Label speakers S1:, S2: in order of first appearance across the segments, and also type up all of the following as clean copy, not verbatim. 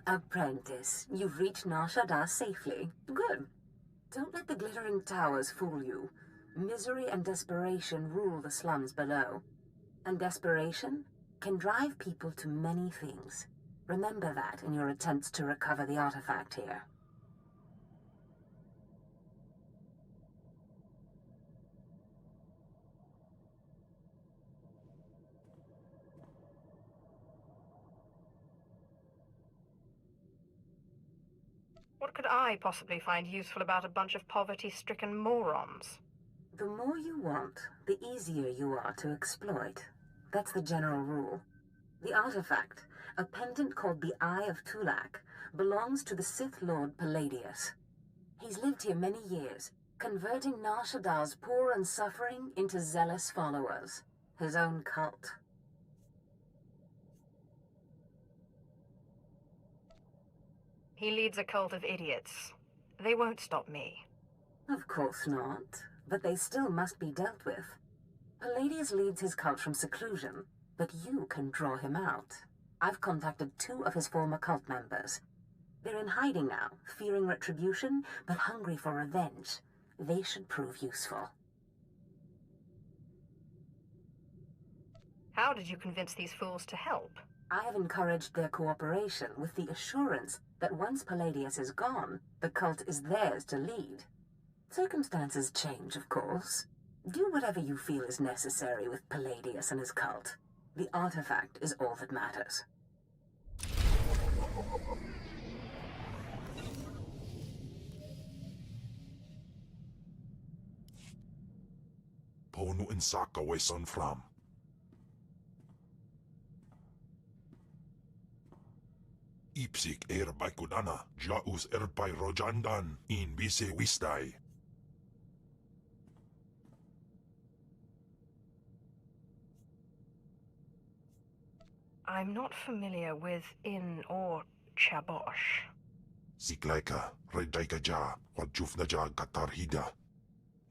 S1: Apprentice, you've reached Nar Shaddaa safely. Good. Don't let the glittering towers fool you. Misery and desperation rule the slums below. And desperation can drive people to many things. Remember that in your attempts to recover the artifact here.
S2: What could I possibly find useful about a bunch of poverty-stricken morons?
S1: The more you want, the easier you are to exploit. That's the general rule. The artifact, a pendant called the Eye of Tulak, belongs to the Sith Lord Palladius. He's lived here many years, converting Nar Shaddaa's poor and suffering into zealous followers. His own cult.
S2: He leads a cult of idiots. They won't stop me.
S1: Of course not, but they still must be dealt with. Palladius leads his cult from seclusion, but you can draw him out. I've contacted 2 of his former cult members. They're in hiding now, fearing retribution, but hungry for revenge. They should prove useful.
S2: How did you convince these fools to help?
S1: I have encouraged their cooperation with the assurance that once Palladius is gone, the cult is theirs to lead. Circumstances change, of course. Do whatever you feel is necessary with Palladius and his cult. The artifact is all that matters.
S3: Ponu insaka weson from. Ipsik erbay kudana, jaus erbay rojandan, in bise wistai.
S2: I'm not familiar with In or Chabosh.
S3: Siklaika, redaika ja, wajufna ja katarhida.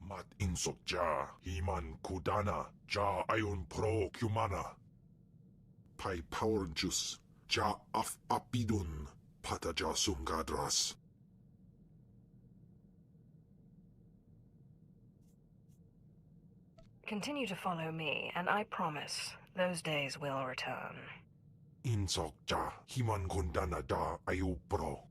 S3: Mat insok ja, himan kudana, ja ayon pro kumana. Pai power juice, ja af apidun, pata ja sungadras.
S2: Continue to follow me, and I promise those days will return.
S3: Insok ja, himan kundana da ayu pro.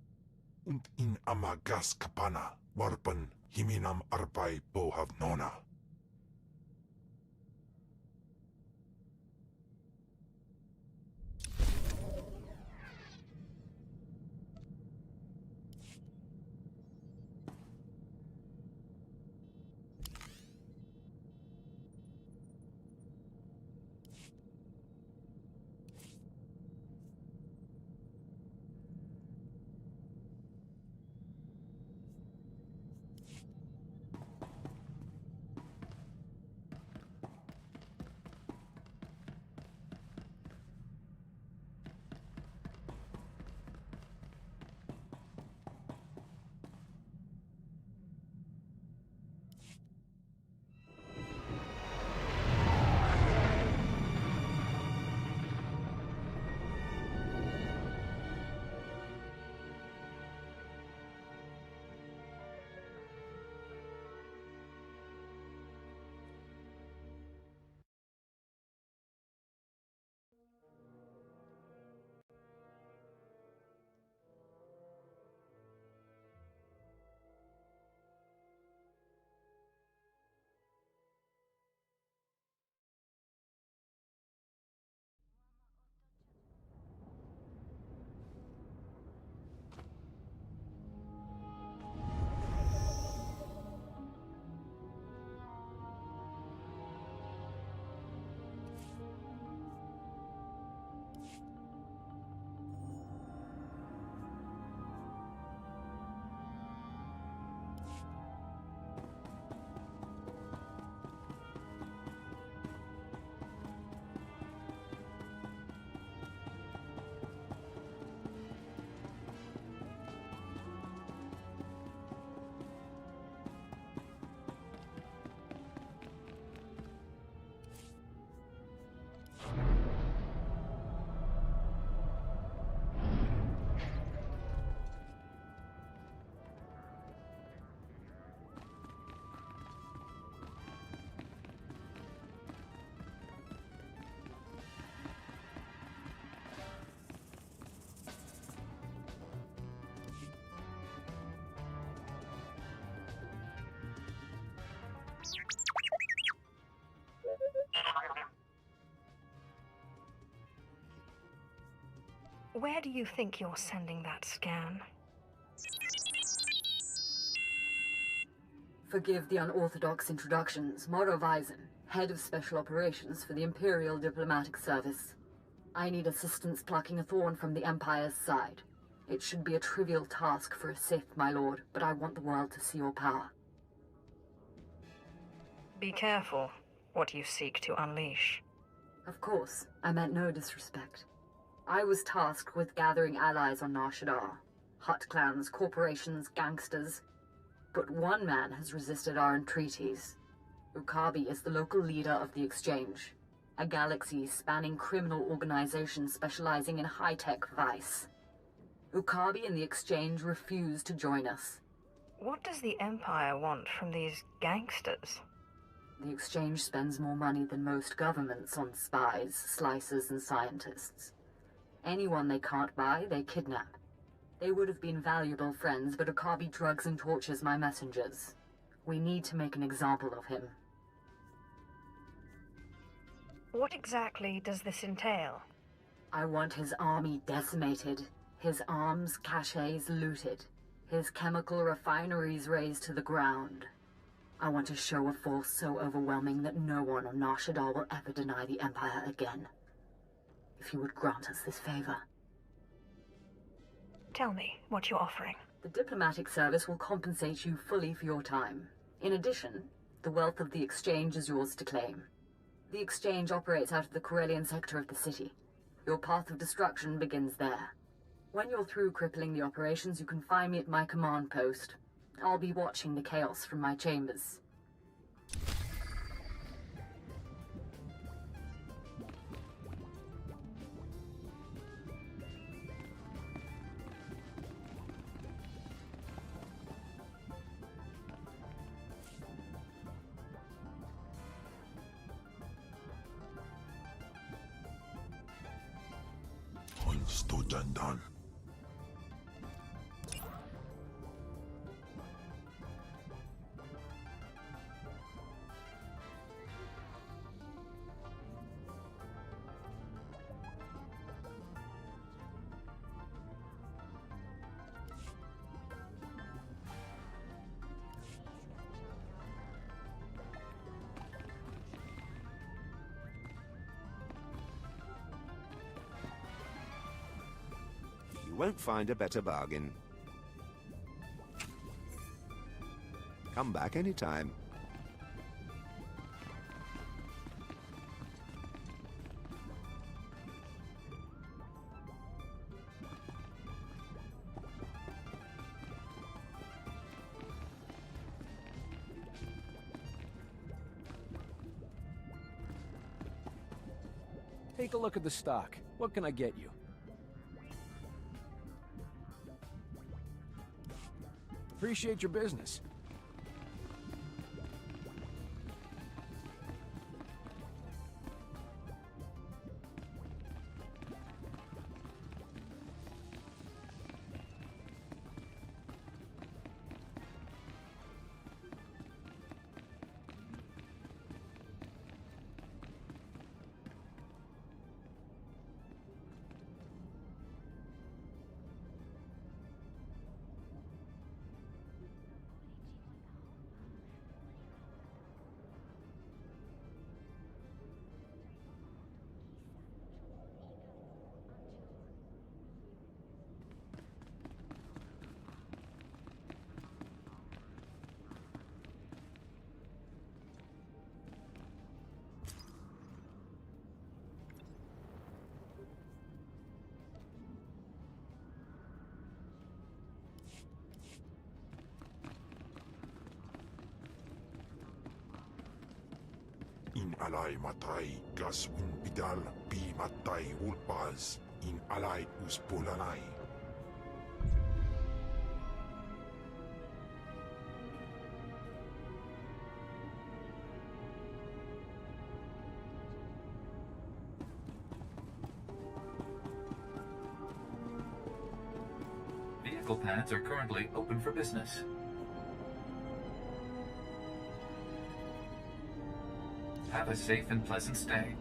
S3: Und in amagas kapana, warpan himinam arbay bohav nona.
S2: Where do you think you're sending that scan?
S4: Forgive the unorthodox introductions. Moro Vizon, head of special operations for the Imperial Diplomatic Service. I need assistance plucking a thorn from the Empire's side. It should be a trivial task for a Sith, my lord, but I want the world to see your power.
S2: Be careful what you seek to unleash.
S4: Of course, I meant no disrespect. I was tasked with gathering allies on Nar Shaddaa. Hutt clans, corporations, gangsters. But one man has resisted our entreaties. Ukabi is the local leader of the Exchange, a galaxy-spanning criminal organization specializing in high-tech vice. Ukabi and the Exchange refuse to join us.
S2: What does the Empire want from these gangsters?
S4: The Exchange spends more money than most governments on spies, slicers, and scientists. Anyone they can't buy, they kidnap. They would have been valuable friends, but Ukabi drugs and tortures my messengers. We need to make an example of him.
S2: What exactly does this entail?
S4: I want his army decimated, his arms caches looted, his chemical refineries razed to the ground. I want to show a force so overwhelming that no one on Nar Shaddaa will ever deny the Empire again. If you would grant us this favor.
S2: Tell me what you're offering.
S4: The diplomatic service will compensate you fully for your time. In addition, the wealth of the Exchange is yours to claim. The Exchange operates out of the Corellian sector of the city. Your path of destruction begins there. When you're through crippling the operations, you can find me at my command post. I'll be watching the chaos from my chambers.
S3: Jandan.
S5: You won't find a better bargain. Come back anytime.
S6: Take a look at the stock. What can I get you? Appreciate your business.
S3: In alay matay gas unbidal pi matay ulpaz in alay uspulanay.
S7: Vehicle pads are currently open for business. Have a safe and pleasant stay.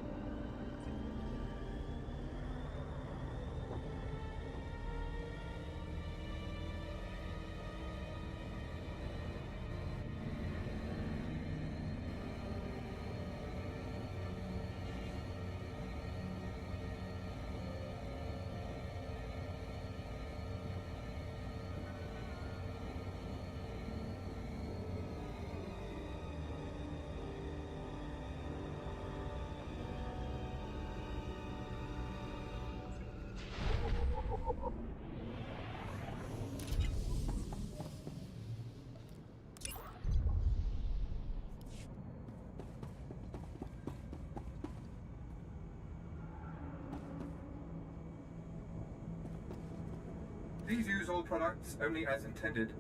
S8: Please use all products only as intended.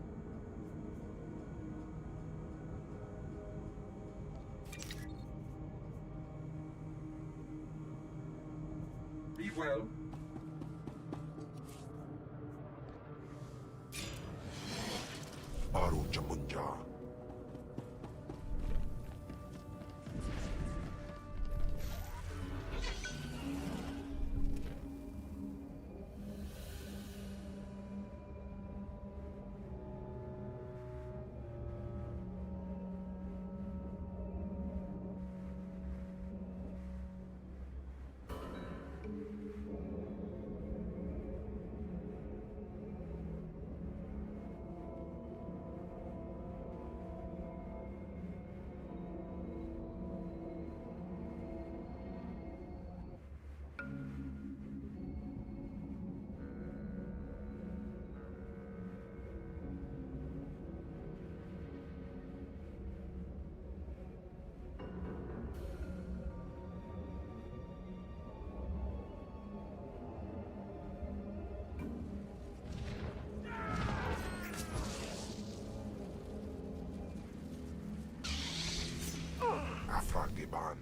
S8: Be well.
S3: Aru Jamunja. Afragiban.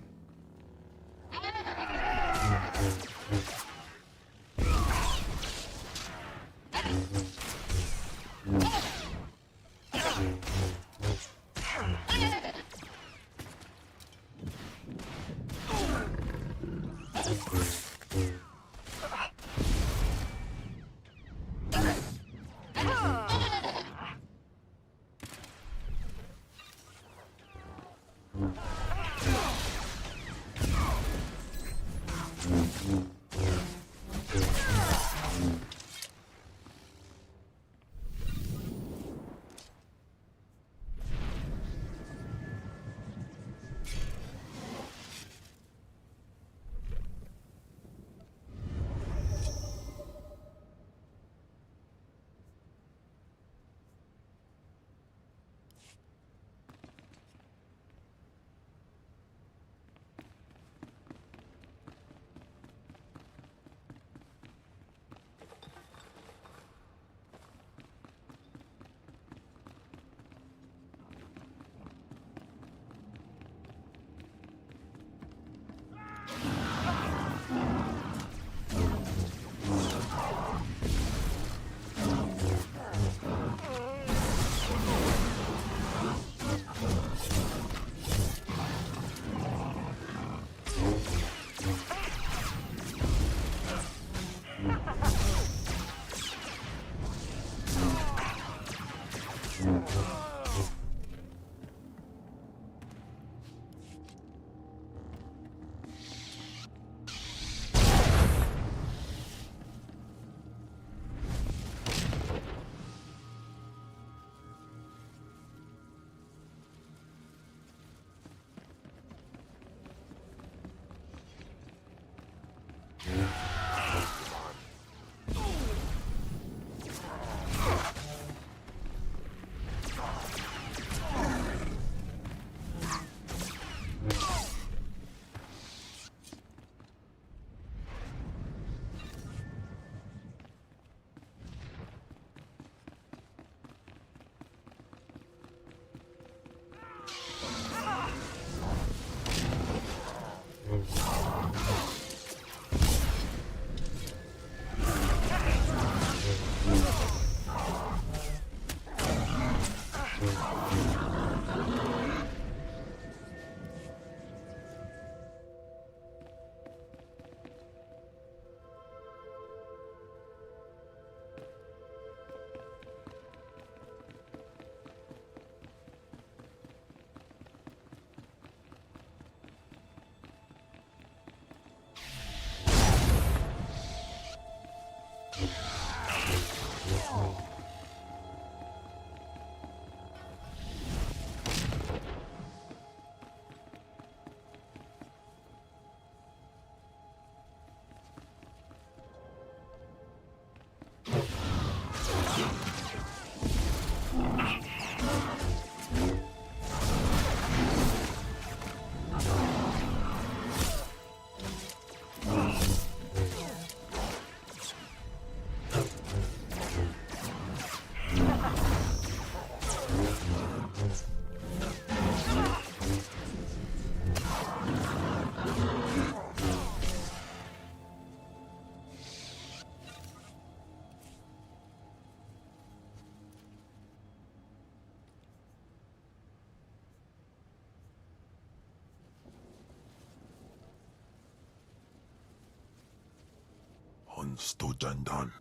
S3: Iman Stojandan.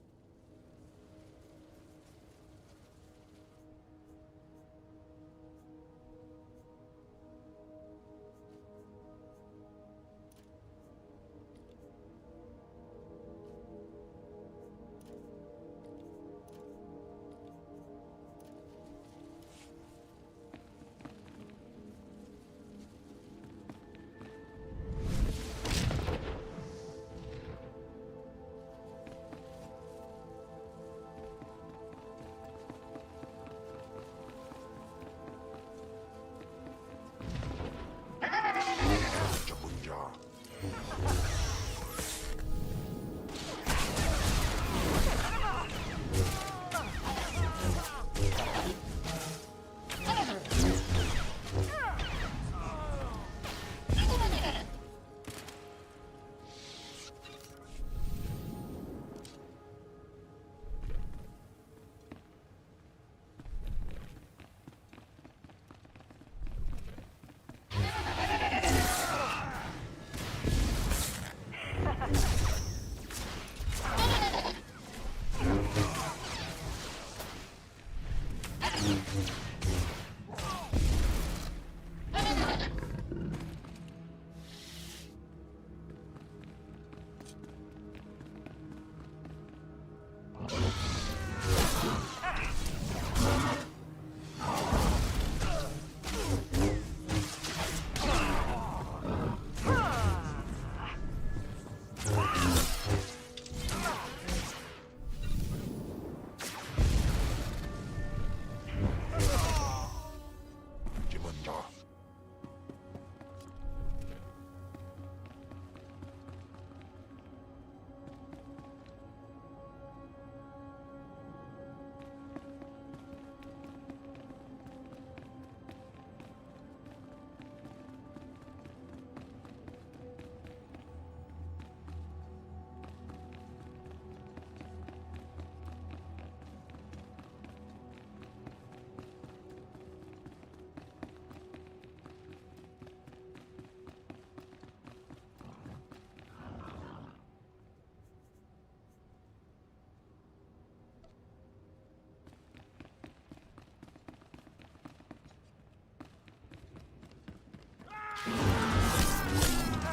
S3: Jabunja.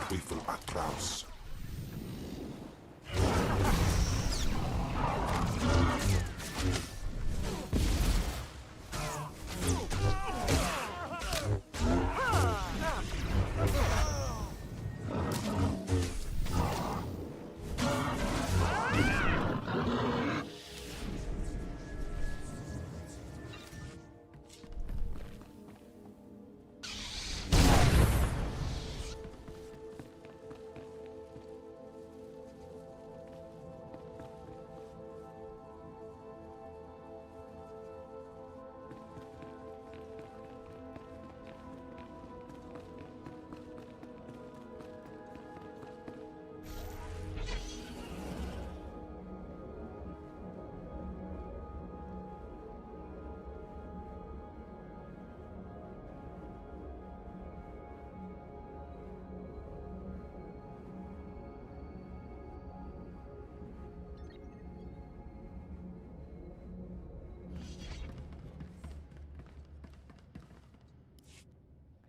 S3: Faithful Atlas.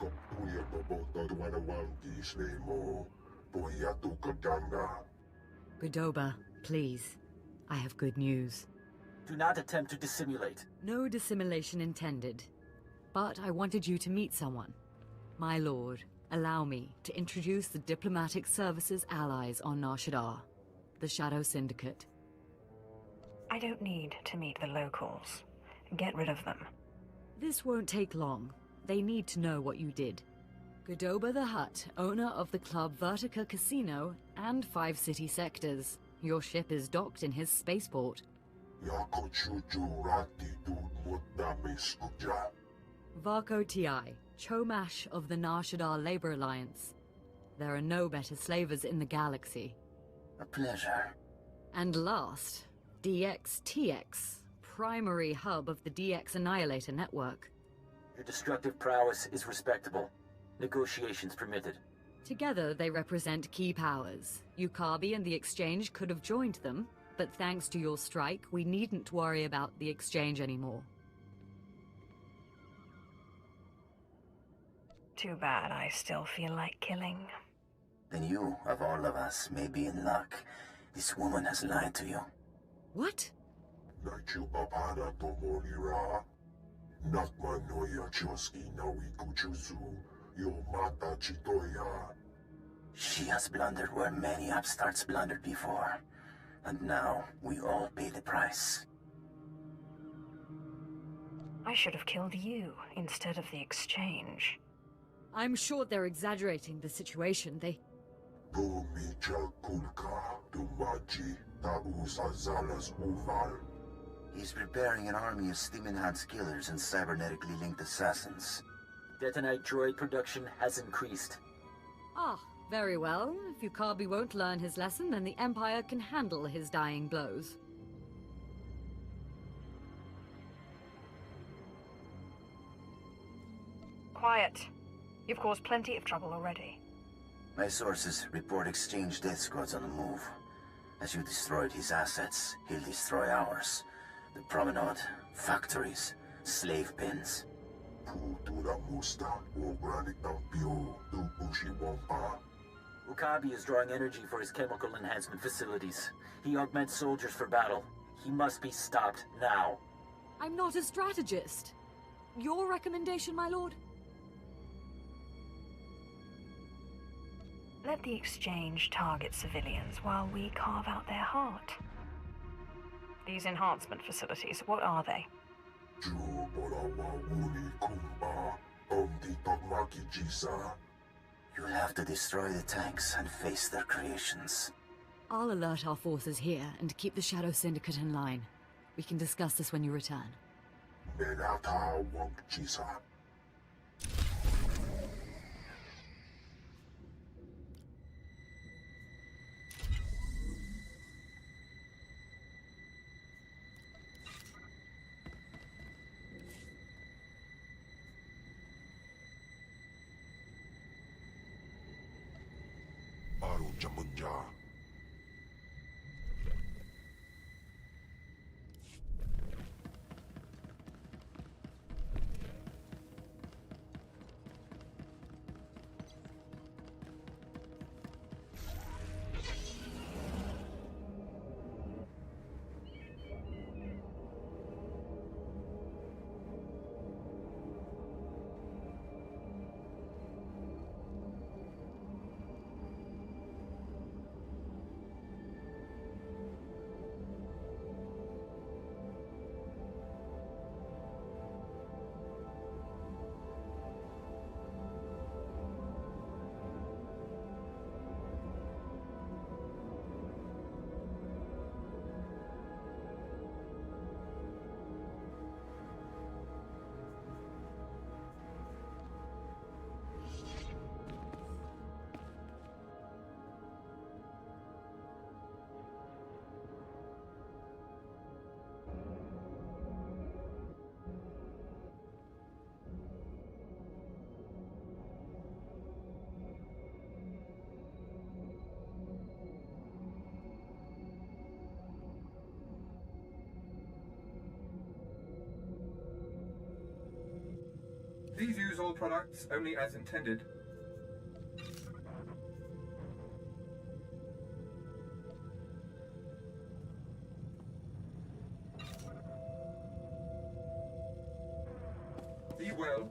S3: Kompuya babota dumanawangis mo. Puyatu kadanga.
S4: Godoba, please. I have good news.
S9: Do not attempt to dissimulate.
S4: No dissimulation intended. But I wanted you to meet someone. My lord, allow me to introduce the Diplomatic Services allies on Nar Shaddaa, the Shadow Syndicate.
S2: I don't need to meet the locals. Get rid of them.
S4: This won't take long. They need to know what you did. Godoba the Hutt, owner of the club Vertica Casino and 5 city sectors. Your ship is docked in his spaceport. Varco Ti, Chomash of the Nar Shaddaa Labor Alliance. There are no better slavers in the galaxy.
S9: A pleasure.
S4: And last, DXTX, primary hub of the DX Annihilator network.
S9: Your destructive prowess is respectable. Negotiations permitted.
S4: Together, they represent key powers. Yukabi and the Exchange could have joined them, but thanks to your strike, we needn't worry about the Exchange anymore.
S2: Too bad I still feel like killing.
S9: Then you, of all of us, may be in luck. This woman has lied to you.
S4: What?
S3: Naichu Papada Tomorira. Nakma Noya Choski Nawi Kuchuzu. Yo Mata Chitoya.
S9: She has blundered where many upstarts blundered before. And now, we all pay the price.
S2: I should have killed you instead of the Exchange.
S4: I'm sure they're exaggerating the situation.
S3: Tumicha Kulka. Tumachi. Taus Azalas Uval.
S9: He's preparing an army of Stimenhad's killers and cybernetically linked assassins.
S10: Detonite droid production has increased.
S4: Ah, very well. If Yukabi won't learn his lesson, then the Empire can handle his dying blows.
S2: Quiet. You've caused plenty of trouble already.
S9: My sources report Exchange death squads on the move. As you destroyed his assets, he'll destroy ours. The promenade, factories, slave pens.
S3: Putura Musta. Organic Tampio. Tupushi Wampa.
S10: Ukabi is drawing energy for his chemical enhancement facilities. He augments soldiers for battle. He must be stopped now.
S4: I'm not a strategist. Your recommendation, my lord?
S2: Let the Exchange target civilians while we carve out their heart. These enhancement facilities, what are they?
S9: You'll have to destroy the tanks and face their creations.
S4: I'll alert our forces here and keep the Shadow Syndicate in line. We can discuss this when you return.
S3: Menata Wangchisa. Aru Jamunja.
S8: Please use all products only as intended. Be well.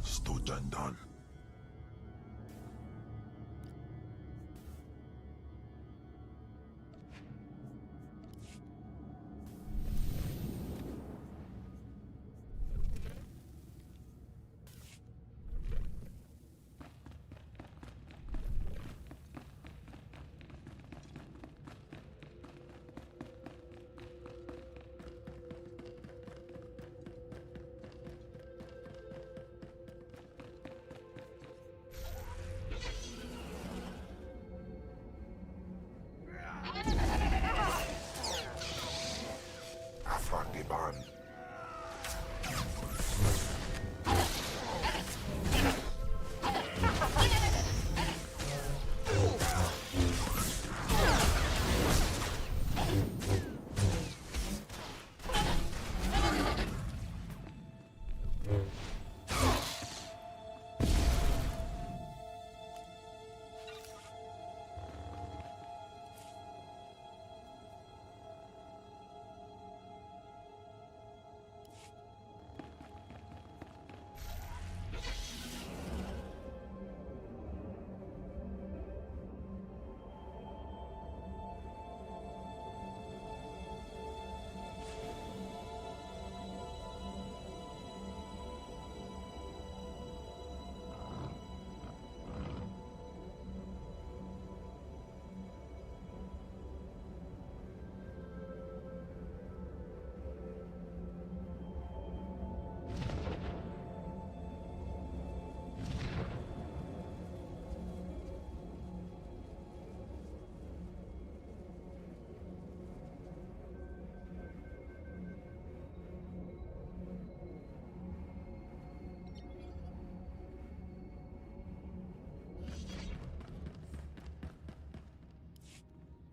S3: Stujandan. Afragiban.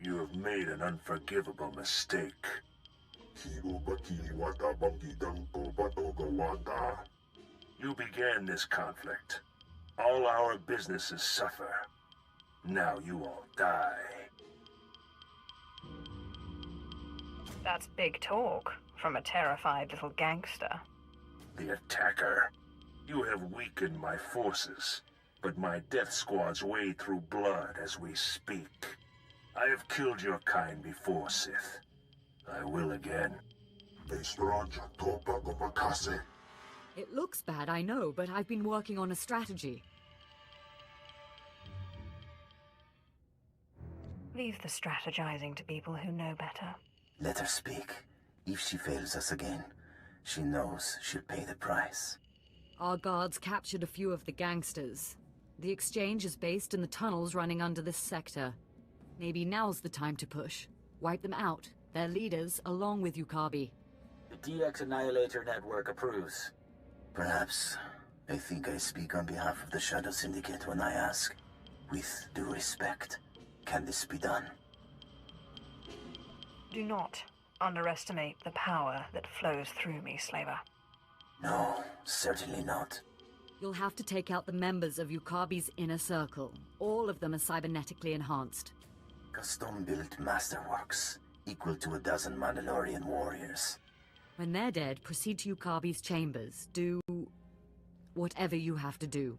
S11: You have made an unforgivable mistake. You began this conflict. All our businesses suffer. Now you all die.
S2: That's big talk from a terrified little gangster.
S11: The attacker. You have weakened my forces, but my death squads wade through blood as we speak. I have killed your kind before, Sith. I will again.
S4: It looks bad, I know, but I've been working on a strategy.
S2: Leave the strategizing to people who know better.
S9: Let her speak. If she fails us again, she knows she'll pay the price.
S4: Our guards captured a few of the gangsters. The exchange is based in the tunnels running under this sector. Maybe now's the time to push. Wipe them out, their leaders, along with Yukabi.
S10: The DX Annihilator Network approves.
S9: Perhaps. I think I speak on behalf of the Shadow Syndicate when I ask, with due respect, can this be done?
S2: Do not underestimate the power that flows through me, Slaver.
S9: No, certainly not.
S4: You'll have to take out the members of Yukabi's inner circle. All of them are cybernetically enhanced.
S9: Custom-built masterworks, equal to a dozen Mandalorian warriors.
S4: When they're dead, proceed to Yukabi's chambers. Do whatever you have to do.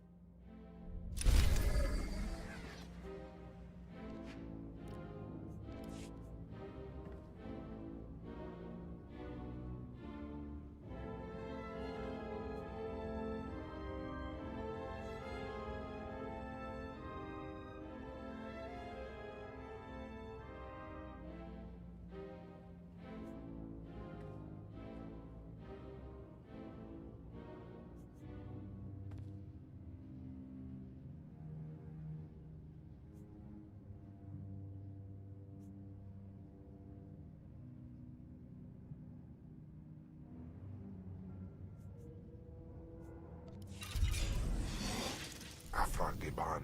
S3: Afragiban.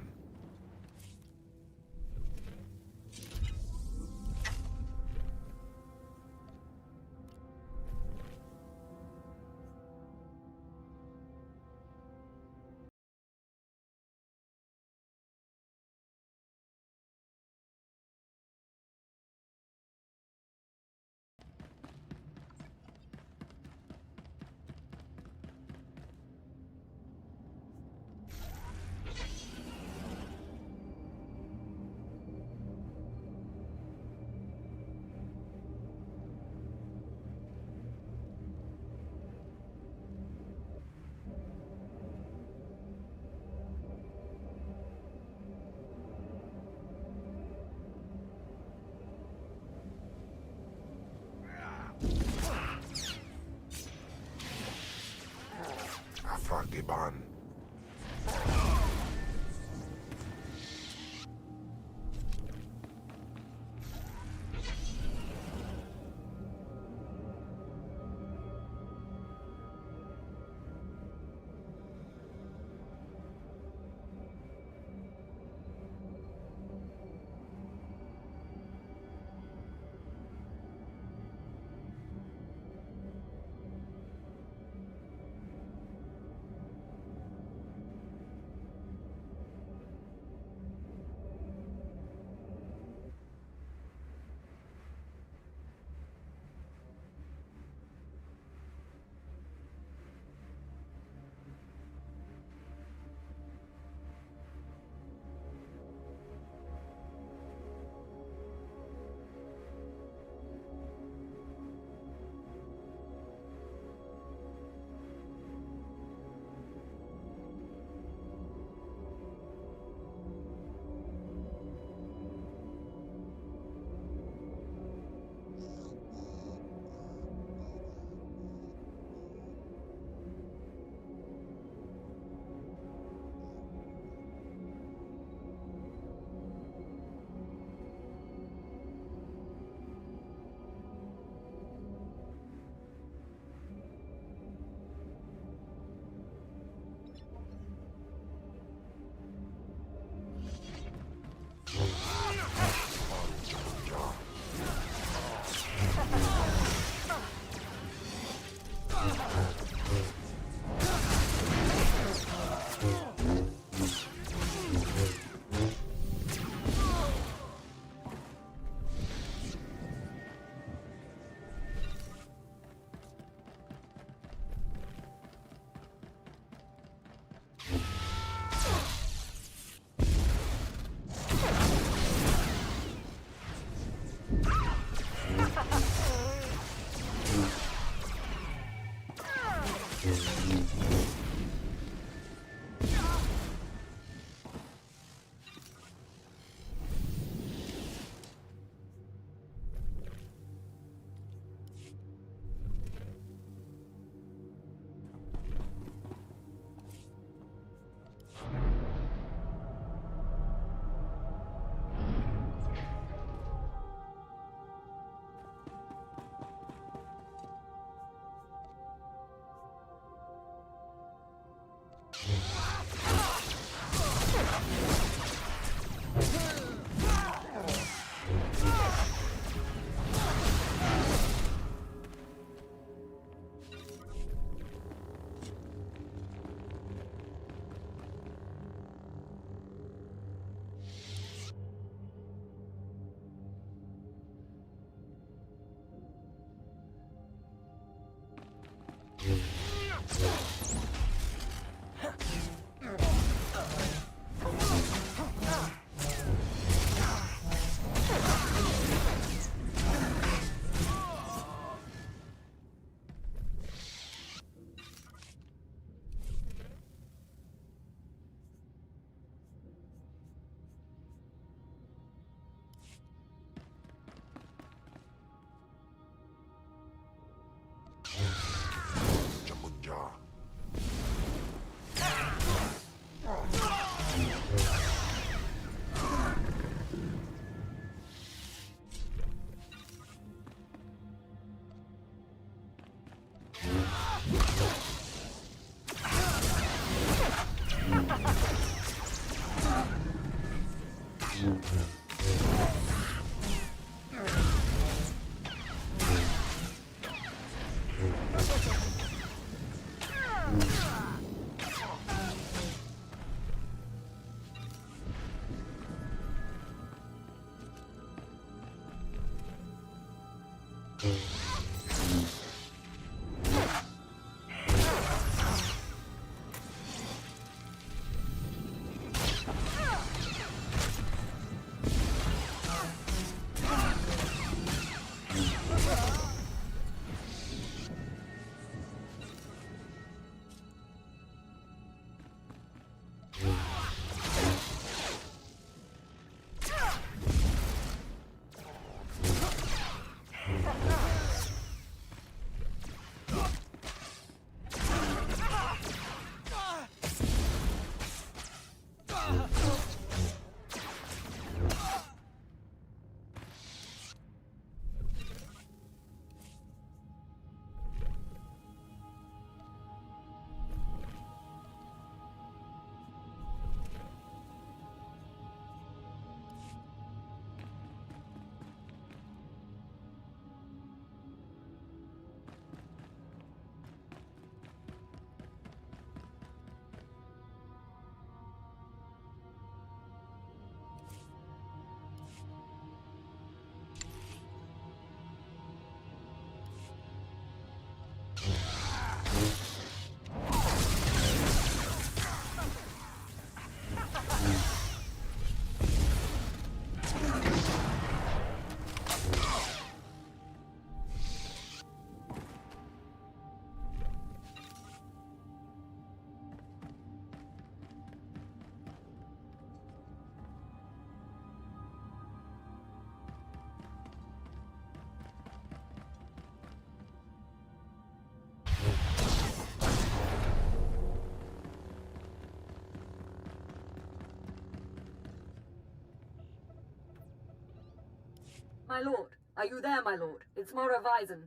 S4: My lord, are you there, my lord? It's Mora Weizen.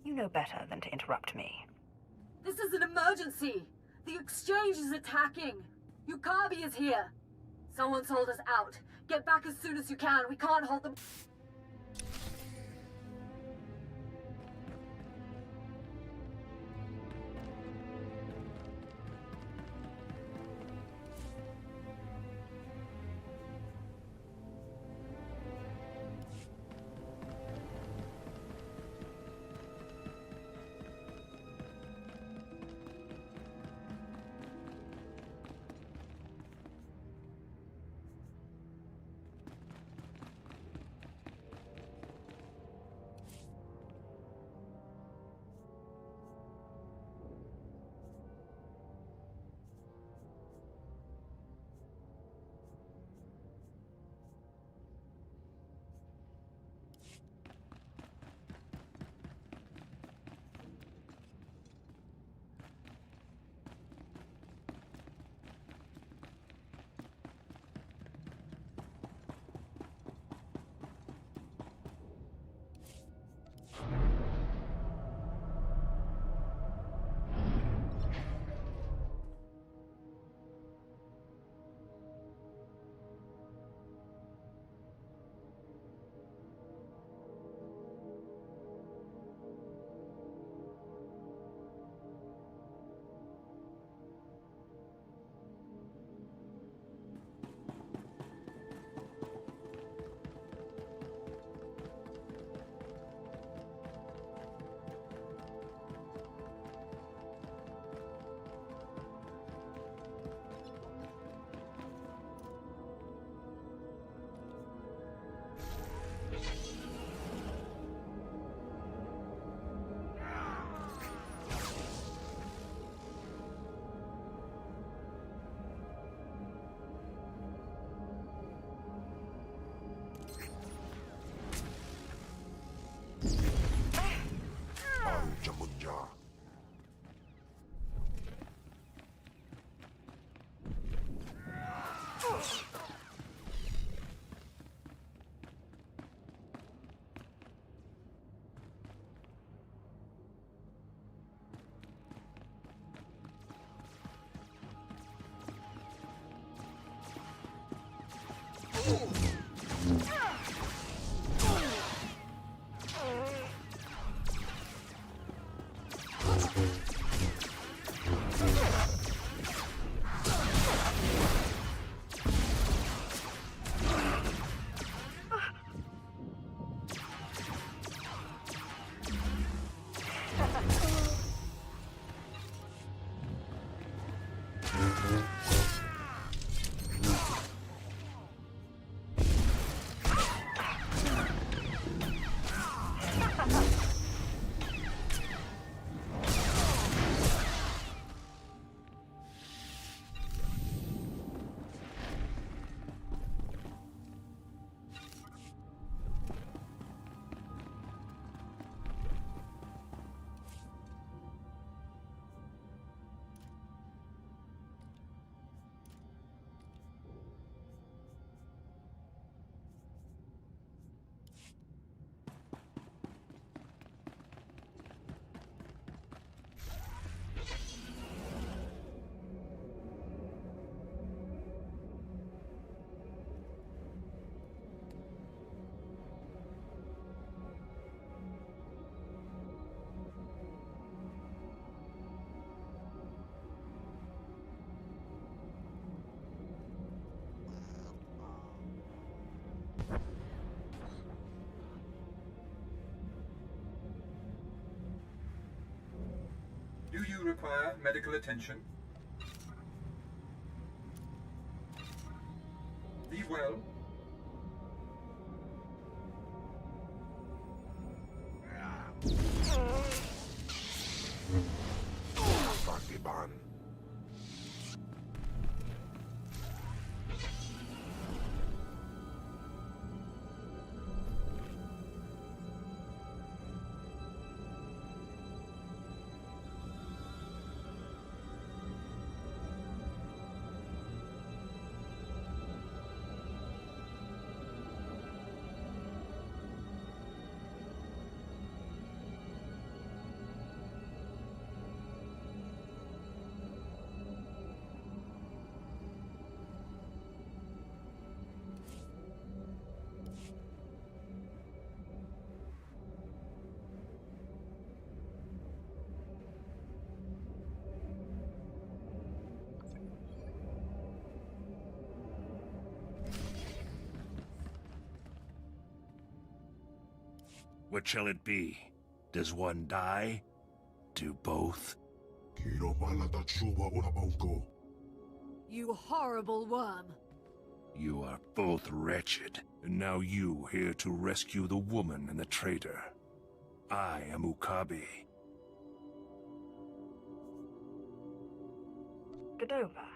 S2: You know better than to interrupt me.
S4: This is an emergency! The exchange is attacking! Yukabi is here! Someone's hold us out. Get back as soon as you can. We can't hold them.
S8: Do you require medical attention? Be well.
S3: Fakiban.
S11: What shall it be? Does one die? Do both?
S12: You horrible worm.
S11: You are both wretched, and now you here to rescue the woman and the traitor. I am Ukabi.
S2: Godova.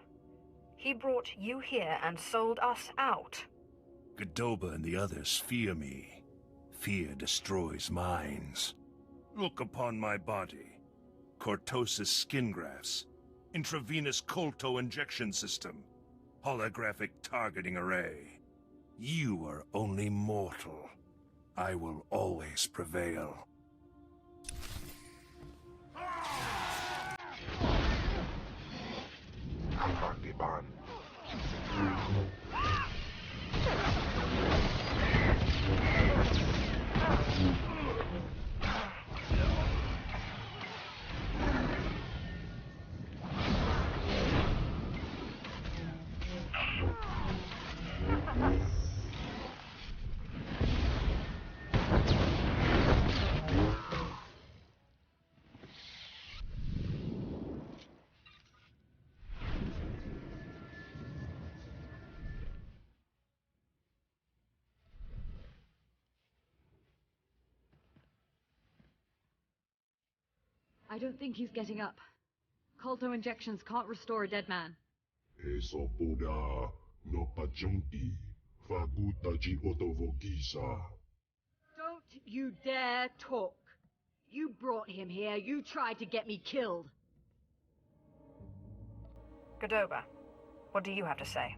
S2: He brought you here and sold us out.
S11: Godova and the others fear me. Fear destroys minds. Look upon my body. Cortosis skin grafts. Intravenous Kolto injection system. Holographic targeting array. You are only mortal. I will always prevail.
S3: Fakiban.
S4: I don't think he's getting up. Kolto injections can't restore a dead man.
S3: Eso poda no pajunki. Fagutaji otovokisa.
S12: Don't you dare talk. You brought him here. You tried to get me killed.
S2: Godova, what do you have to say?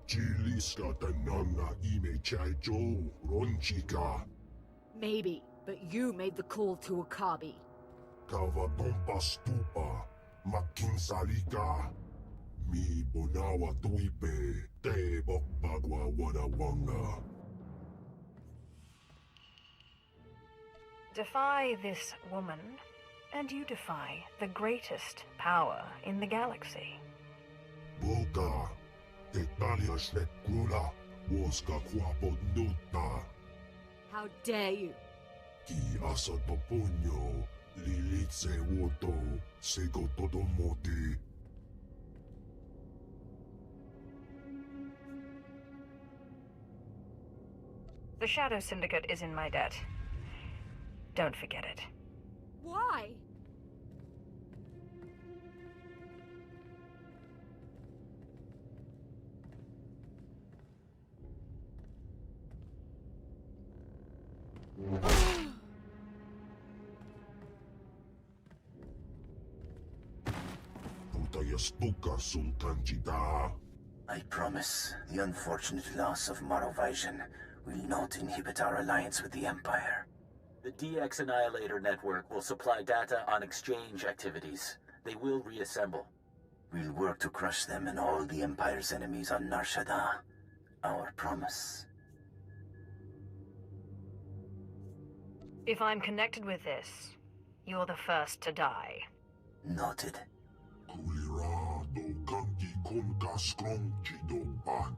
S3: Chiliska tananga ime chaijo ronchika.
S12: Maybe, but you made the call to Ukabi.
S3: Kava bomba stupa. Makin salika. Mi bonawa tuipe, te bokbagwa wadawanga.
S2: Defy this woman, and you defy the greatest power in the galaxy.
S3: Boka, te talias net kula, woska kwapod nuta.
S12: How dare you?
S3: Ki asa toponyo, lilitse woto, sego todomoti.
S2: The Shadow Syndicate is in my debt. Don't forget it.
S12: Why?
S3: Putayas buka sun kanjida.
S9: I promise the unfortunate loss of Morovisian will not inhibit our alliance with the Empire.
S10: The DX Annihilator Network will supply data on exchange activities. They will reassemble.
S9: We'll work to crush them and all the Empire's enemies on Nar Shaddaa. Our promise.
S2: If I'm connected with this, you're the first to die.
S9: Noted.
S3: Kulira do gangi konka skrong jidoban.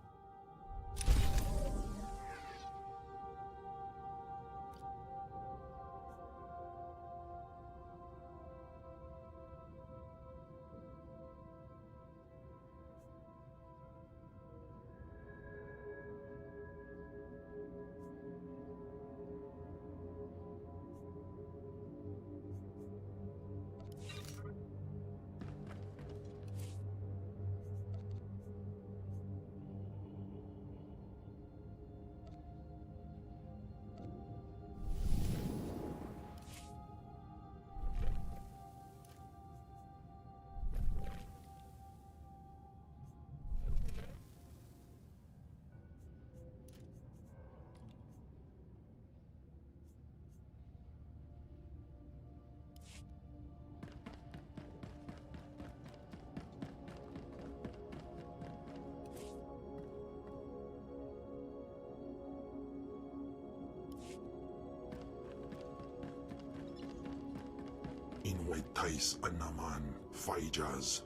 S3: Inway tais anaman, Faijas.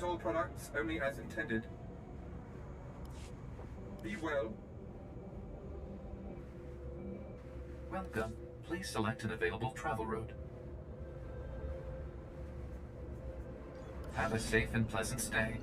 S8: all products only as intended. Be well.
S7: Welcome. Please select an available travel route. Have a safe and pleasant stay.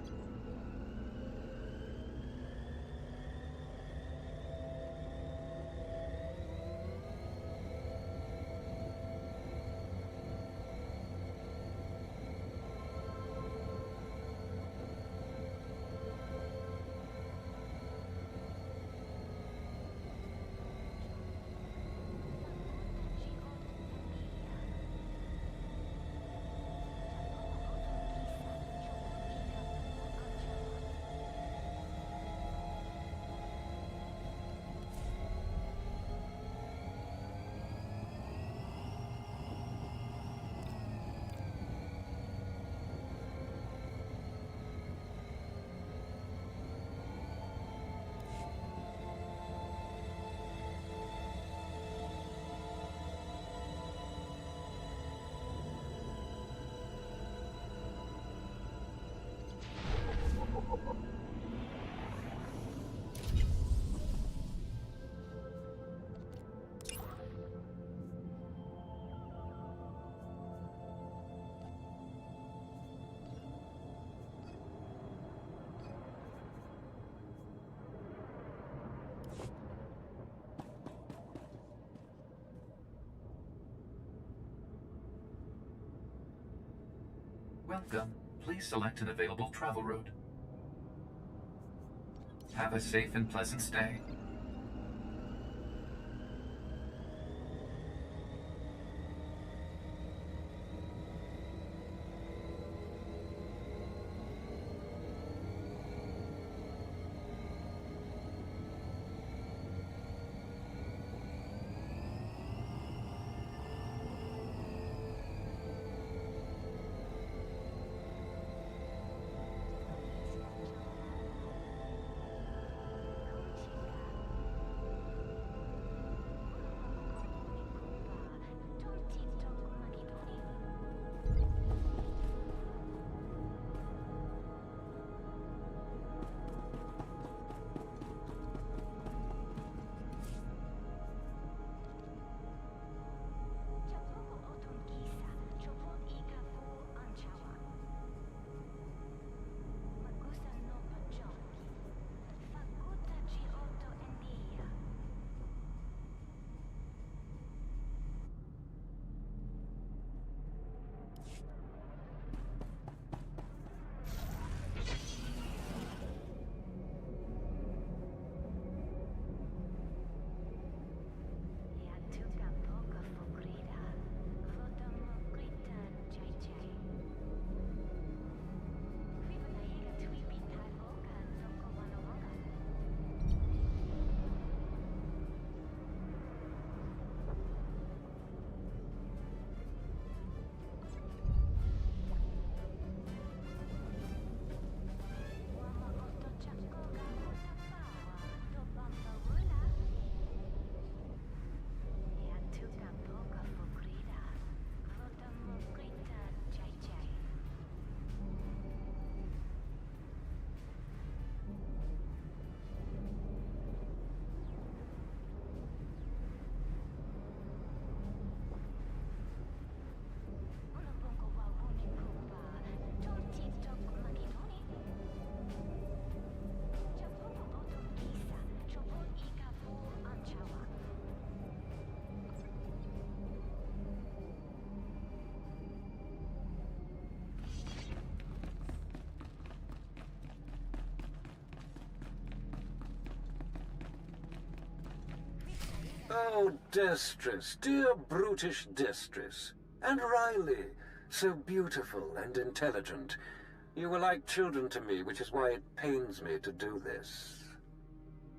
S7: Welcome. Please select an available travel route. Have a safe and pleasant stay.
S13: Oh, Destress, dear brutish Destress. And Riley, so beautiful and intelligent. You were like children to me, which is why it pains me to do this.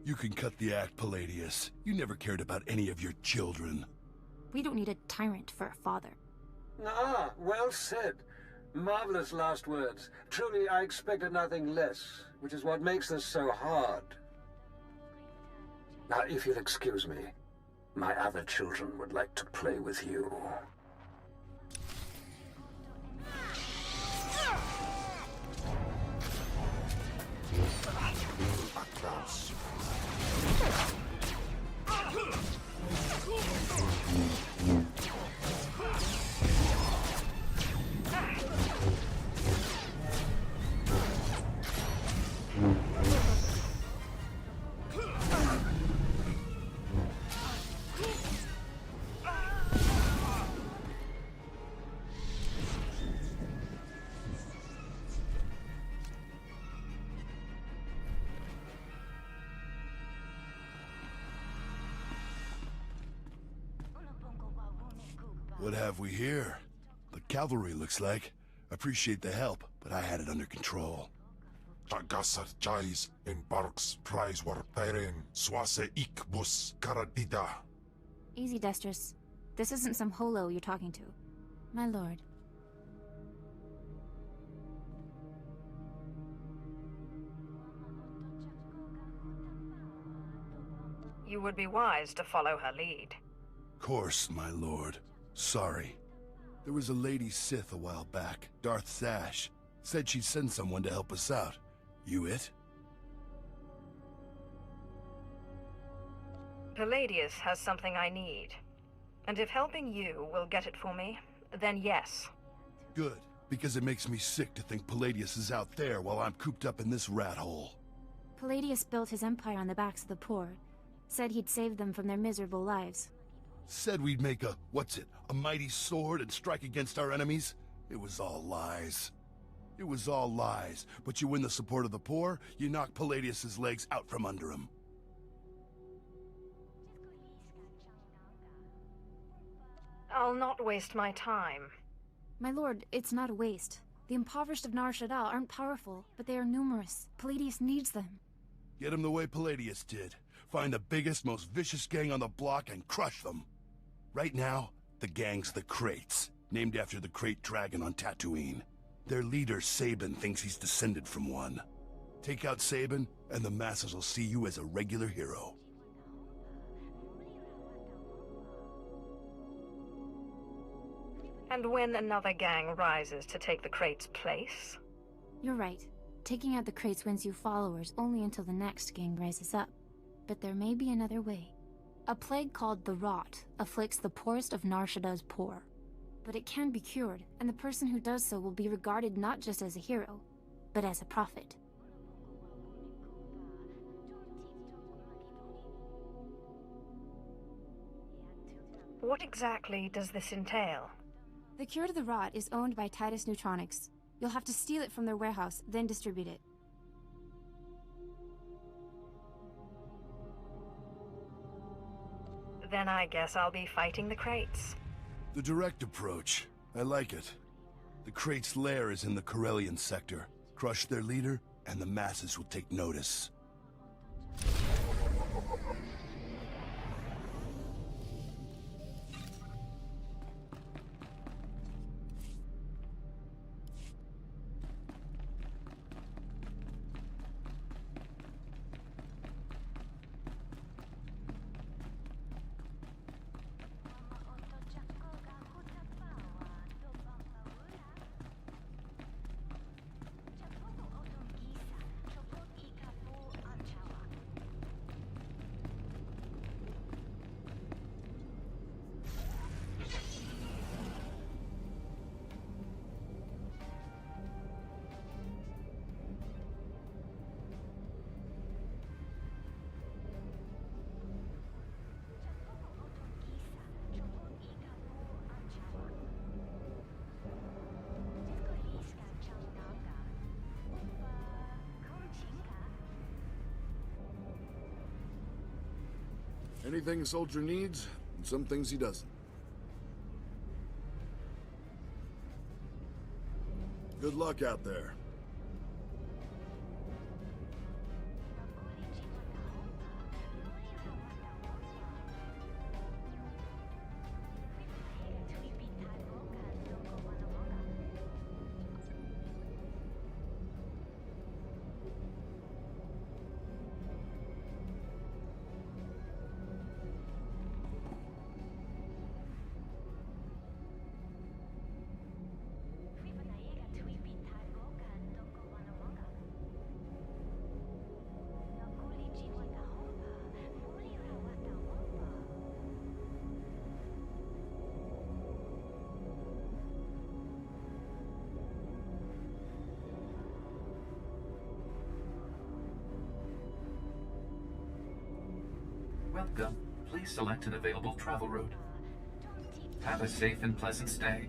S14: You can cut the act, Palladius. You never cared about any of your children.
S15: We don't need a tyrant for a father.
S13: Ah, well said. Marvelous last words. Truly, I expected nothing less, which is what makes this so hard. Now, if you'll excuse me, my other children would like to play with you.
S3: Kraus.
S14: What have we here? The cavalry, looks like. Appreciate the help, but I had it under control.
S3: Tagasar Jais in Barks Prize war Tyren Swase Ik Bus Karadida.
S15: Easy, Destris. This isn't some holo you're talking to. My lord.
S2: You would be wise to follow her lead.
S14: Course, my lord. Sorry. There was a lady Sith a while back, Darth Sash. Said she'd send someone to help us out. You it?
S2: Palladius has something I need. And if helping you will get it for me, then yes.
S14: Good, because it makes me sick to think Palladius is out there while I'm cooped up in this rat hole.
S15: Palladius built his empire on the backs of the poor. Said he'd save them from their miserable lives.
S14: Said we'd make a mighty sword and strike against our enemies? It was all lies. It was all lies, but you win the support of the poor, you knock Palladius's legs out from under him.
S2: I'll not waste my time.
S15: My lord, it's not a waste. The impoverished of Nar Shaddaa aren't powerful, but they are numerous. Palladius needs them.
S14: Get them the way Palladius did. Find the biggest, most vicious gang on the block and crush them. Right now, the gang's the Kraits, named after the Krayt dragon on Tatooine. Their leader, Sabin, thinks he's descended from one. Take out Sabin, and the masses will see you as a regular hero.
S2: And when another gang rises to take the Krayt's place?
S15: You're right. Taking out the Kraits wins you followers only until the next gang rises up. But there may be another way. A plague called the Rot afflicts the poorest of Nar Shaddaa's poor. But it can be cured, and the person who does so will be regarded not just as a hero, but as a prophet.
S2: What exactly does this entail?
S15: The cure to the Rot is owned by Titus Neutronics. You'll have to steal it from their warehouse, then distribute it.
S2: Then I guess I'll be fighting the Kraits.
S14: The direct approach. I like it. The Krait's lair is in the Corellian sector. Crush their leader, and the masses will take notice.
S16: Anything a soldier needs, and some things he doesn't. Good luck out there.
S7: Welcome. Please select an available travel route. Have a safe and pleasant stay.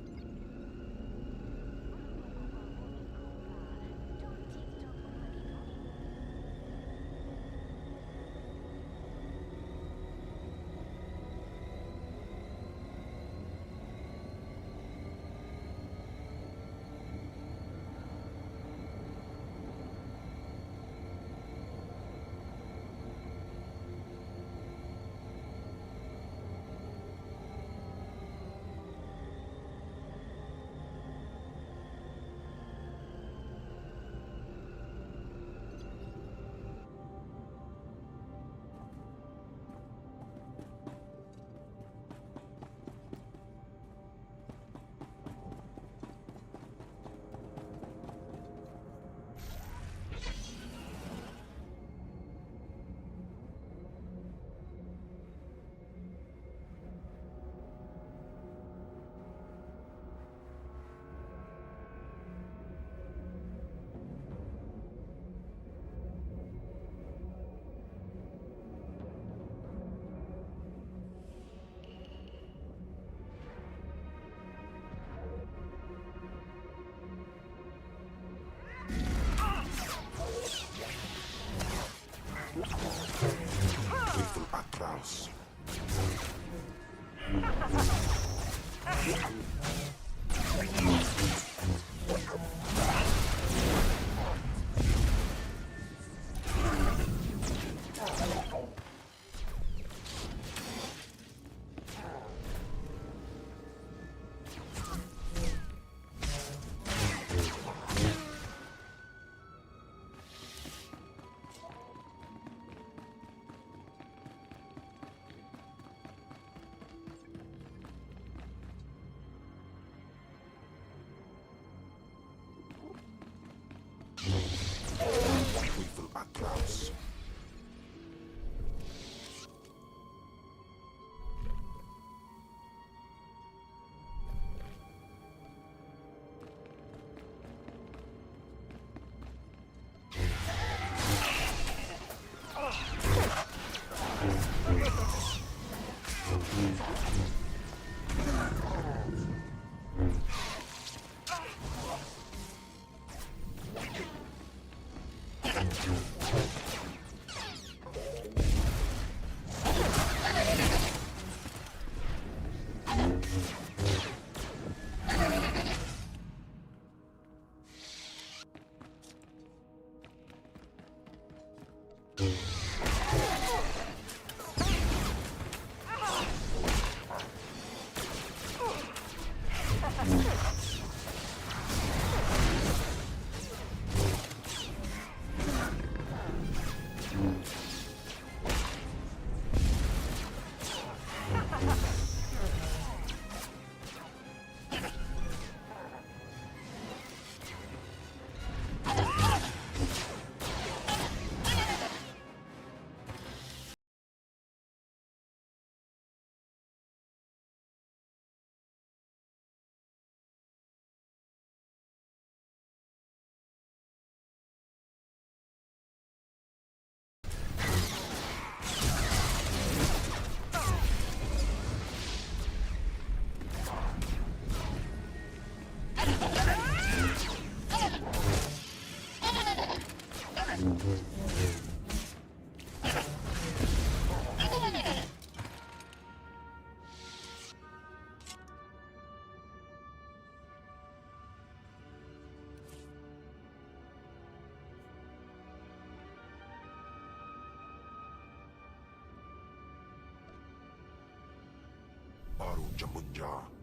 S3: Lethal Atlas. Lethal Atlas. Baru Jamunja.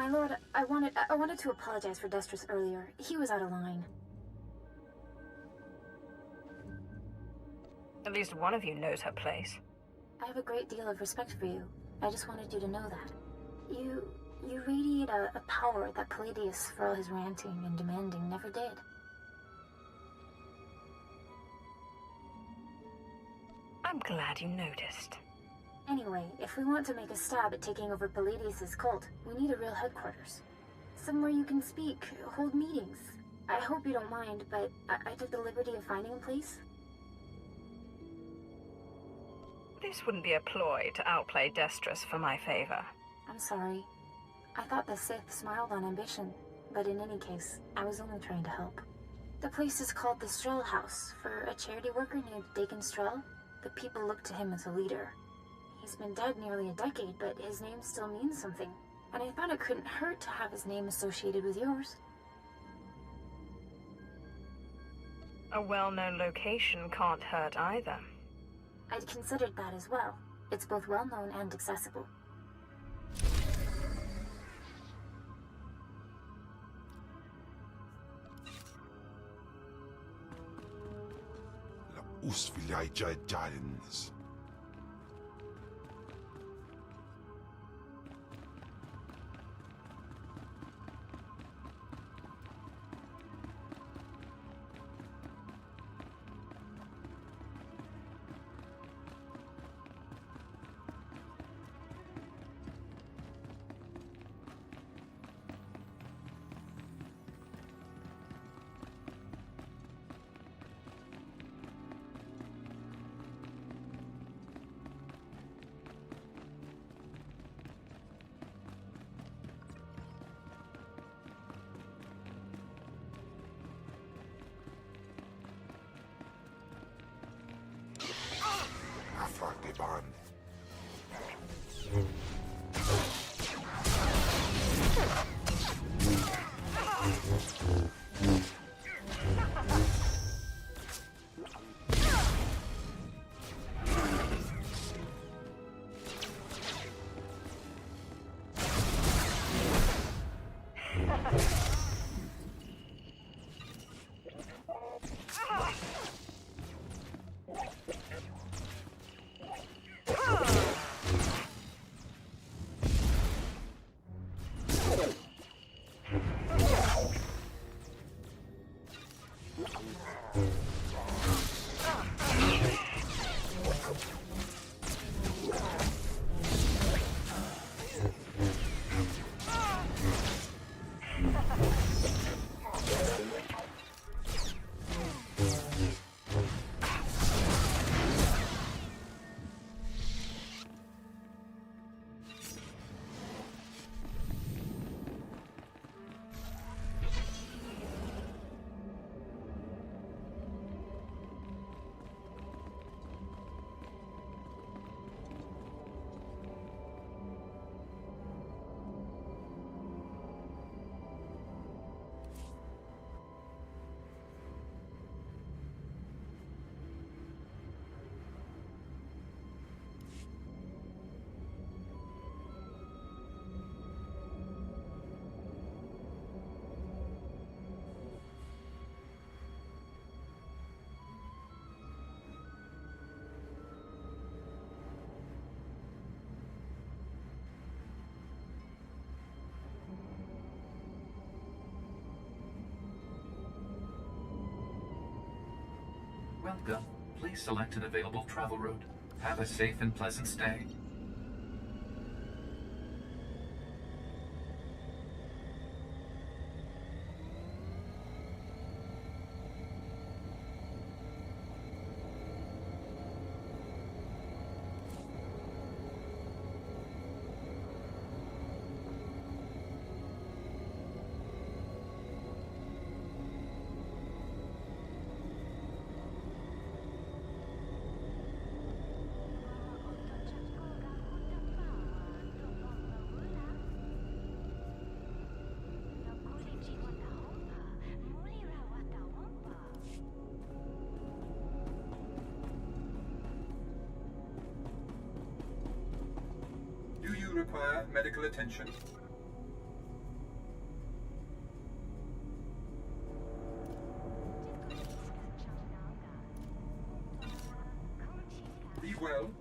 S15: My lord, I wanted to apologize for Destris earlier. He was out of line.
S2: At least one of you knows her place.
S15: I have a great deal of respect for you. I just wanted you to know that. You radiate a power that Palladius, for all his ranting and demanding, never did.
S2: I'm glad you noticed.
S15: Anyway, if we want to make a stab at taking over Palladius' cult, we need a real headquarters. Somewhere you can speak, hold meetings. I hope you don't mind, but I took the liberty of finding a place.
S2: This wouldn't be a ploy to outplay Destris for my favor.
S15: I'm sorry. I thought the Sith smiled on ambition, but in any case, I was only trying to help. The place is called the Strel House, for a charity worker named Dakin Strel. The people look to him as a leader. He's been dead nearly a decade, but his name still means something. And I thought it couldn't hurt to have his name associated with yours.
S2: A well-known location can't hurt either.
S15: I'd considered that as well. It's both well-known and accessible.
S3: La usvilai Jalins. Afrakiban.
S7: Welcome. Please select an available travel route. Have a safe and pleasant stay.
S8: Do you require medical attention? Be well.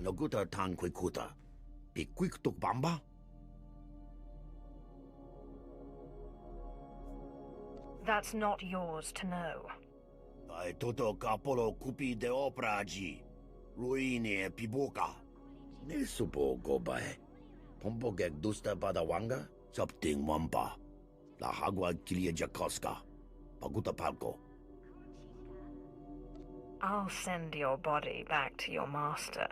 S17: Naguta tan kuikuta. Pikwiktuk bamba?
S2: That's not yours to know.
S17: Ai toto kapolo kupi de opraji. Ruini e piboka. Ne supo gobae. Pompogek dusta badawanga. Sapting mampa. La hagwa kilia jakoska. Paguta palko.
S2: I'll send your body back to your master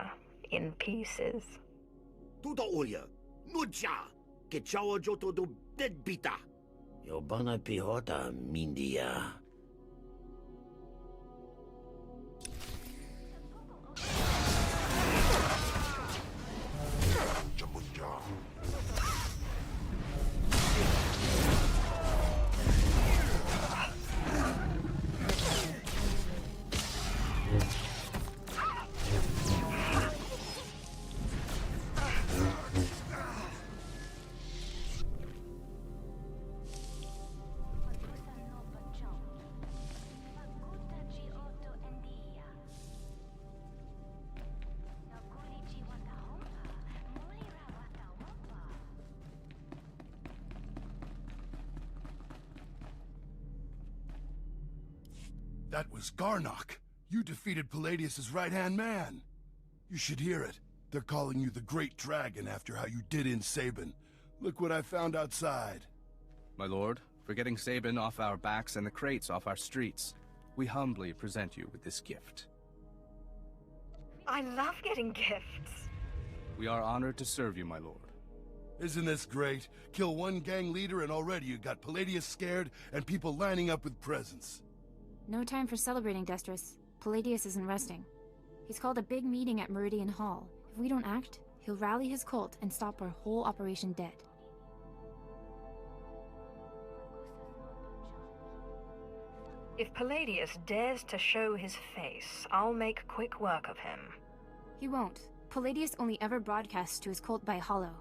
S2: in pieces.
S17: Tuta ulia. Nuja. Que chawa joto do deadbita. Yobana pihota mindia.
S3: Jamunja.
S14: That was Garnock. You defeated Palladius' right-hand man. You should hear it. They're calling you the Great Dragon after how you did in Sabin. Look what I found outside.
S18: My lord, for getting Sabin off our backs and the crates off our streets, we humbly present you with this gift.
S2: I love getting gifts.
S18: We are honored to serve you, my lord.
S14: Isn't this great? Kill one gang leader and already you got Palladius scared and people lining up with presents.
S15: No time for celebrating, Destris. Palladius isn't resting. He's called a big meeting at Meridian Hall. If we don't act, he'll rally his cult and stop our whole operation dead.
S2: If Palladius dares to show his face, I'll make quick work of him.
S15: He won't. Palladius only ever broadcasts to his cult by Hollow.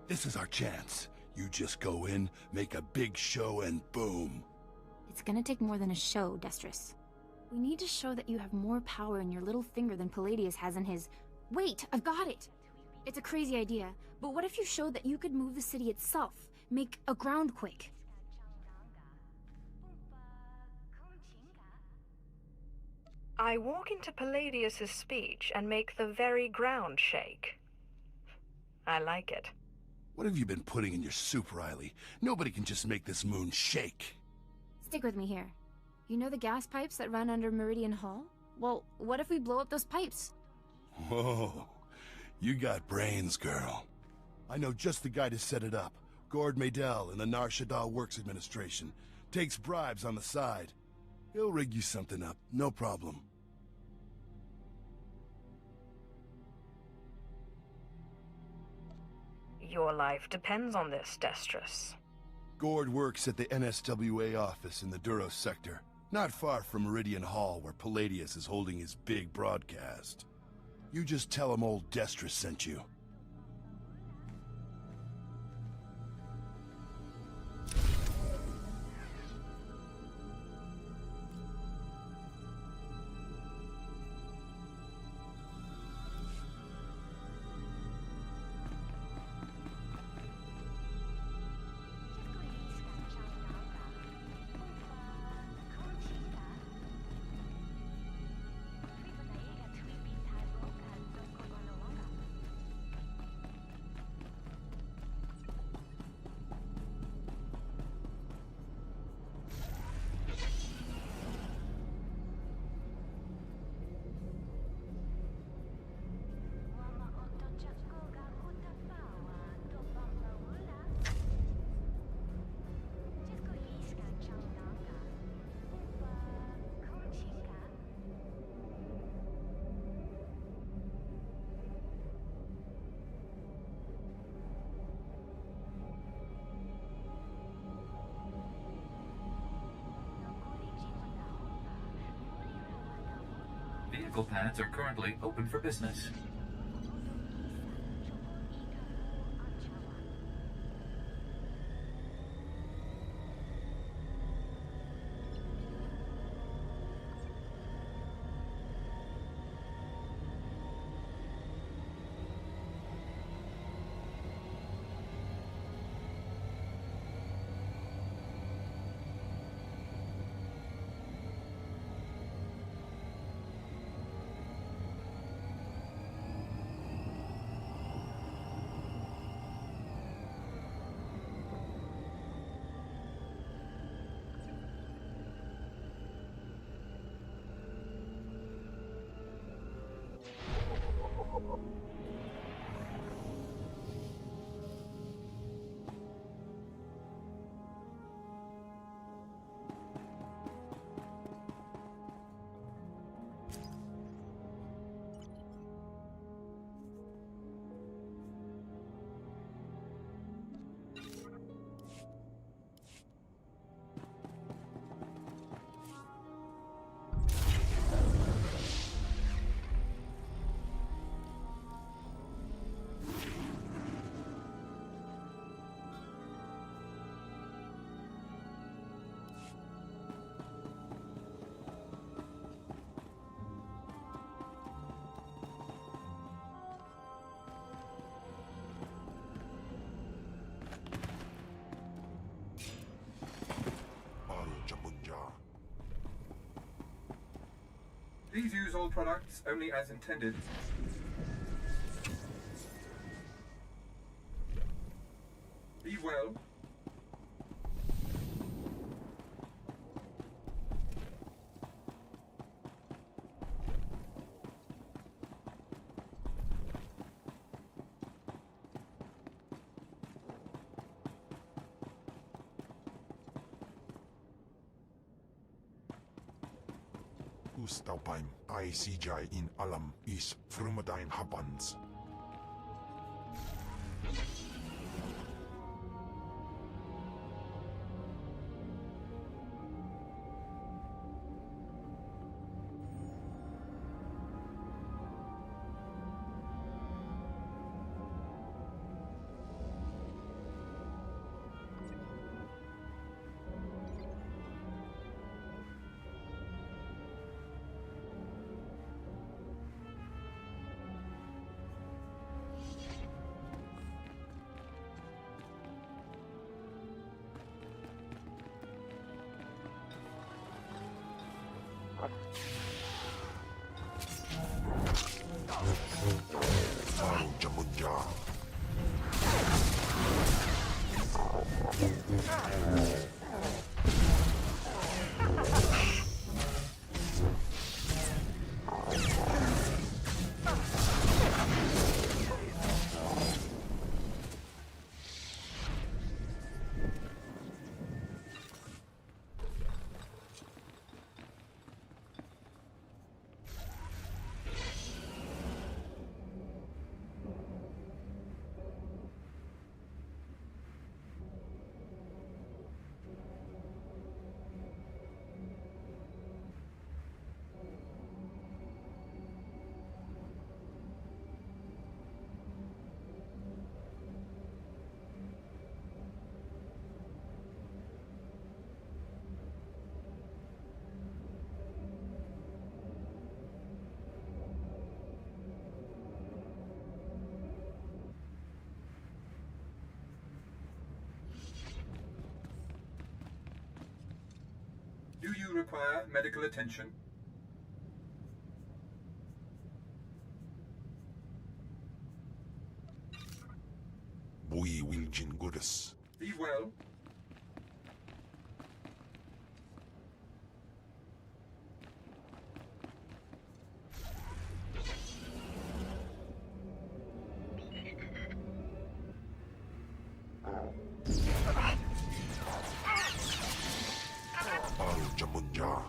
S14: This is our chance. You just go in, make a big show, and boom.
S15: It's gonna take more than a show, Destris. We need to show that you have more power in your little finger than Palladius has in his... Wait, I've got it! It's a crazy idea, but what if you showed that you could move the city itself? Make a groundquake?
S2: I walk into Palladius's speech and make the very ground shake. I like it.
S14: What have you been putting in your soup, Riley? Nobody can just make this moon shake.
S15: Stick with me here. You know the gas pipes that run under Meridian Hall? Well, what if we blow up those pipes?
S14: Whoa, you got brains, girl. I know just the guy to set it up. Gord Maydell in the Nar Shaddaa Works Administration. Takes bribes on the side. He'll rig you something up, no problem.
S2: Your life depends on this, Destris.
S14: Gord works at the NSWA office in the Duros sector, not far from Meridian Hall where Palladius is holding his big broadcast. You just tell him old Destris sent you.
S7: chemical pads are currently open for business.
S8: Please use all products only as intended. Be well.
S3: Ustaupime, ICJ in Alam is Frumadine Habans. Baru Jamunja.
S8: Do you require medical attention?
S3: Bui Wiljin Gudus.
S8: Be well.
S3: Baru Jamunja.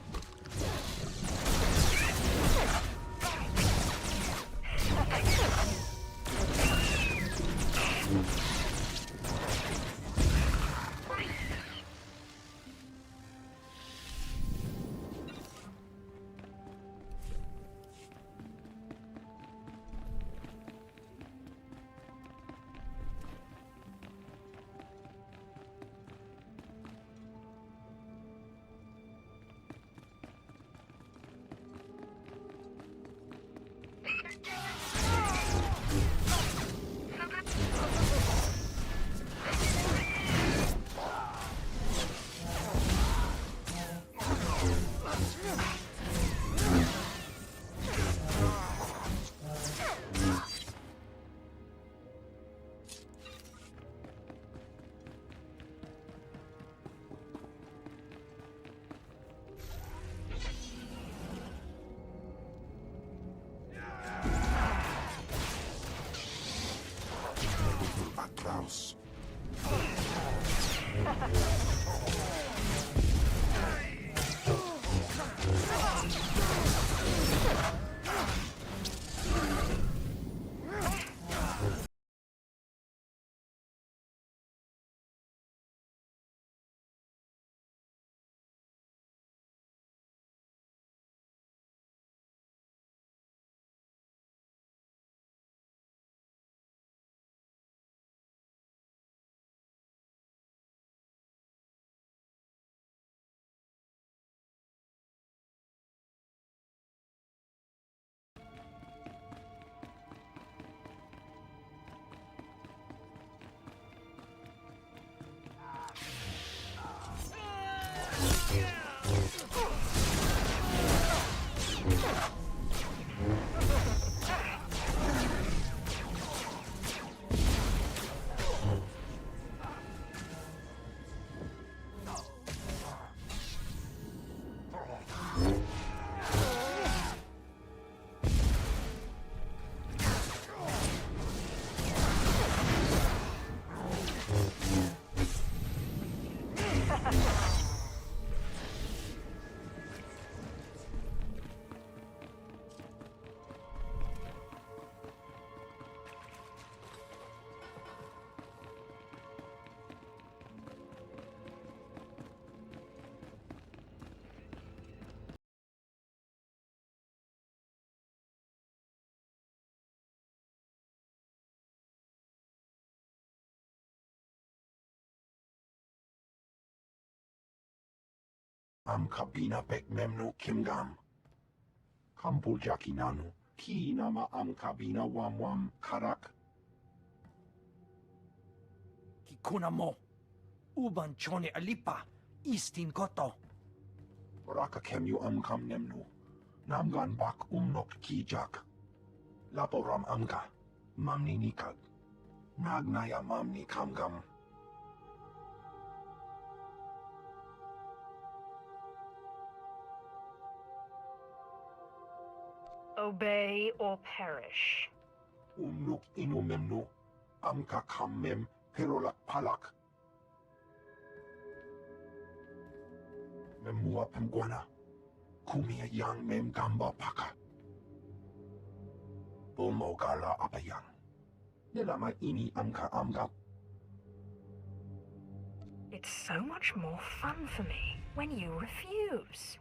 S3: Am kabina pek memnu kimgam. Kampul nanu. Ki nama am kabina wam karak.
S19: Kikuna mo. Uban chone alipa. Istin koto.
S3: Raka kemyu am kam nemnu. Namgan bak umnok kijak. Laporam amka. Mamni nikag. Nagnaya mamni kamgam.
S2: Obey or perish.
S3: Umnuk inumemnu. Amka kammem perolak palak. Memua pemguana. Kumia yang mem gamba paka. Bumogala apayang. Nilama ini amka.
S2: It's so much more fun for me when you refuse.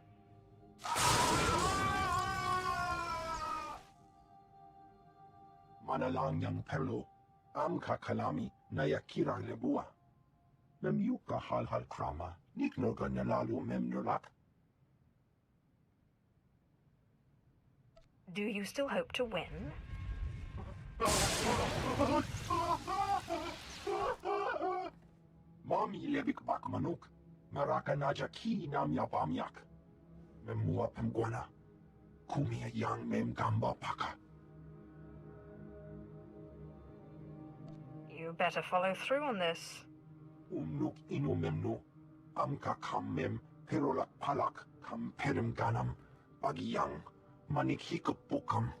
S3: Manalang yang perlo. Amka kalami nayakira lebua. Memyuka hal krama. Niknoga nalalu memnulak.
S2: Do you still hope to win?
S3: Mami lebik bak manuk. Maraka naja ki nam yapamyak. Memua pemguana. Kumia yang mem gamba paka.
S2: You better follow through on this.
S3: Umnuk inumemnu. Amka kammem perolak palak. Kam perim ganam. Bagiyang. Manik hikapukam.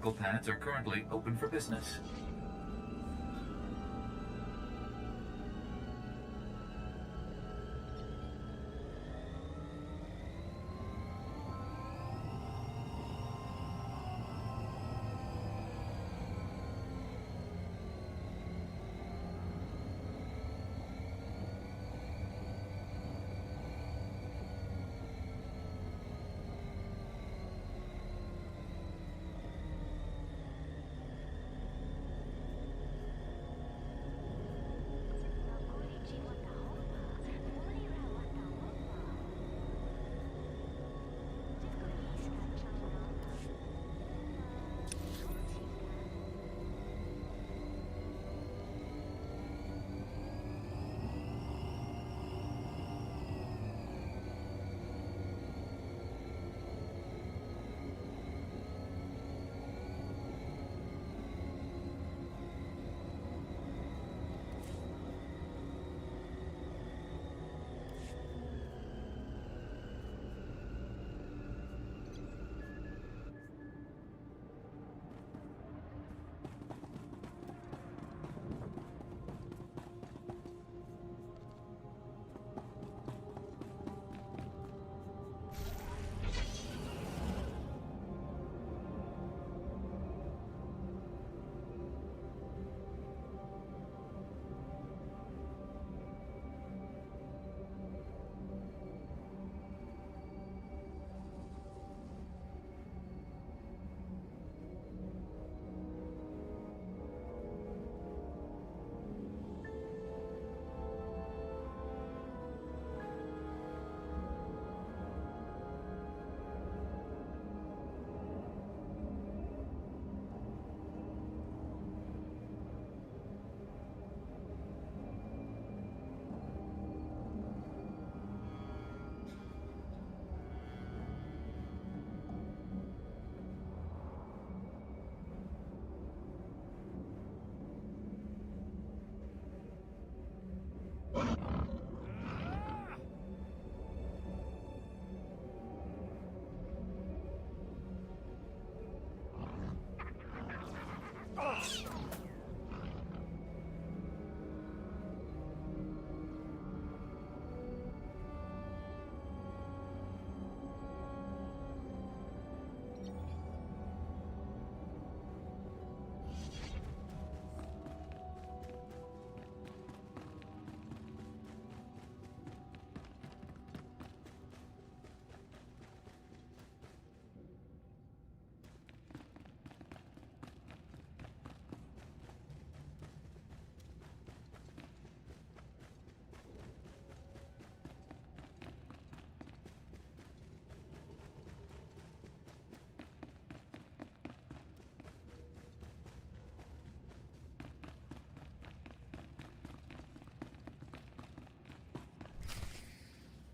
S7: medical pads are currently open for business.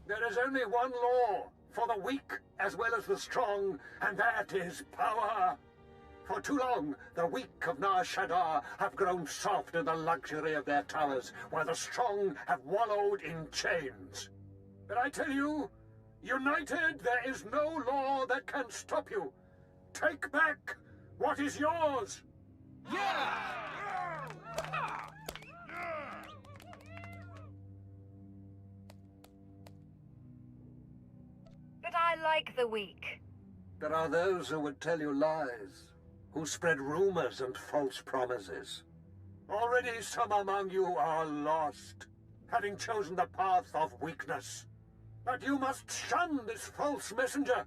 S13: There is only one law for the weak as well as the strong, and that is power. For too long, the weak of Nar Shaddaa have grown soft in the luxury of their towers, while the strong have wallowed in chains. But I tell you, united, there is no law that can stop you. Take back what is yours.
S19: Yeah!
S2: But I like the weak.
S13: There are those who would tell you lies, who spread rumors and false promises. Already some among you are lost, having chosen the path of weakness. But you must shun this false messenger.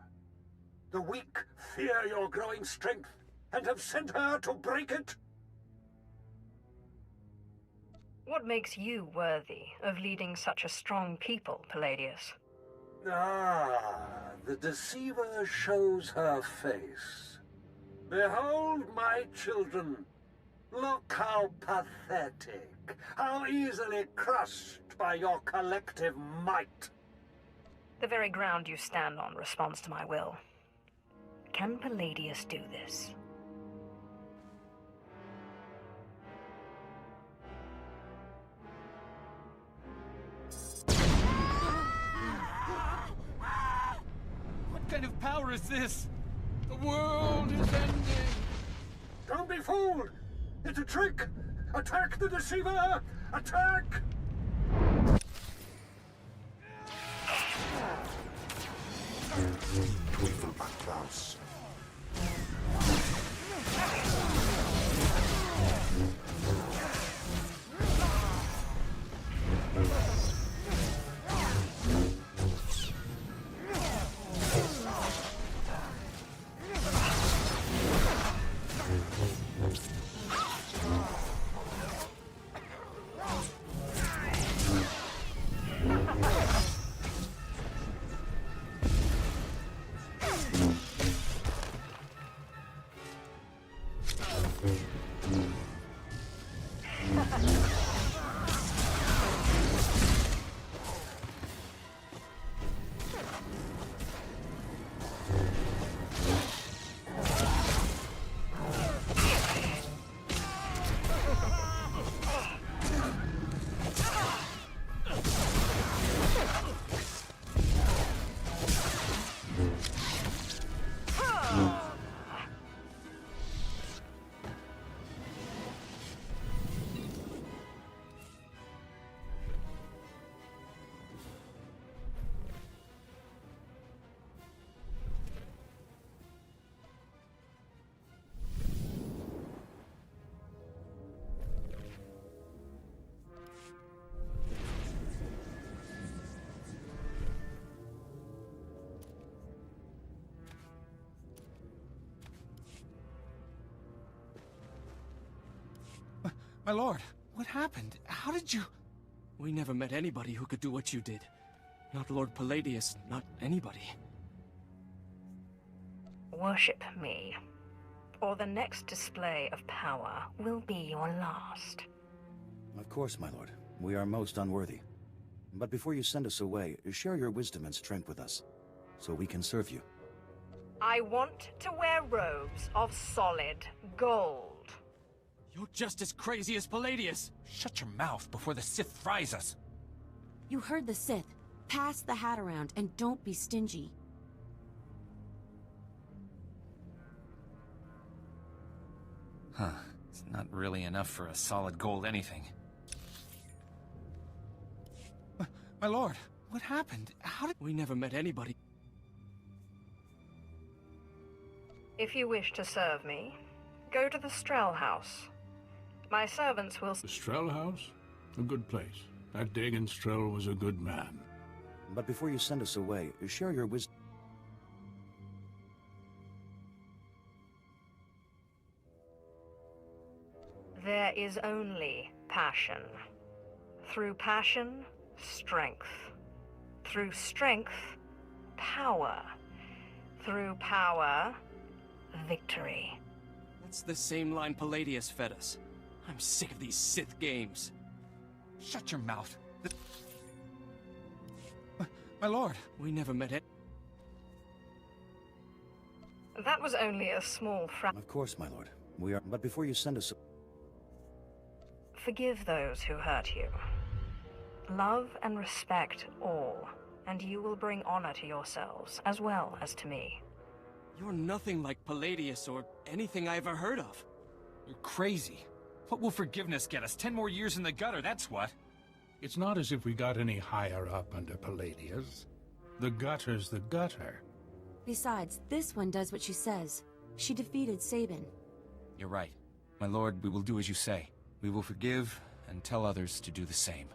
S13: The weak fear your growing strength, and have sent her to break it.
S2: What makes you worthy of leading such a strong people, Palladius?
S13: Ah, the deceiver shows her face. Behold, my children. Look how pathetic, how easily crushed by your collective might.
S2: The very ground you stand on responds to my will. Can Palladius do this?
S19: What kind of power is this? The world is ending!
S13: Don't be fooled! It's a trick! Attack the deceiver! Attack!
S3: Teufel
S6: My lord, what happened? How did you... We never met anybody who could do what you did. Not Lord Palladius, not anybody.
S2: Worship me, or the next display of power will be your last.
S20: Of course, my lord. We are most unworthy. But before you send us away, share your wisdom and strength with us, so we can serve you.
S2: I want to wear robes of solid gold.
S6: You're just as crazy as Palladius!
S19: Shut your mouth before the Sith fries us!
S21: You heard the Sith. Pass the hat around and don't be stingy.
S22: Huh. It's not really enough for a solid gold anything.
S6: My lord, what happened? How did... We never met anybody.
S2: If you wish to serve me, go to the Strel House. My servants will...
S23: The Strel House? A good place. That Dagon Strel was a good man.
S20: But before you send us away, share your wisdom.
S2: There is only passion. Through passion, strength. Through strength, power. Through power, victory.
S6: That's the same line Palladius fed us. I'm sick of these Sith games.
S19: Shut your mouth.
S6: My lord, we never met it.
S2: That was only a small fraction.
S20: Of course, my lord. We are... But before you send us...
S2: Forgive those who hurt you. Love and respect all, and you will bring honor to yourselves, as well as to me.
S6: You're nothing like Palladius or anything I ever heard of.
S19: You're crazy. What will forgiveness get us? 10 more years in the gutter, that's what.
S23: It's not as if we got any higher up under Palladius. The gutter's the gutter.
S21: Besides, this one does what she says. She defeated Sabin.
S22: You're right. My lord, we will do as you say. We will forgive and tell others to do the same.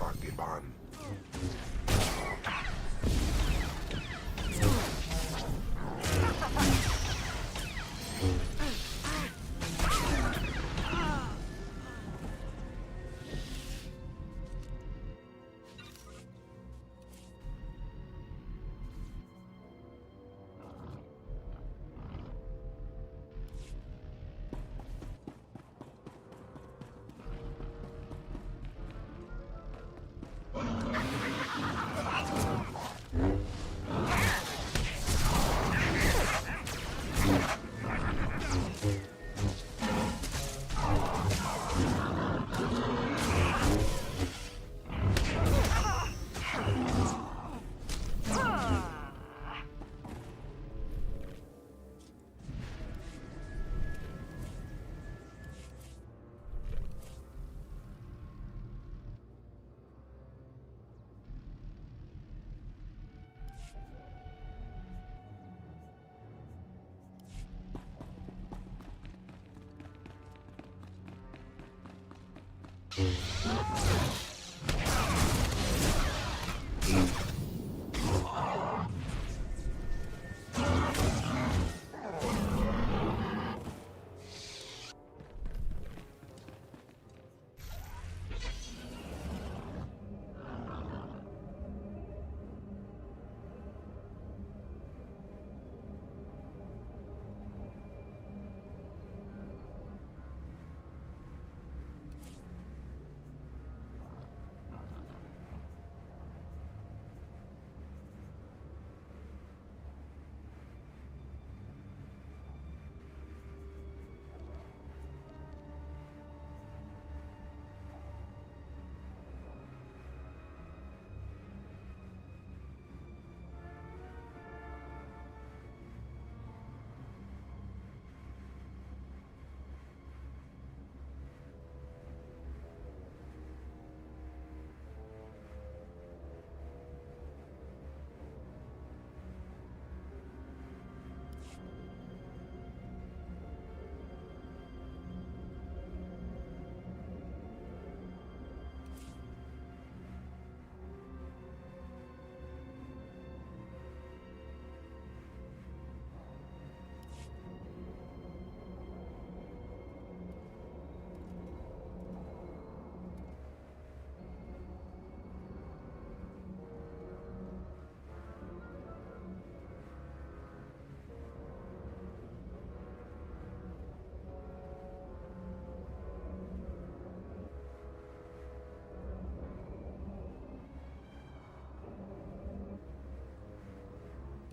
S3: Fagiban.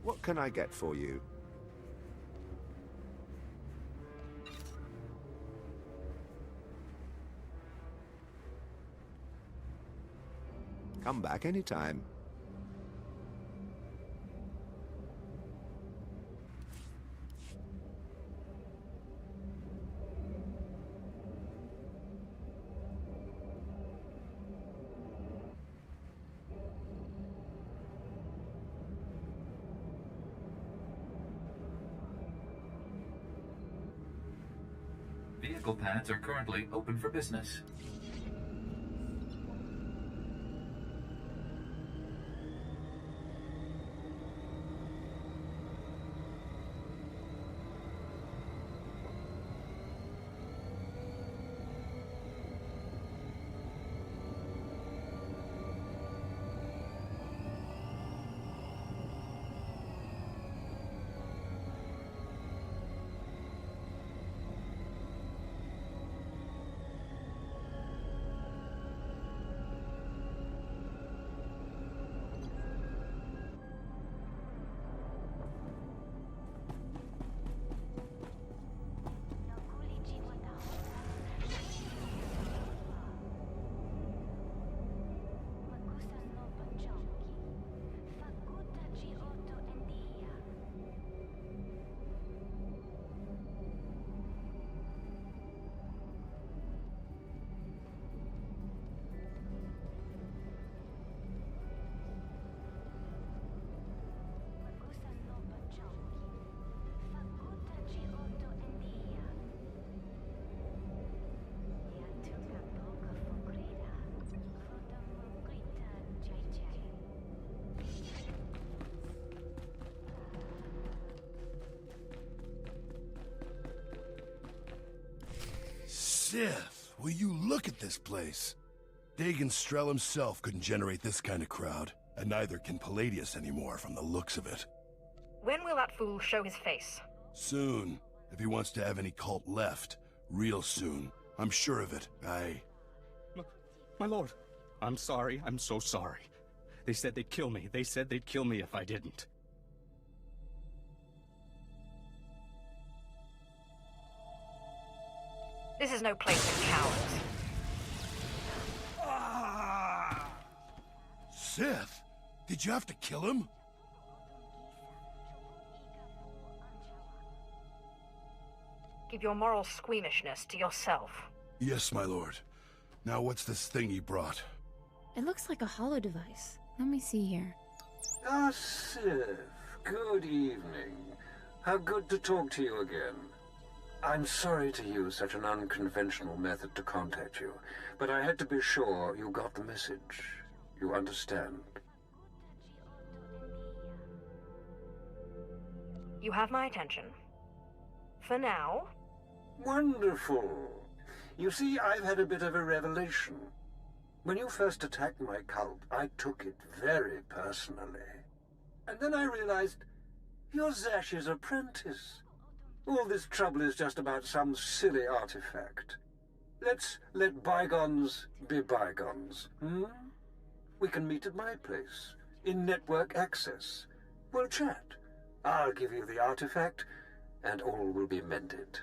S1: What can I get for you? Come back anytime.
S7: Vehicle pads are currently open for business.
S14: Sith, will you look at this place? Dagon Strel himself couldn't generate this kind of crowd, and neither can Palladius anymore from the looks of it.
S2: When will that fool show his face?
S14: Soon. If he wants to have any cult left. Real soon. I'm sure of it.
S6: My lord, I'm sorry. I'm so sorry. They said they'd kill me. They said they'd kill me if I didn't.
S2: This is no place for cowards.
S14: Sith? Did you have to kill him?
S2: Keep your moral squeamishness to yourself.
S14: Yes, my lord. Now what's this thing he brought?
S15: It looks like a hollow device. Let me see here.
S13: Ah, Sith. Good evening. How good to talk to you again. I'm sorry to use such an unconventional method to contact you, but I had to be sure you got the message. You understand?
S2: You have my attention. For now.
S13: Wonderful. You see, I've had a bit of a revelation. When you first attacked my cult, I took it very personally. And then I realized you're Zash's apprentice. All this trouble is just about some silly artifact. Let's let bygones be bygones, hmm? We can meet at my place, in network access. We'll chat. I'll give you the artifact, and all will be mended.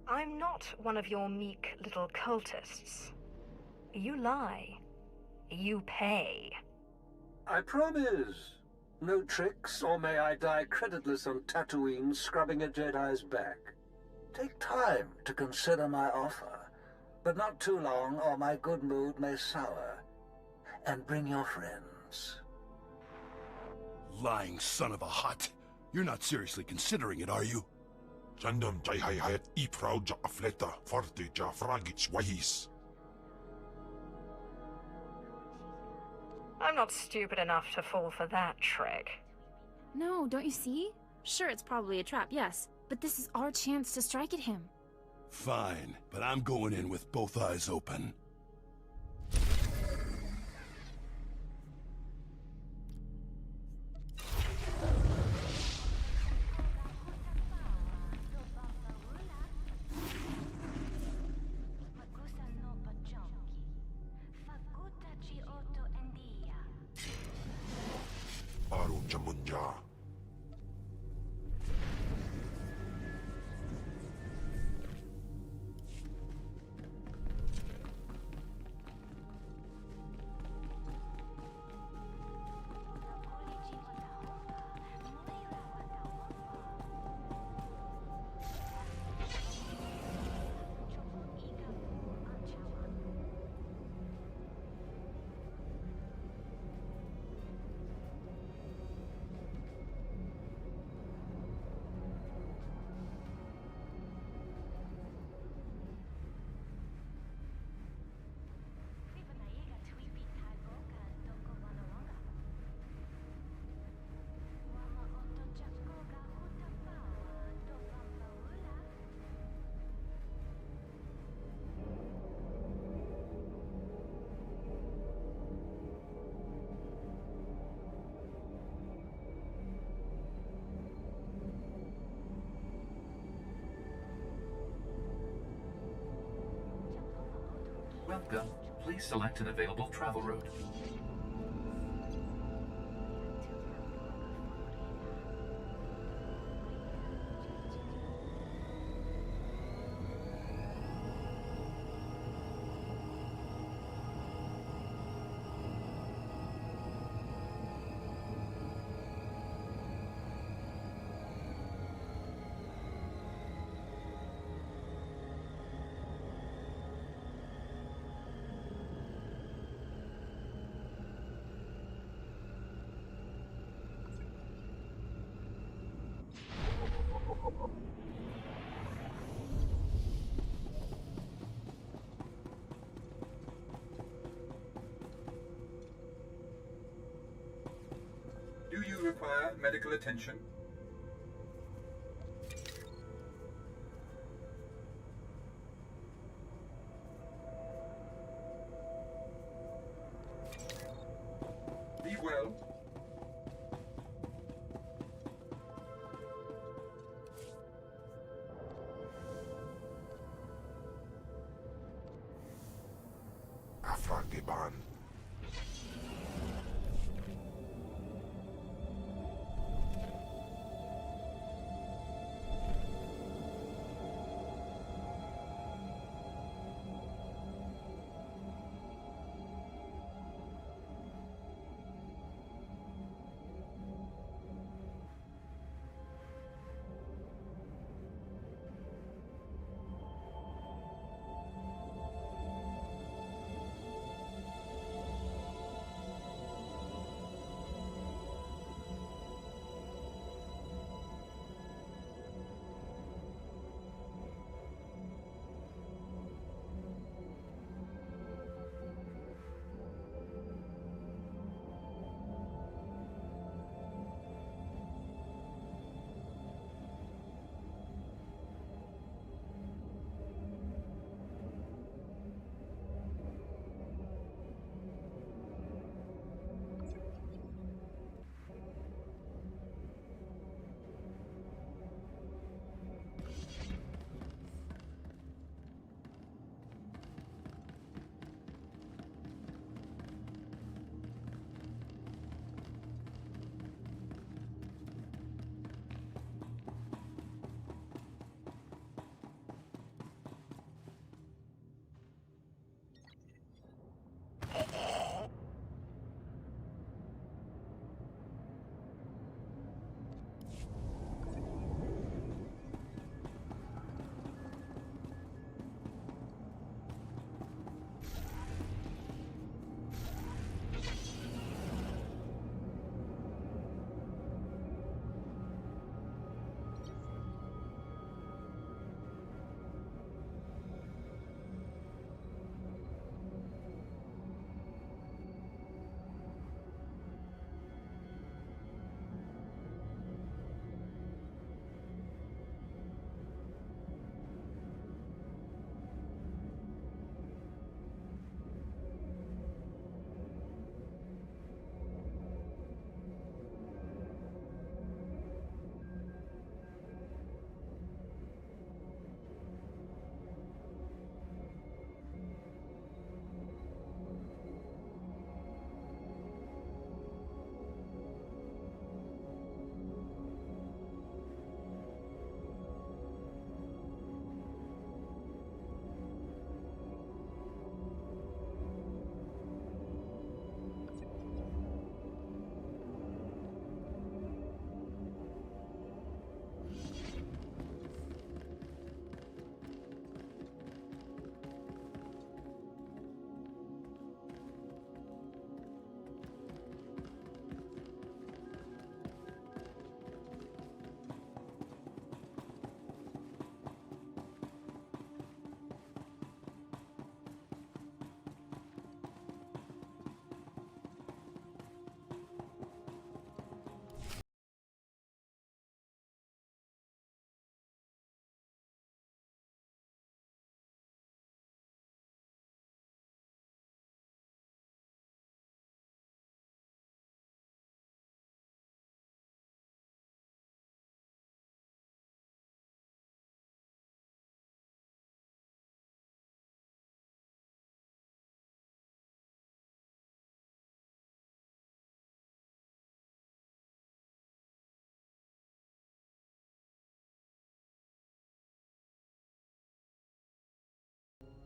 S2: I'm not one of your meek little cultists. You lie. You pay.
S13: I promise. No tricks, or may I die creditless on Tatooine scrubbing a Jedi's back. Take time to consider my offer, but not too long, or my good mood may sour. And bring your friends.
S14: Lying son of a hut. You're not seriously considering it, are you?
S3: Jandam jai hayat I proud ja afleta forte ja fragits wahis.
S2: I'm not stupid enough to fall for that trick.
S15: No, don't you see? Sure, it's probably a trap, yes. But this is our chance to strike at him.
S14: Fine, but I'm going in with both eyes open.
S3: Aru Jamunja.
S7: Welcome. Please select an available travel route.
S8: Do you require medical attention?
S3: Geban.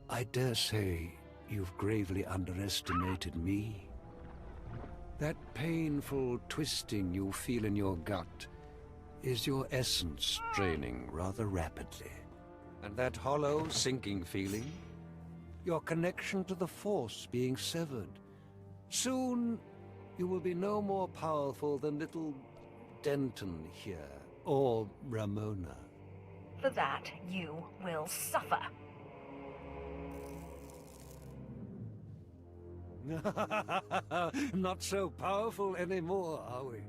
S4: I dare say you've gravely underestimated me. That painful twisting you feel in your gut is your essence draining rather rapidly. And that hollow, sinking feeling? Your connection to the Force being severed. Soon, you will be no more powerful than little Denton here, or Ramona.
S2: For that, you will suffer.
S4: Not so powerful anymore, are we?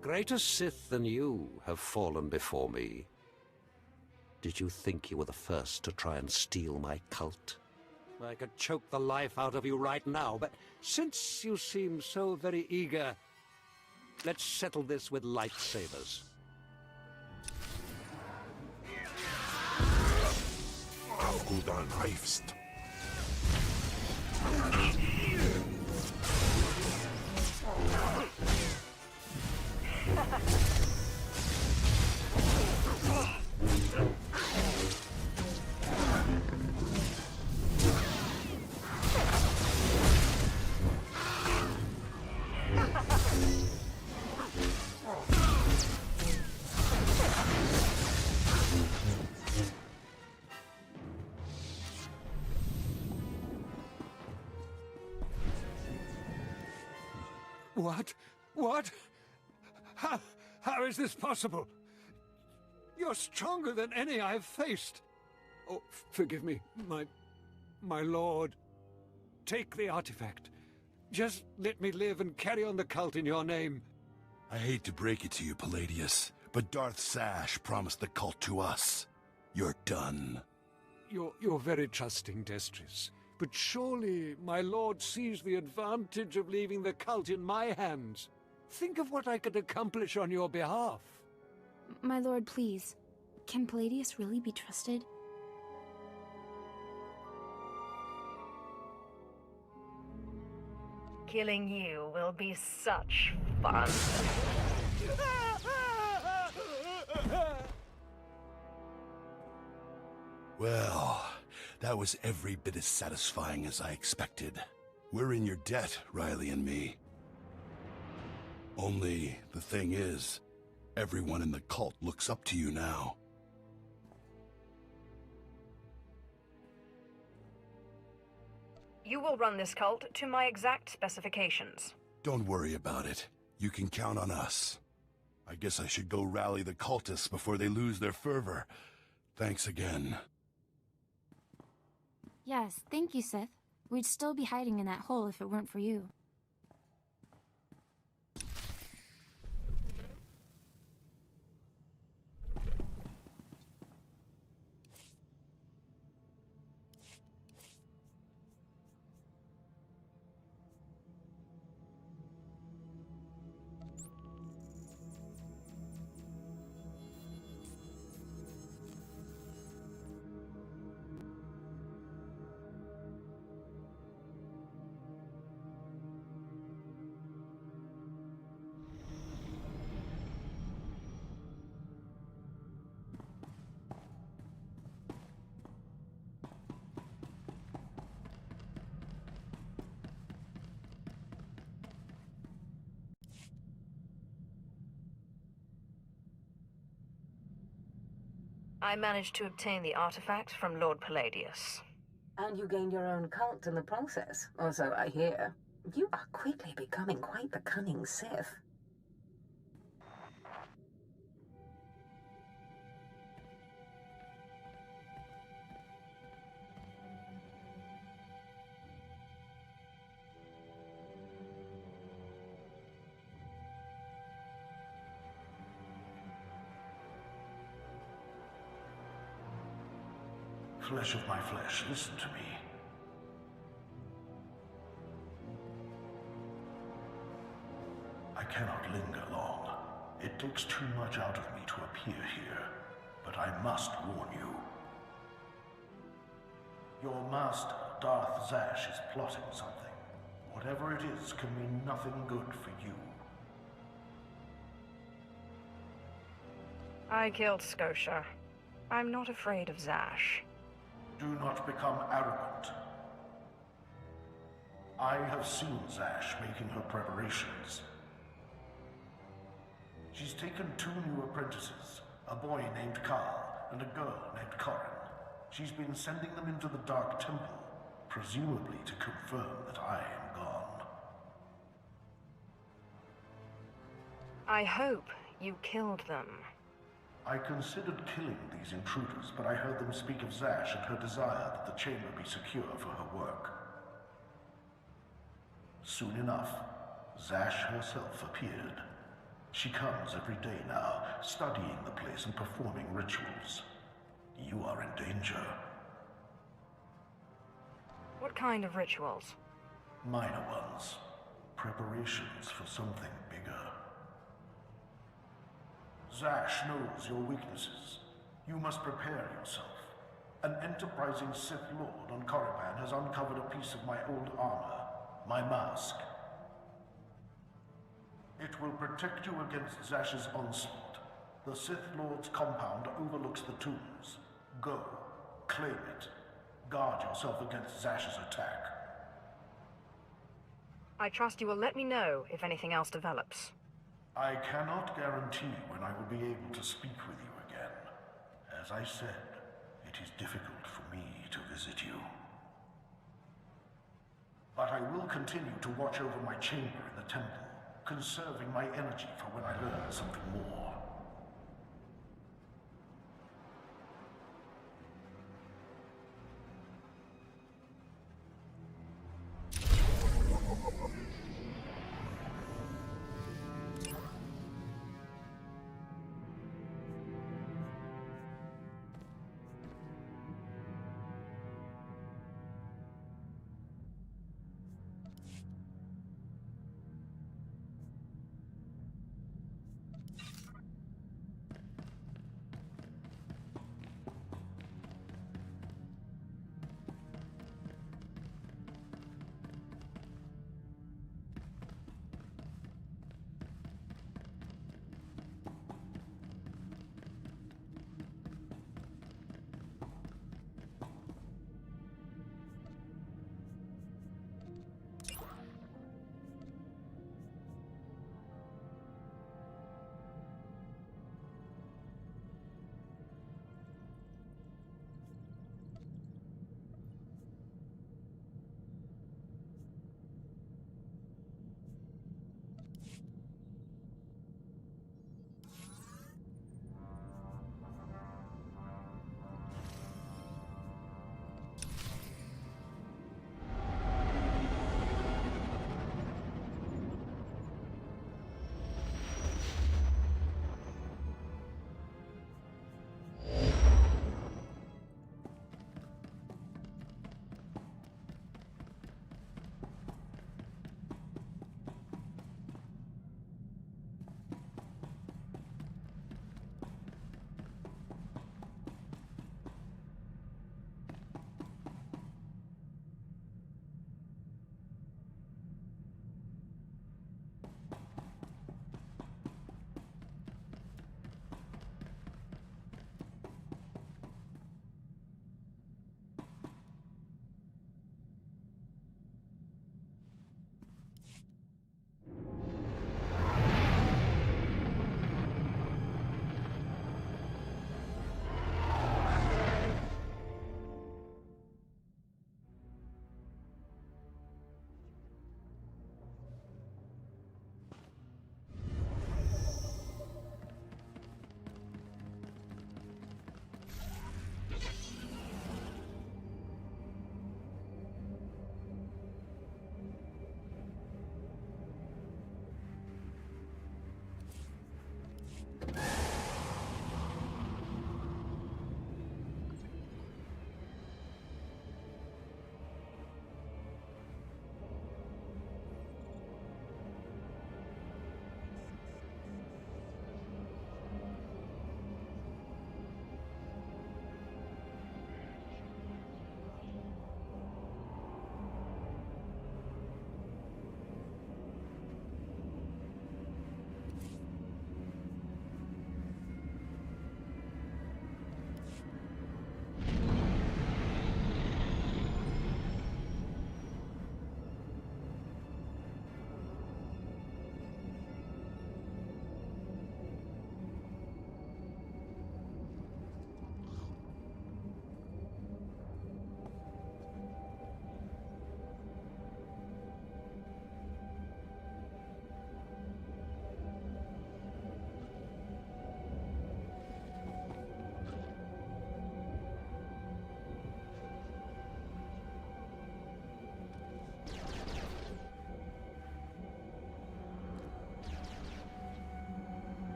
S4: Greater Sith than you have fallen before me. Did you think you were the first to try and steal my cult? I could choke the life out of you right now, but since you seem so very eager, let's settle this with lightsabers.
S3: Kudan Heifst.
S4: What? What? How is this possible? You're stronger than any I've faced. Oh, forgive me, my lord. Take the artifact. Just let me live and carry on the cult in your name.
S14: I hate to break it to you, Palladius, but Darth Zash promised the cult to us. You're done.
S4: You're very trusting, Destris. But surely my lord sees the advantage of leaving the cult in my hands. Think of what I could accomplish on your behalf.
S15: My lord, please. Can Palladius really be trusted?
S2: Killing you will be such fun.
S14: Well, that was every bit as satisfying as I expected. We're in your debt, Riley and me. Only, the thing is, everyone in the cult looks up to you now.
S2: You will run this cult to my exact specifications.
S14: Don't worry about it. You can count on us. I guess I should go rally the cultists before they lose their fervor. Thanks again.
S15: Yes, thank you, Sith. We'd still be hiding in that hole if it weren't for you.
S2: I managed to obtain the artifact from Lord Palladius.
S5: And you gained your own cult in the process, or so I hear. You are quickly becoming quite the cunning Sith.
S11: Flesh of my flesh, listen to me. I cannot linger long. It takes too much out of me to appear here, but I must warn you. Your master, Darth Zash, is plotting something. Whatever it is can mean nothing good for you.
S2: I killed Scotia. I'm not afraid of Zash.
S11: Do not become arrogant. I have seen Zash making her preparations. She's taken 2 new apprentices, a boy named Karl and a girl named Corrin. She's been sending them into the Dark Temple, presumably to confirm that I am gone.
S2: I hope you killed them.
S11: I considered killing these intruders, but I heard them speak of Zash and her desire that the chamber be secure for her work. Soon enough, Zash herself appeared. She comes every day now, studying the place and performing rituals. You are in danger.
S2: What kind of rituals?
S11: Minor ones. Preparations for something bigger. Zash knows your weaknesses. You must prepare yourself. An enterprising Sith Lord on Korriban has uncovered a piece of my old armor, my mask. It will protect you against Zash's onslaught. The Sith Lord's compound overlooks the tombs. Go, claim it. Guard yourself against Zash's attack.
S2: I trust you will let me know if anything else develops.
S11: I cannot guarantee when I will be able to speak with you again. As I said, it is difficult for me to visit you. But I will continue to watch over my chamber in the temple, conserving my energy for when I learn something more.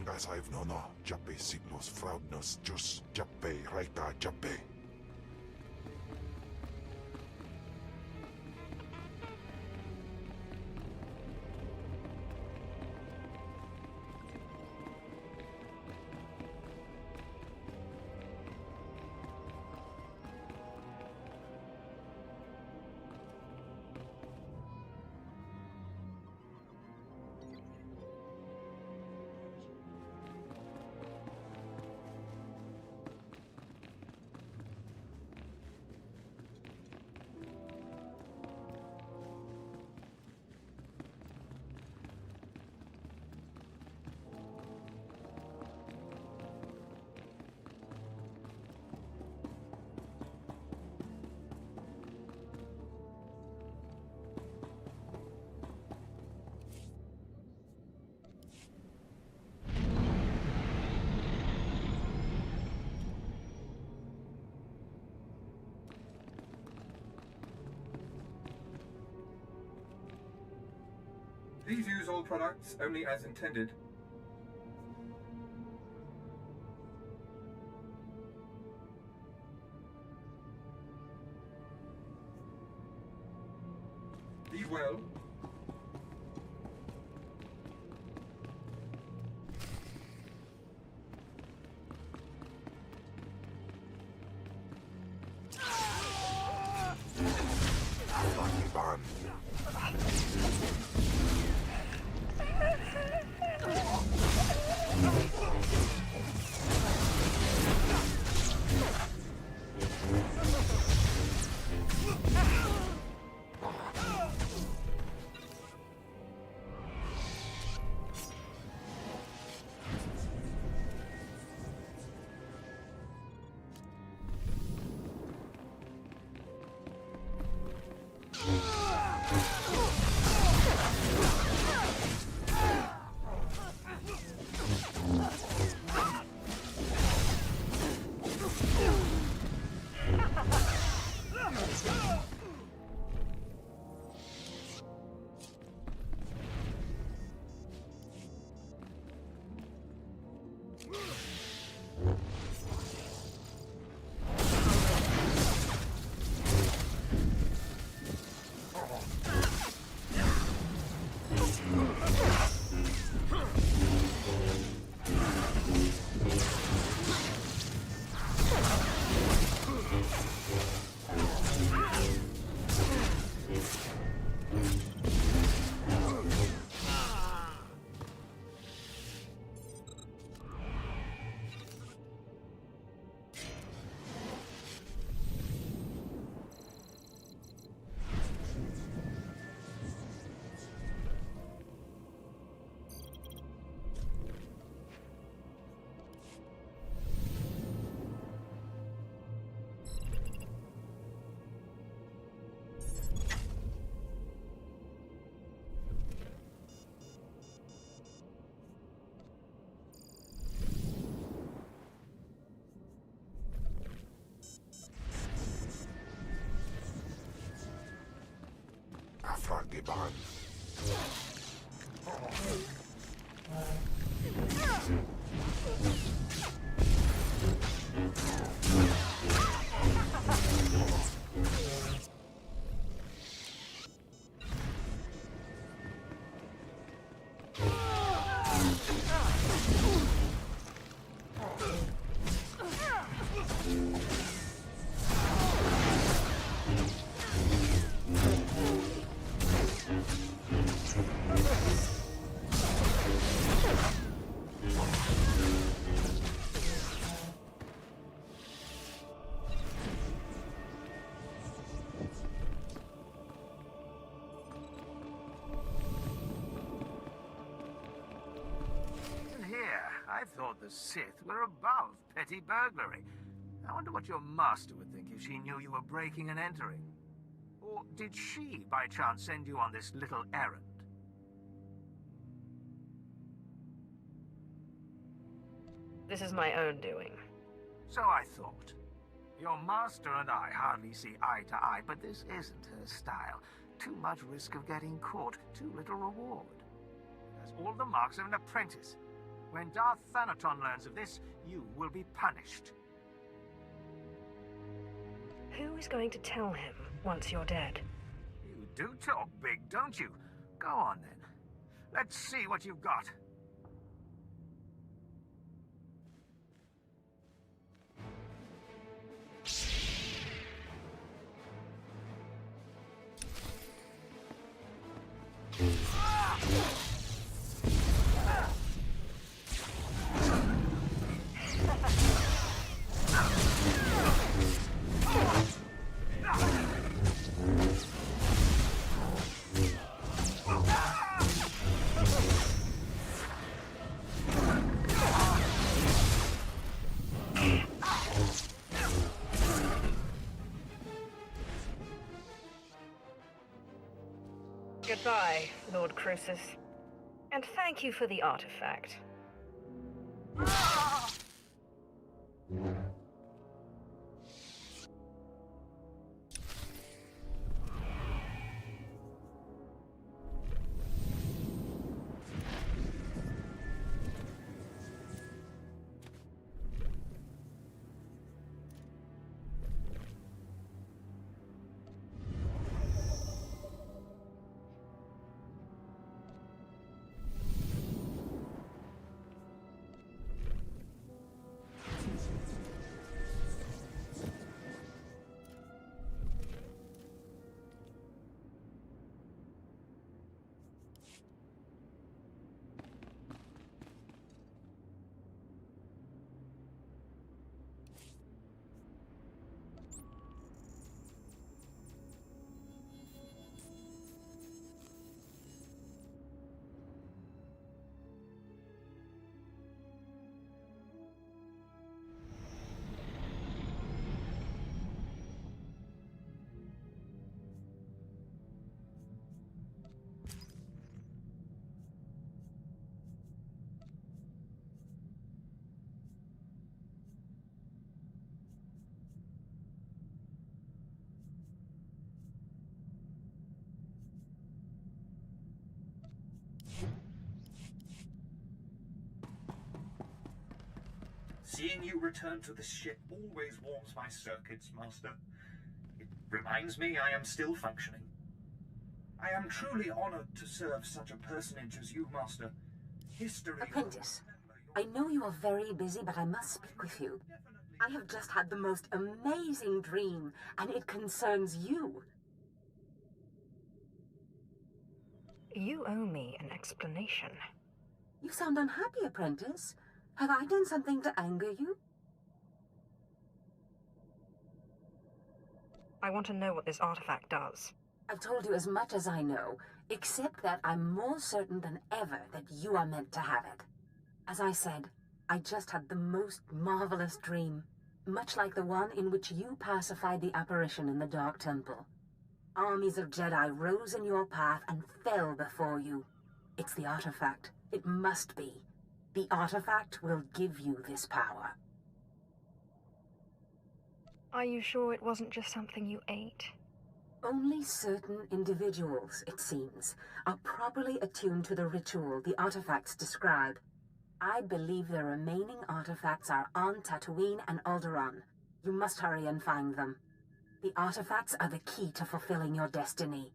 S3: Wangas I've nono, Jappe siglos fraudnos jus, Jappe raita Jappe.
S8: Please use all products only as intended. Be well.
S3: Afragiban.
S9: I thought the Sith were above petty burglary. I wonder what your master would think if she knew you were breaking and entering. Or did she, by chance, send you on this little errand?
S2: This is my own doing.
S9: So I thought. Your master and I hardly see eye to eye, but this isn't her style. Too much risk of getting caught, too little reward. It has all the marks of an apprentice. When Darth Thanaton learns of this, you will be punished.
S2: Who is going to tell him once you're dead?
S9: You do talk big, don't you? Go on, then. Let's see what you've got.
S2: Goodbye, Lord Crucis. And thank you for the artifact.
S9: Seeing you return to the ship always warms my circuits, Master. It reminds me I am still functioning. I am truly honored to serve such a personage as you, Master. History...
S5: Apprentice, I know you are very busy, but I must speak with you. I have just had the most amazing dream, and it concerns you.
S2: You owe me an explanation.
S5: You sound unhappy, Apprentice. Have I done something to anger you?
S2: I want to know what this artifact does.
S5: I've told you as much as I know, except that I'm more certain than ever that you are meant to have it. As I said, I just had the most marvelous dream, much like the one in which you pacified the apparition in the Dark Temple. Armies of Jedi rose in your path and fell before you. It's the artifact. It must be. The artifact will give you this power.
S2: Are you sure it wasn't just something you ate?
S5: Only certain individuals, it seems, are properly attuned to the ritual the artifacts describe. I believe the remaining artifacts are on Tatooine and Alderaan. You must hurry and find them. The artifacts are the key to fulfilling your destiny.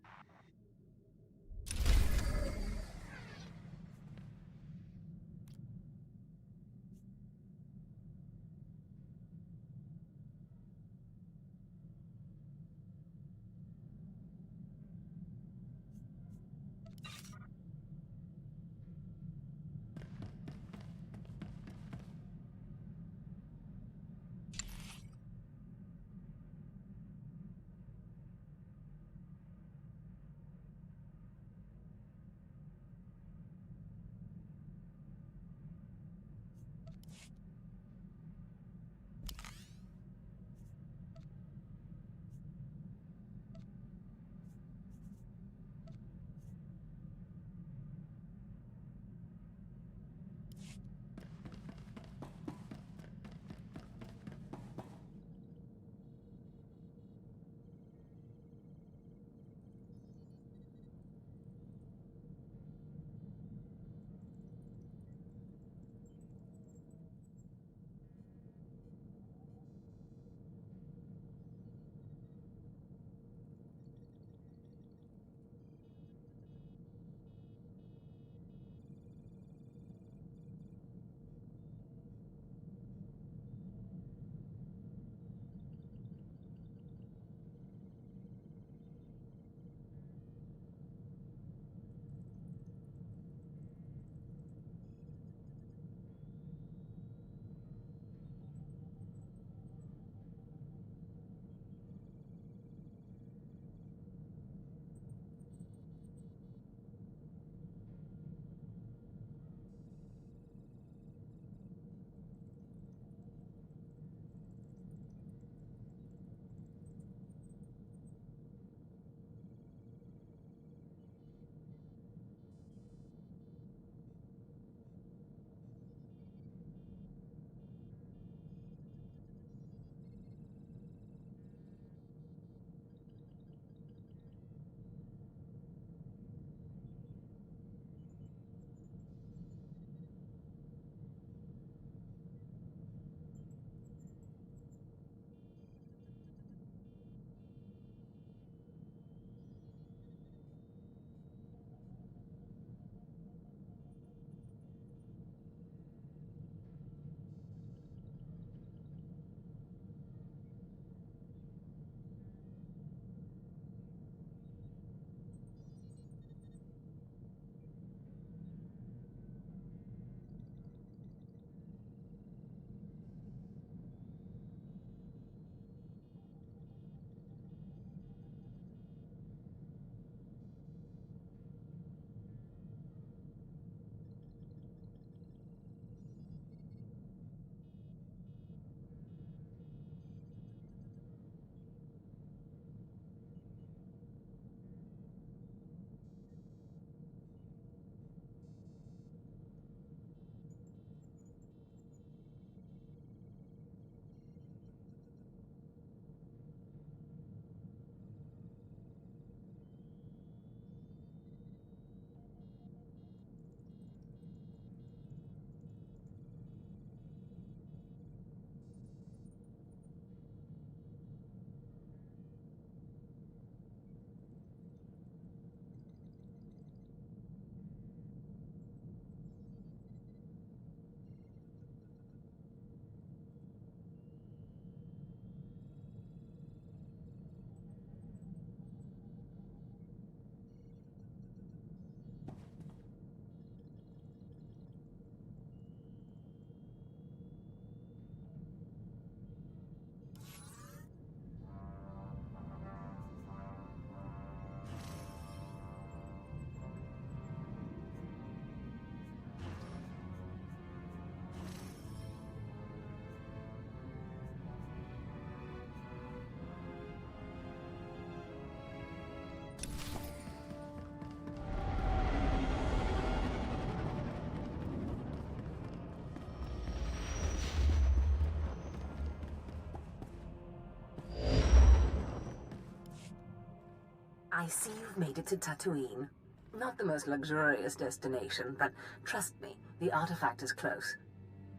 S5: I see you've made it to Tatooine. Not the most luxurious destination, but trust me, the artifact is close.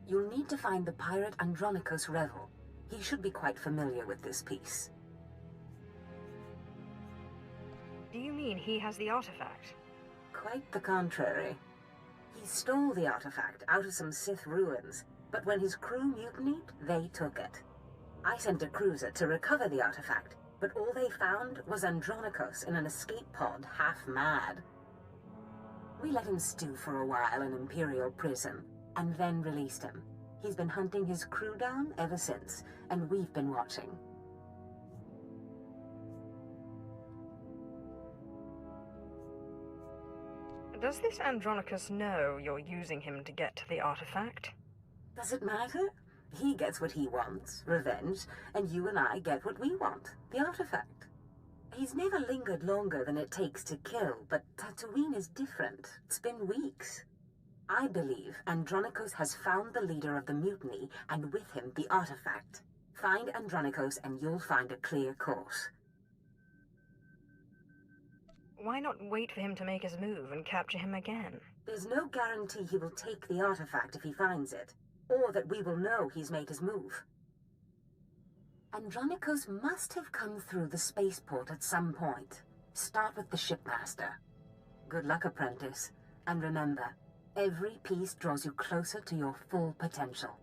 S5: You'll need to find the pirate Andronikos Revel. He should be quite familiar with this piece.
S2: Do you mean he has the artifact?
S5: Quite the contrary. He stole the artifact out of some Sith ruins, but when his crew mutinied, they took it. I sent a cruiser to recover the artifact, but all they found was Andronikos in an escape pod, half mad. We let him stew for a while in Imperial prison, and then released him. He's been hunting his crew down ever since, and we've been watching.
S2: Does this Andronikos know you're using him to get to the artifact?
S5: Does it matter? He gets what he wants, revenge, and you and I get what we want, the artifact. He's never lingered longer than it takes to kill, but Tatooine is different. It's been weeks. I believe Andronikos has found the leader of the mutiny, and with him the artifact. Find Andronikos and you'll find a clear course.
S2: Why not wait for him to make his move and capture him again?
S5: There's no guarantee he will take the artifact if he finds it, or that we will know he's made his move. Andronikos must have come through the spaceport at some point. Start with the shipmaster. Good luck, apprentice. And remember, every piece draws you closer to your full potential.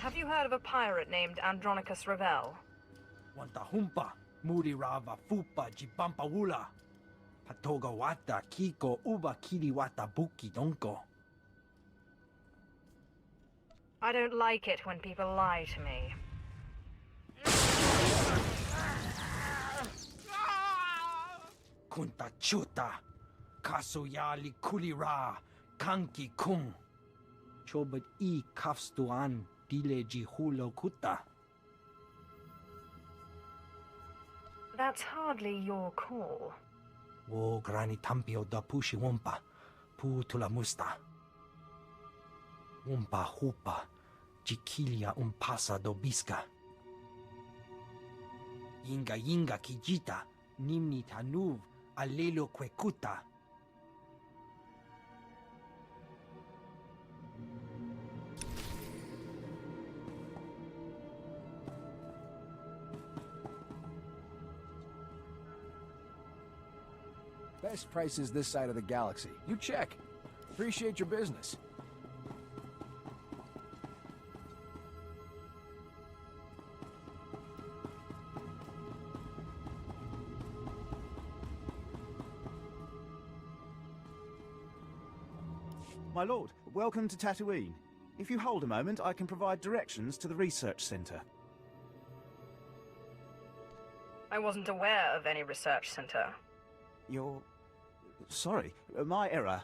S2: Have you heard of a pirate named Andronicus Revel?
S10: Wanta humpa, muri rava fupa jibampa wula. Patoga wata kiko uba kiri wata buki donko.
S2: I don't like it when people lie to me.
S10: Kunta chuta, kasuyali kulira, kanki kung. Chobat I kafstuan dileji hulo kuta.
S2: That's hardly your call.
S10: Wo grani tampio da pushi wumpa, pu tula musta. Wumpa hupa, jikilia umpasa do biska. Yinga yinga kijita, nimni tanuv, alelo kwekuta.
S12: Best prices this side of the galaxy. You check. Appreciate your business.
S16: My lord, welcome to Tatooine. If you hold a moment, I can provide directions to the research center.
S2: I wasn't aware of any research center.
S16: You're... sorry, my error.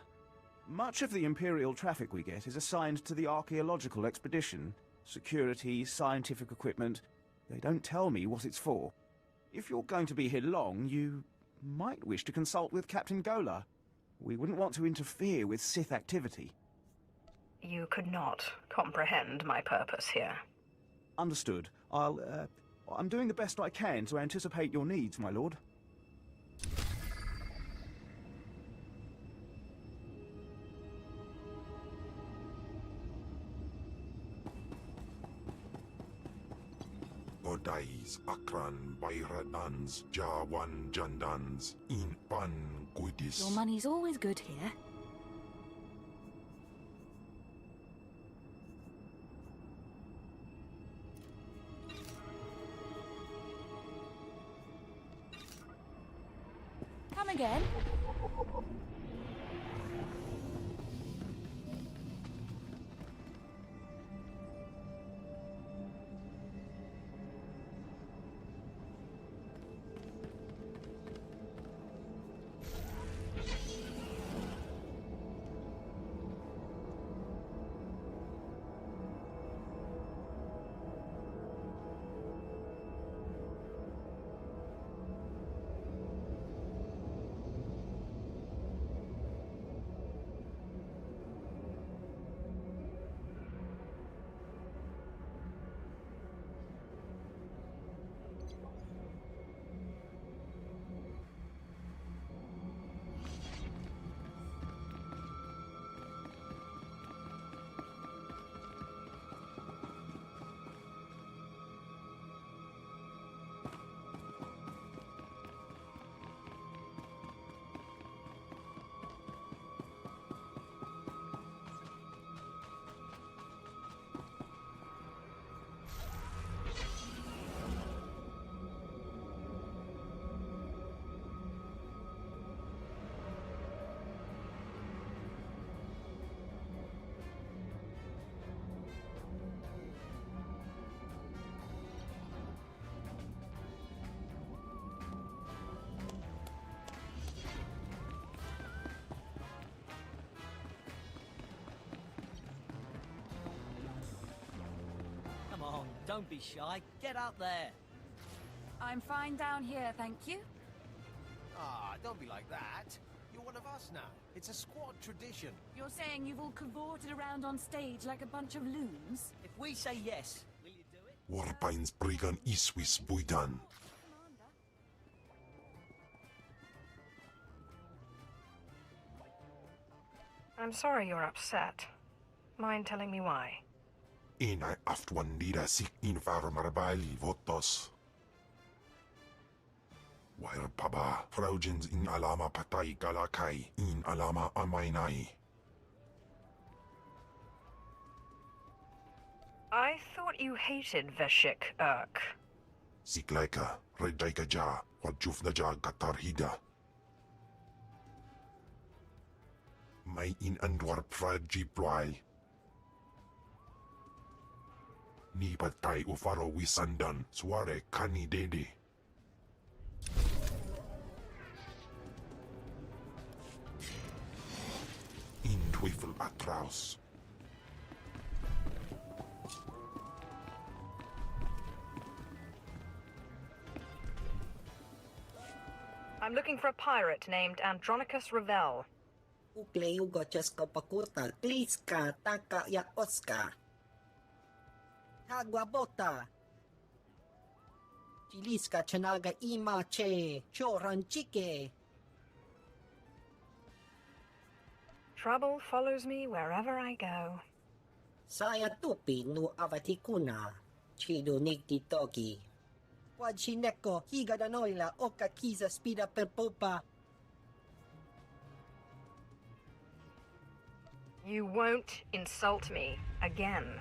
S16: Much of the Imperial traffic we get is assigned to the archaeological expedition. Security, scientific equipment. They don't tell me what it's for. If you're going to be here long, you might wish to consult with Captain Gola. We wouldn't want to interfere with Sith activity.
S2: You could not comprehend my purpose here.
S16: Understood. I'm doing the best I can to anticipate your needs, my lord.
S3: Odais, Akran, Bayradans, Jawan, Jandans, Inpan, Gudis.
S21: Your money's always good here. Come again?
S24: Don't be shy. Get up there.
S21: I'm fine down here, thank you.
S24: Ah, don't be like that. You're one of us now. It's a squad tradition.
S21: You're saying you've all cavorted around on stage like a bunch of loons?
S24: If we say yes, will you do it?
S3: Warpains Brigan Iswis Buidan.
S2: I'm sorry you're upset. Mind telling me why?
S3: Inai aftwandira sik infaro marbali votos. Wair paba, fraujens in alama patay galakai, in alama amainai.
S2: I thought you hated Veshik Urk.
S3: Ziklaika, Redaika Ja, Wajufna Ja Gatarhida. May in Andwar Praji Ploy. Ni patay ufaro wisandan, suare kani dede. In Twyfel atraus.
S2: I'm looking for a pirate named Andronicus Revel.
S17: Ukleu gochesko pakurta, kliska, taka ya oska. Taguabota. Chiliska chanaga ima che, choranchike.
S2: Trouble follows me wherever I go.
S17: Saya tupi nu avatikuna, chido nikti toki. Wajineko higa da noila oka kiza spida per popa.
S2: You won't insult me again.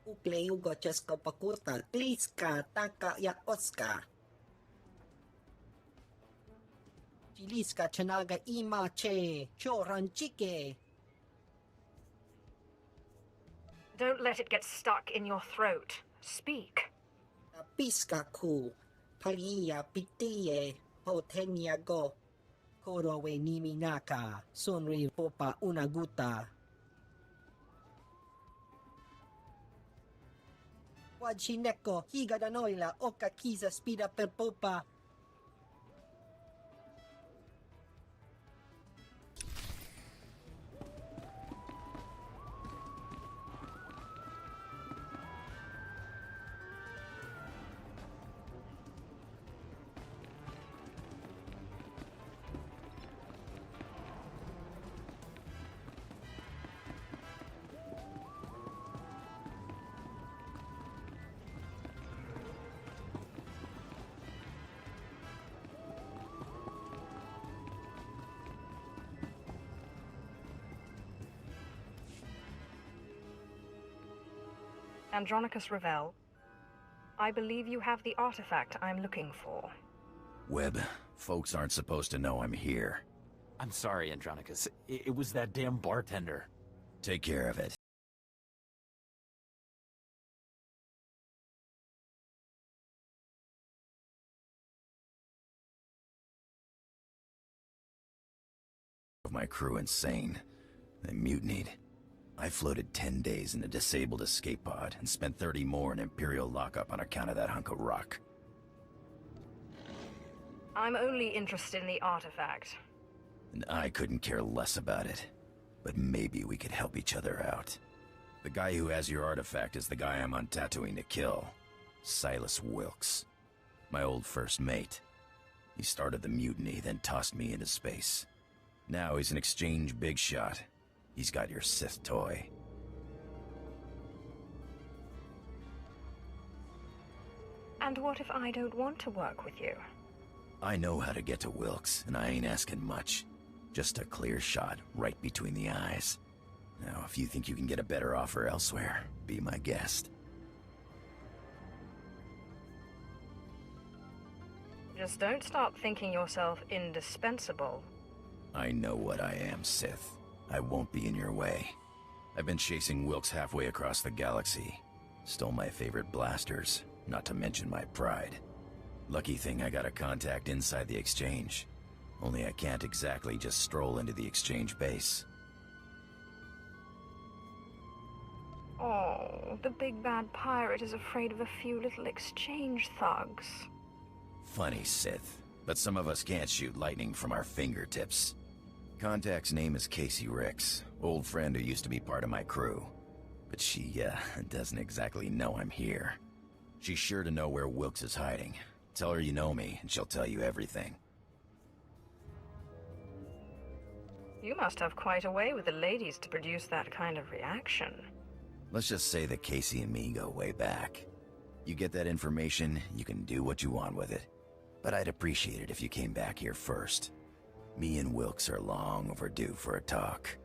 S17: Ukleu gochesko pakurta, kliska, taka ya oska. Chiliska chanaga ima che, choranchike.
S2: Don't let it get stuck in your throat. Speak.
S17: Piska ku, palia pitie, potenia go. Korowe niminaka, sonri popa unaguta. Wajineko higa da noila oka kiza spida per popa.
S2: Andronicus Revel, I believe you have the artifact I'm looking for.
S18: Webb, folks aren't supposed to know I'm here.
S19: I'm sorry, Andronicus. It was that damn bartender.
S18: Take care of it. Of my crew insane. They mutinied. I floated 10 days in a disabled escape pod and spent 30 more in Imperial lockup on account of that hunk of rock.
S2: I'm only interested in the artifact.
S18: And I couldn't care less about it. But maybe we could help each other out. The guy who has your artifact is the guy I'm on Tatooine to kill. Silas Wilkes. My old first mate. He started the mutiny, then tossed me into space. Now he's an exchange big shot. He's got your Sith toy.
S2: And what if I don't want to work with you?
S18: I know how to get to Wilkes, and I ain't asking much. Just a clear shot right between the eyes. Now, if you think you can get a better offer elsewhere, be my guest.
S2: Just don't start thinking yourself indispensable.
S18: I know what I am, Sith. I won't be in your way. I've been chasing Wilkes halfway across the galaxy. Stole my favorite blasters, not to mention my pride. Lucky thing I got a contact inside the exchange. Only I can't exactly just stroll into the exchange base.
S2: Oh, the big bad pirate is afraid of a few little exchange thugs.
S18: Funny, Sith, but some of us can't shoot lightning from our fingertips. Contact's name is Casey Ricks, old friend who used to be part of my crew. But she, doesn't exactly know I'm here. She's sure to know where Wilkes is hiding. Tell her you know me, and she'll tell you everything.
S2: You must have quite a way with the ladies to produce that kind of reaction.
S18: Let's just say that Casey and me go way back. You get that information, you can do what you want with it. But I'd appreciate it if you came back here first. Me and Wilkes are long overdue for a talk.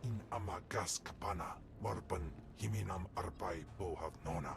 S3: In amagas kapana, marpan himinam arpai bohav nona.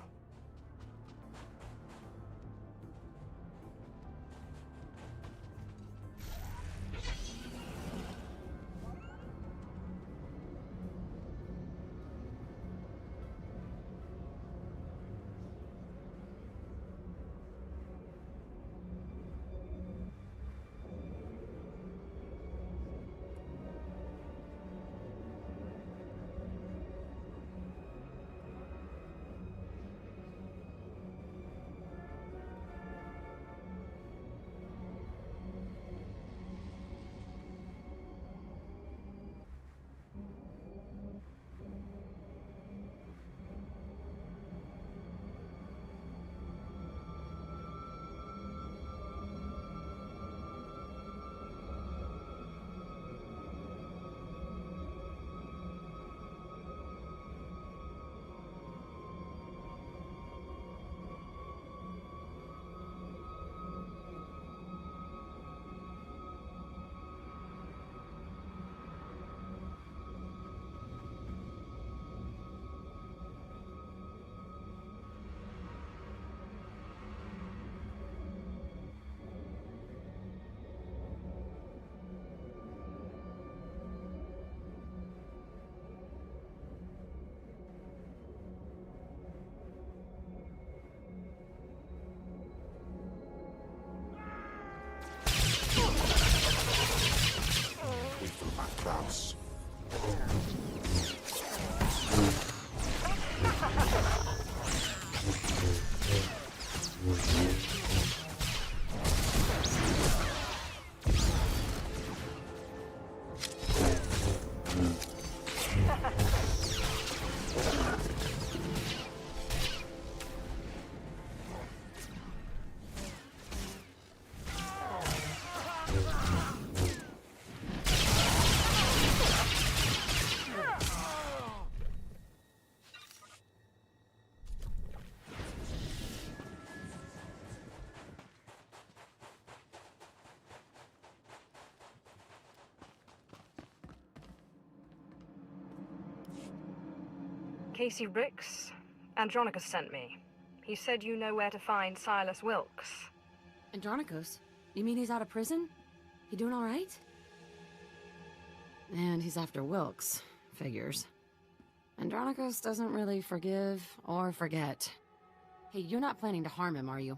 S3: Klaus.
S2: Casey Ricks, Andronicus sent me. He said you know where to find Silas Wilkes.
S21: Andronicus? You mean he's out of prison? He doing all right? And he's after Wilkes. Figures. Andronicus doesn't really forgive or forget. Hey, you're not planning to harm him, are you?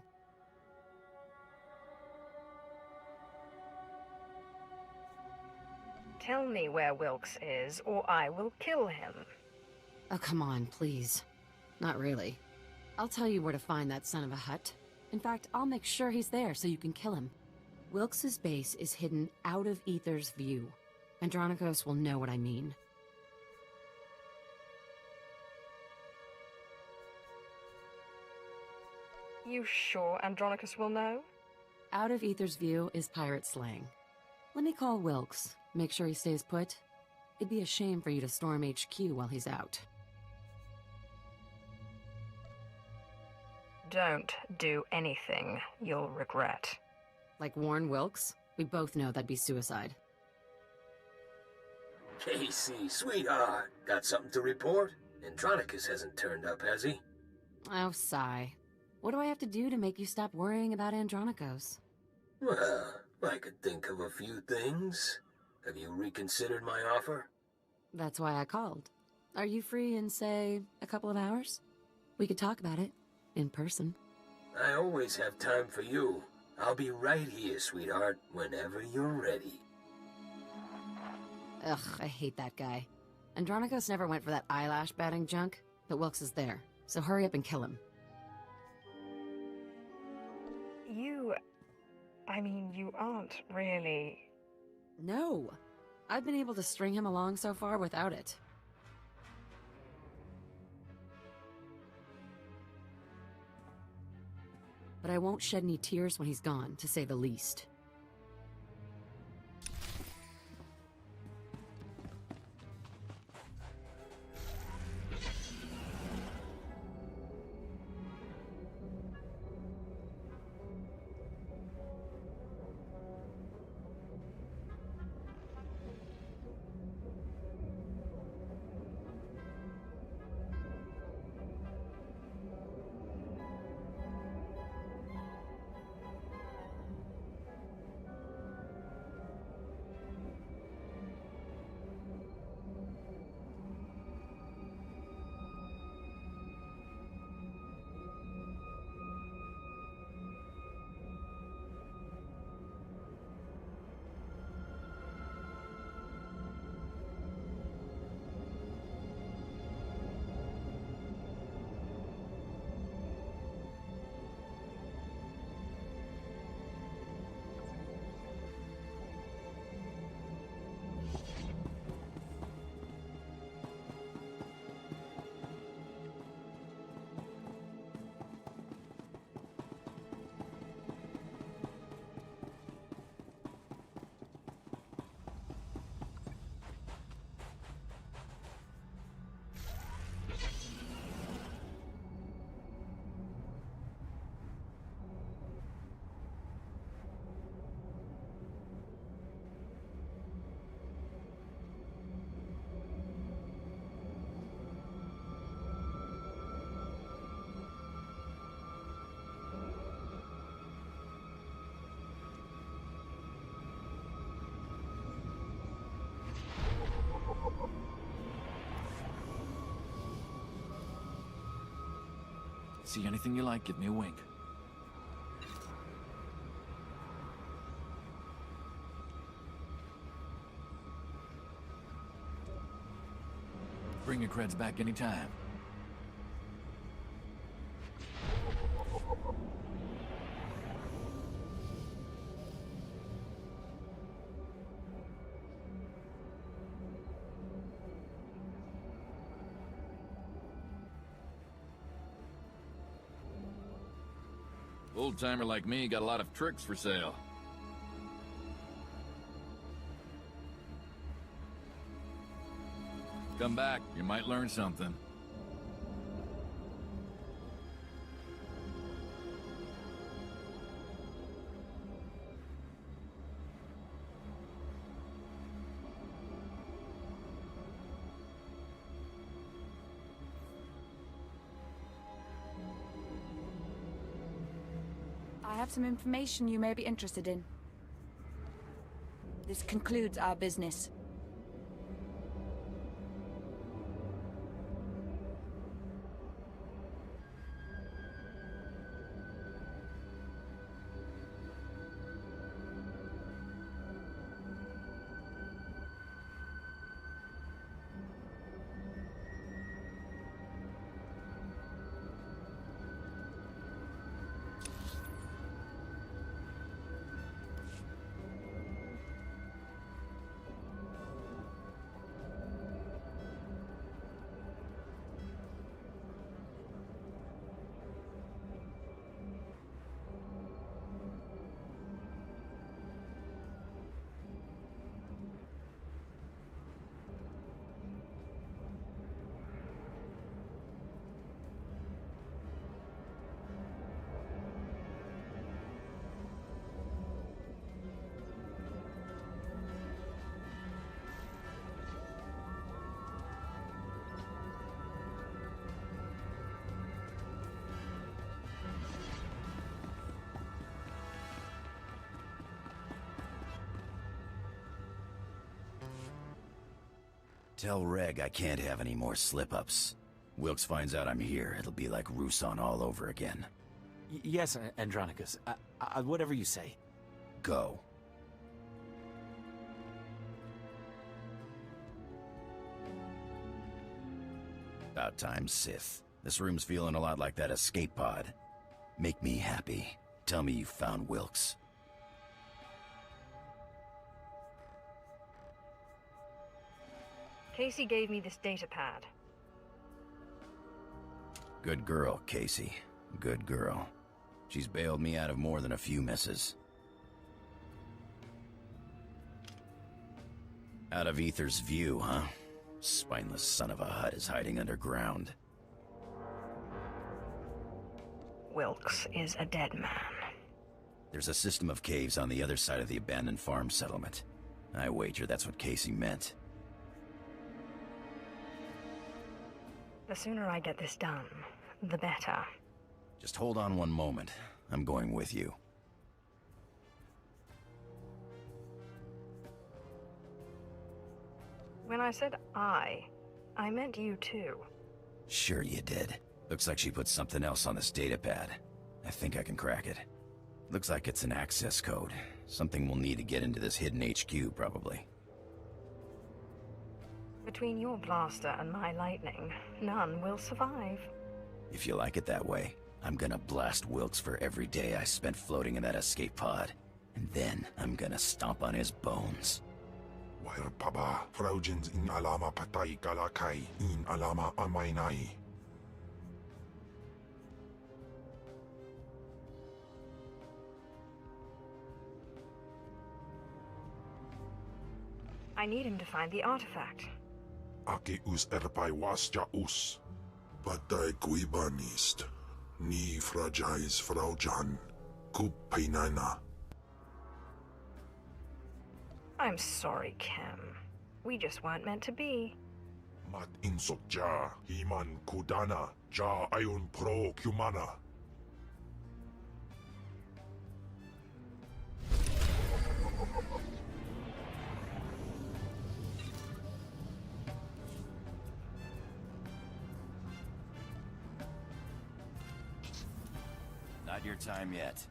S2: Tell me where Wilkes is, or I will kill him.
S21: Oh, come on, please. Not really. I'll tell you where to find that son of a hut. In fact, I'll make sure he's there so you can kill him. Wilkes' base is hidden out of Aether's view. Andronicus will know what I mean.
S2: You sure Andronicus will know?
S21: Out of Aether's view is pirate slang. Let me call Wilkes, make sure he stays put. It'd be a shame for you to storm HQ while he's out.
S2: Don't do anything you'll regret.
S21: Like warn Wilkes? We both know that'd be suicide.
S13: Casey, sweetheart, got something to report? Andronicus hasn't turned up, has he?
S21: Oh, sigh. What do I have to do to make you stop worrying about Andronicus?
S13: Well, I could think of a few things. Have you reconsidered my offer?
S21: That's why I called. Are you free in, say, a couple of hours? We could talk about it. In person.
S13: I always have time for you. I'll be right here, sweetheart, whenever you're ready.
S21: Ugh, I hate that guy. Andronicus never went for that eyelash batting junk, but Wilkes is there, so hurry up and kill him.
S2: You aren't really...
S21: No. I've been able to string him along so far without it. but I won't shed any tears when he's gone, to say the least.
S19: See anything you like, give me a wink. Bring your creds back anytime. Old-timer like me got a lot of tricks for sale. Come back, you might learn something.
S1: I have some information you may be interested in. This concludes our business.
S18: Tell Reg I can't have any more slip-ups. Wilkes finds out I'm here, it'll be like Rusan all over again.
S19: Yes, Andronicus. Whatever you say.
S18: Go. About time, Sith. This room's feeling a lot like that escape pod. Make me happy. Tell me you found Wilkes.
S2: Casey gave me this data pad.
S18: Good girl, Casey. Good girl. She's bailed me out of more than a few messes. Out of Aether's view, huh? Spineless son of a Hutt is hiding underground.
S2: Wilkes is a dead man.
S18: There's a system of caves on the other side of the abandoned farm settlement. I wager that's what Casey meant.
S2: The sooner I get this done, the better.
S18: Just hold on one moment. I'm going with you.
S2: When I said I meant you too.
S18: Sure you did. Looks like she put something else on this datapad. I think I can crack it. Looks like it's an access code. Something we'll need to get into this hidden HQ, probably.
S2: Between your blaster and my lightning, none will survive.
S18: If you like it that way, I'm gonna blast Wilkes for every day I spent floating in that escape pod. And then I'm gonna stomp on his bones.
S3: Wair paba, fraujins in alama patay kalakay, in alama amaynay.
S2: I need him to find the artifact.
S3: Aki us erpay wasja us. Patay kuibanist. Ni fragais fraujan. Kup painana.
S2: I'm sorry, Kim. We just weren't meant to be.
S3: Mat insot ja, himan kudana, ja ayun pro kumana.
S18: Not your time yet.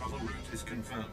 S9: Travel route is confirmed.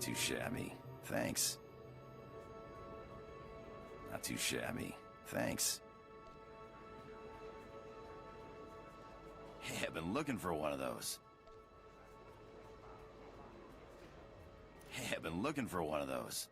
S18: too shabby. Thanks. Not too shabby. Thanks. Hey, I've been looking for one of those. Hey, I've been looking for one of those.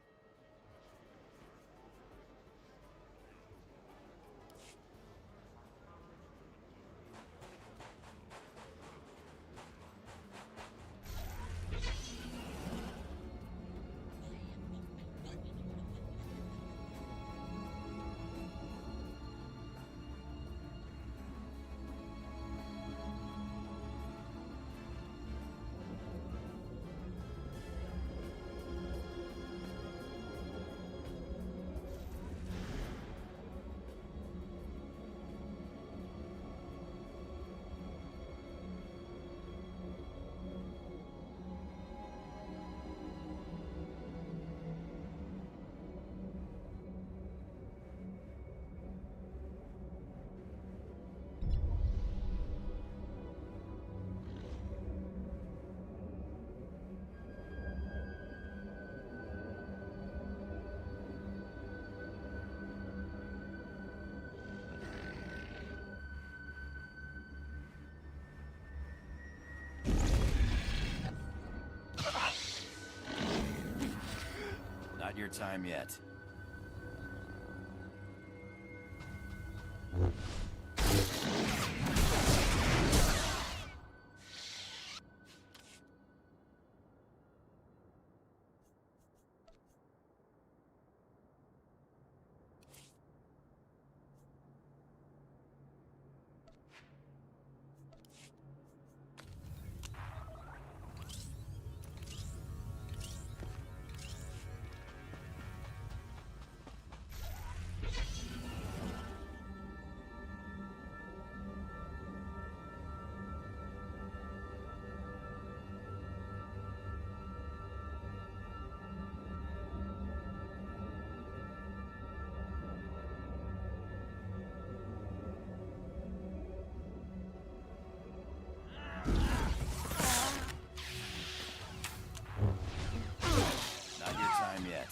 S18: Not your time yet. Not your time yet.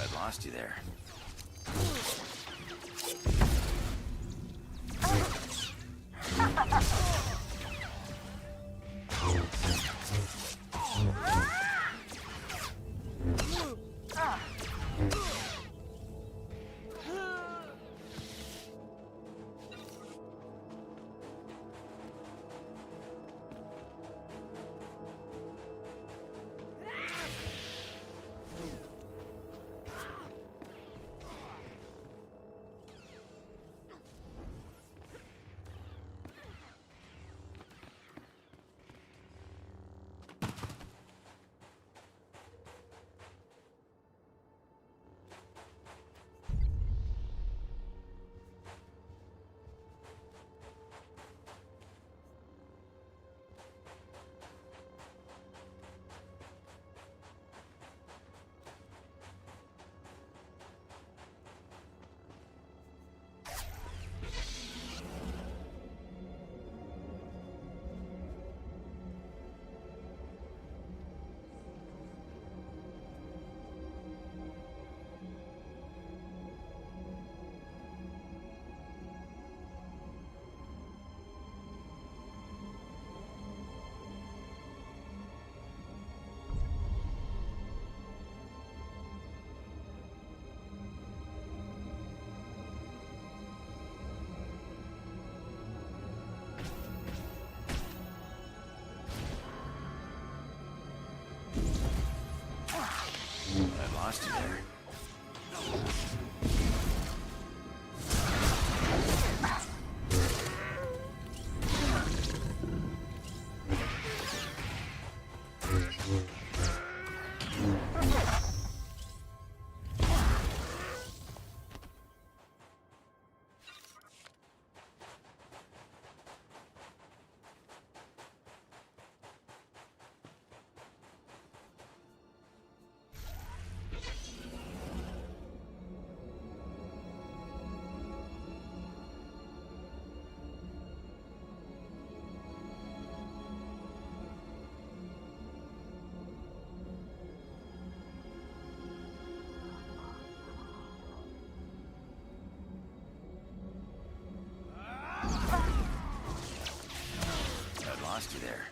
S18: I lost you there. I lost you there. Lost you there.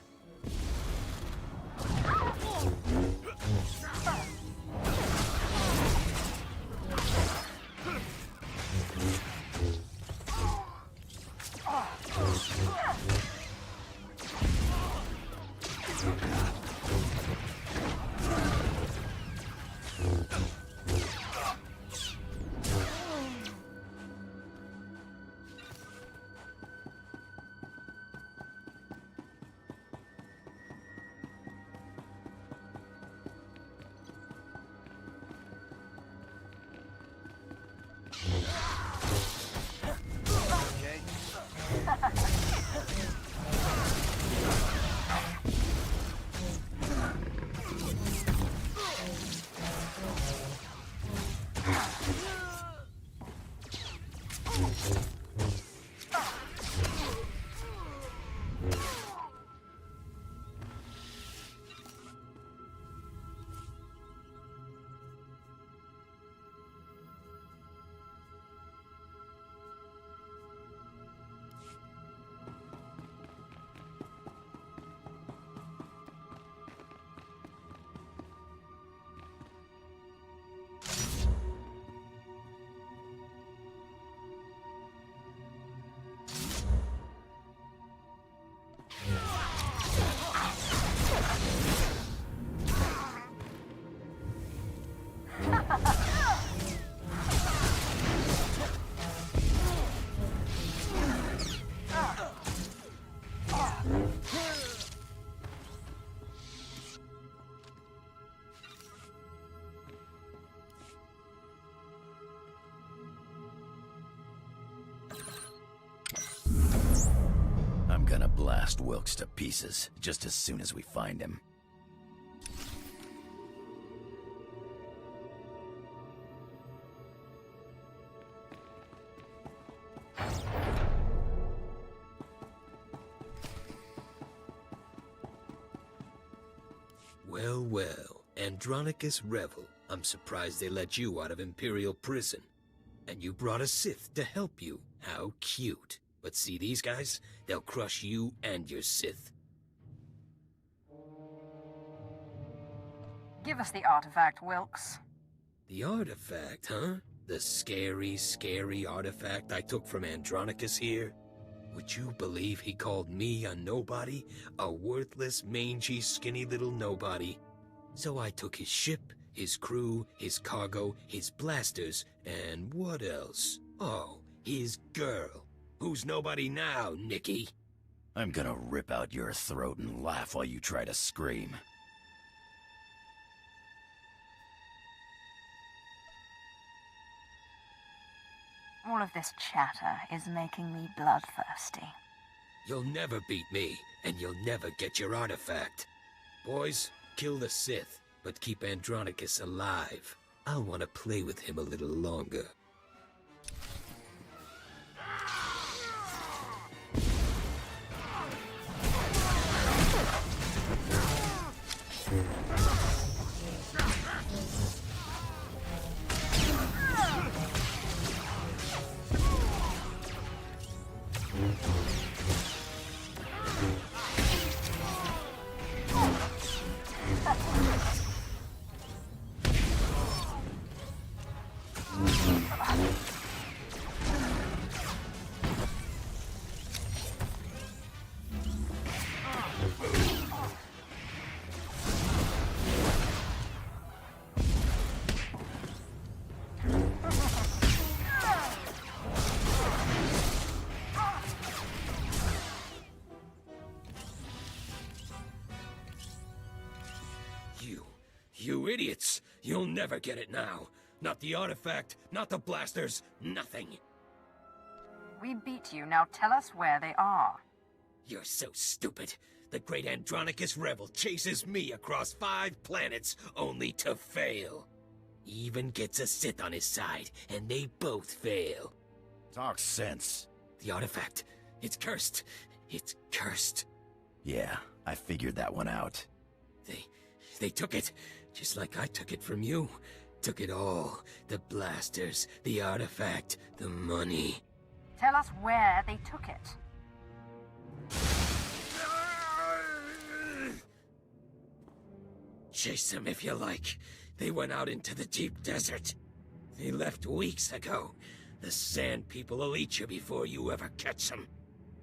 S18: gonna blast Wilkes to pieces just as soon as we find him.
S6: Well, well, Andronicus Revel. I'm surprised they let you out of Imperial prison. And you brought a Sith to help you. How cute. But see these guys? They'll crush you and your Sith.
S2: Give us the artifact, Wilkes.
S6: The artifact, huh? The scary, scary artifact I took from Andronicus here? Would you believe he called me a nobody? A worthless, mangy, skinny little nobody. So I took his ship, his crew, his cargo, his blasters, and what else? Oh, his girl. Who's nobody now, Nikki?
S18: I'm gonna rip out your throat and laugh while you try to scream.
S2: All of this chatter is making me bloodthirsty.
S6: You'll never beat me, and you'll never get your artifact. Boys, kill the Sith, but keep Andronicus alive. I'll want to play with him a little longer. You idiots! You'll never get it now. Not the artifact, not the blasters, nothing.
S2: We beat you, now tell us where they are.
S6: You're so stupid. The great Andronicus Revel chases me across 5 planets only to fail. He even gets a Sith on his side, and they both fail.
S18: Talk sense.
S6: The artifact, it's cursed. It's cursed.
S18: Yeah, I figured that one out.
S6: They took it, just like I took it from you. Took it all. The blasters, the artifact, the money.
S2: Tell us where they took it.
S6: Chase them if you like. They went out into the deep desert. They left weeks ago. The Sand People will eat you before you ever catch them.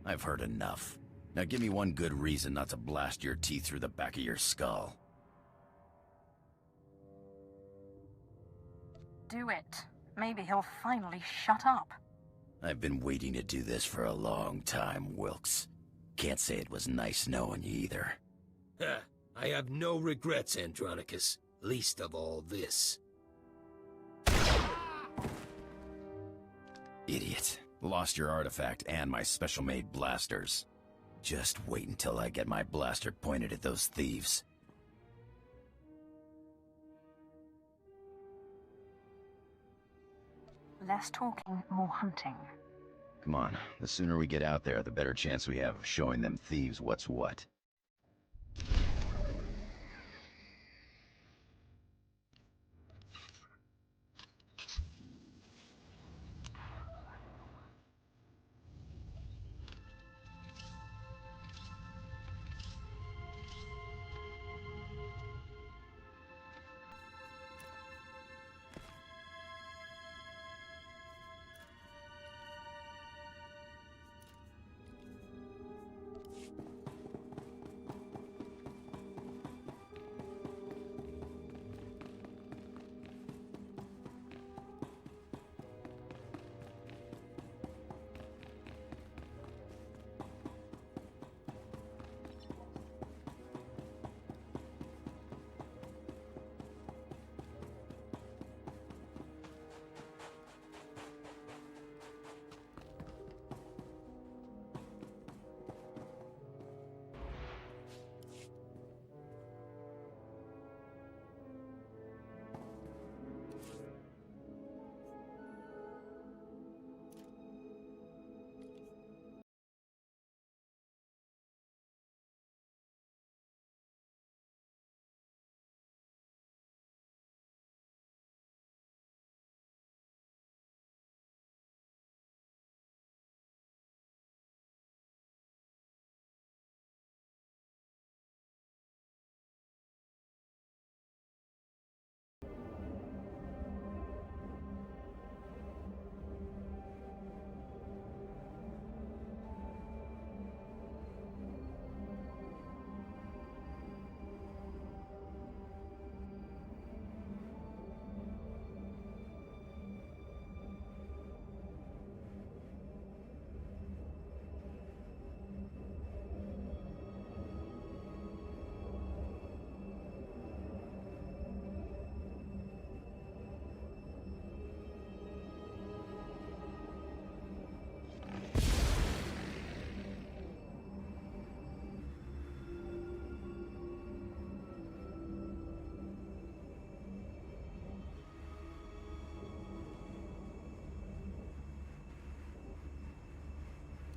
S18: I've heard enough. Now give me one good reason not to blast your teeth through the back of your skull.
S2: Do it. Maybe he'll finally shut up.
S18: I've been waiting to do this for a long time, Wilkes. Can't say it was nice knowing you either.
S6: I have no regrets, Andronicus. Least of all this.
S18: Idiot. Lost your artifact and my special-made blasters. Just wait until I get my blaster pointed at those thieves.
S2: Less talking, more hunting.
S18: Come on, the sooner we get out there, the better chance we have of showing them thieves what's what.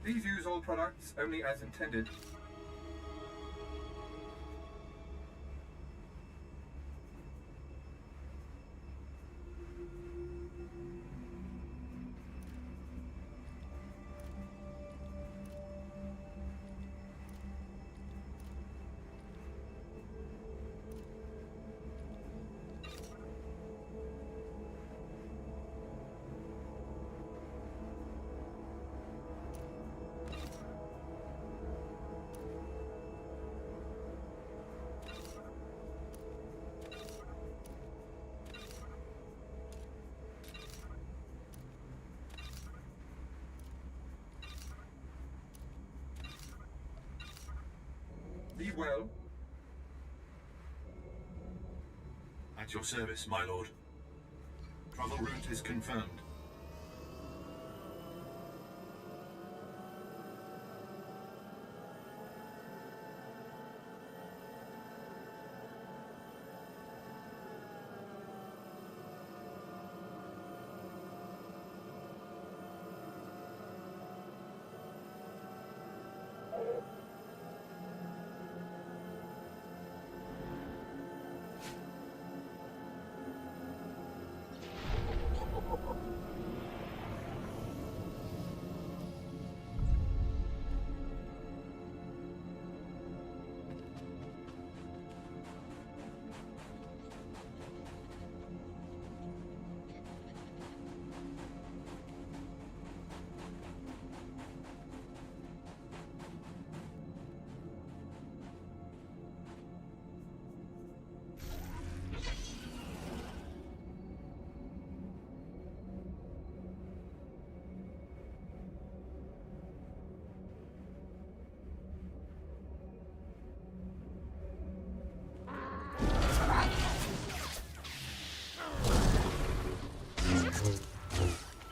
S8: Please use all products only as intended. Be well.
S11: At your service, my lord. Travel route is confirmed.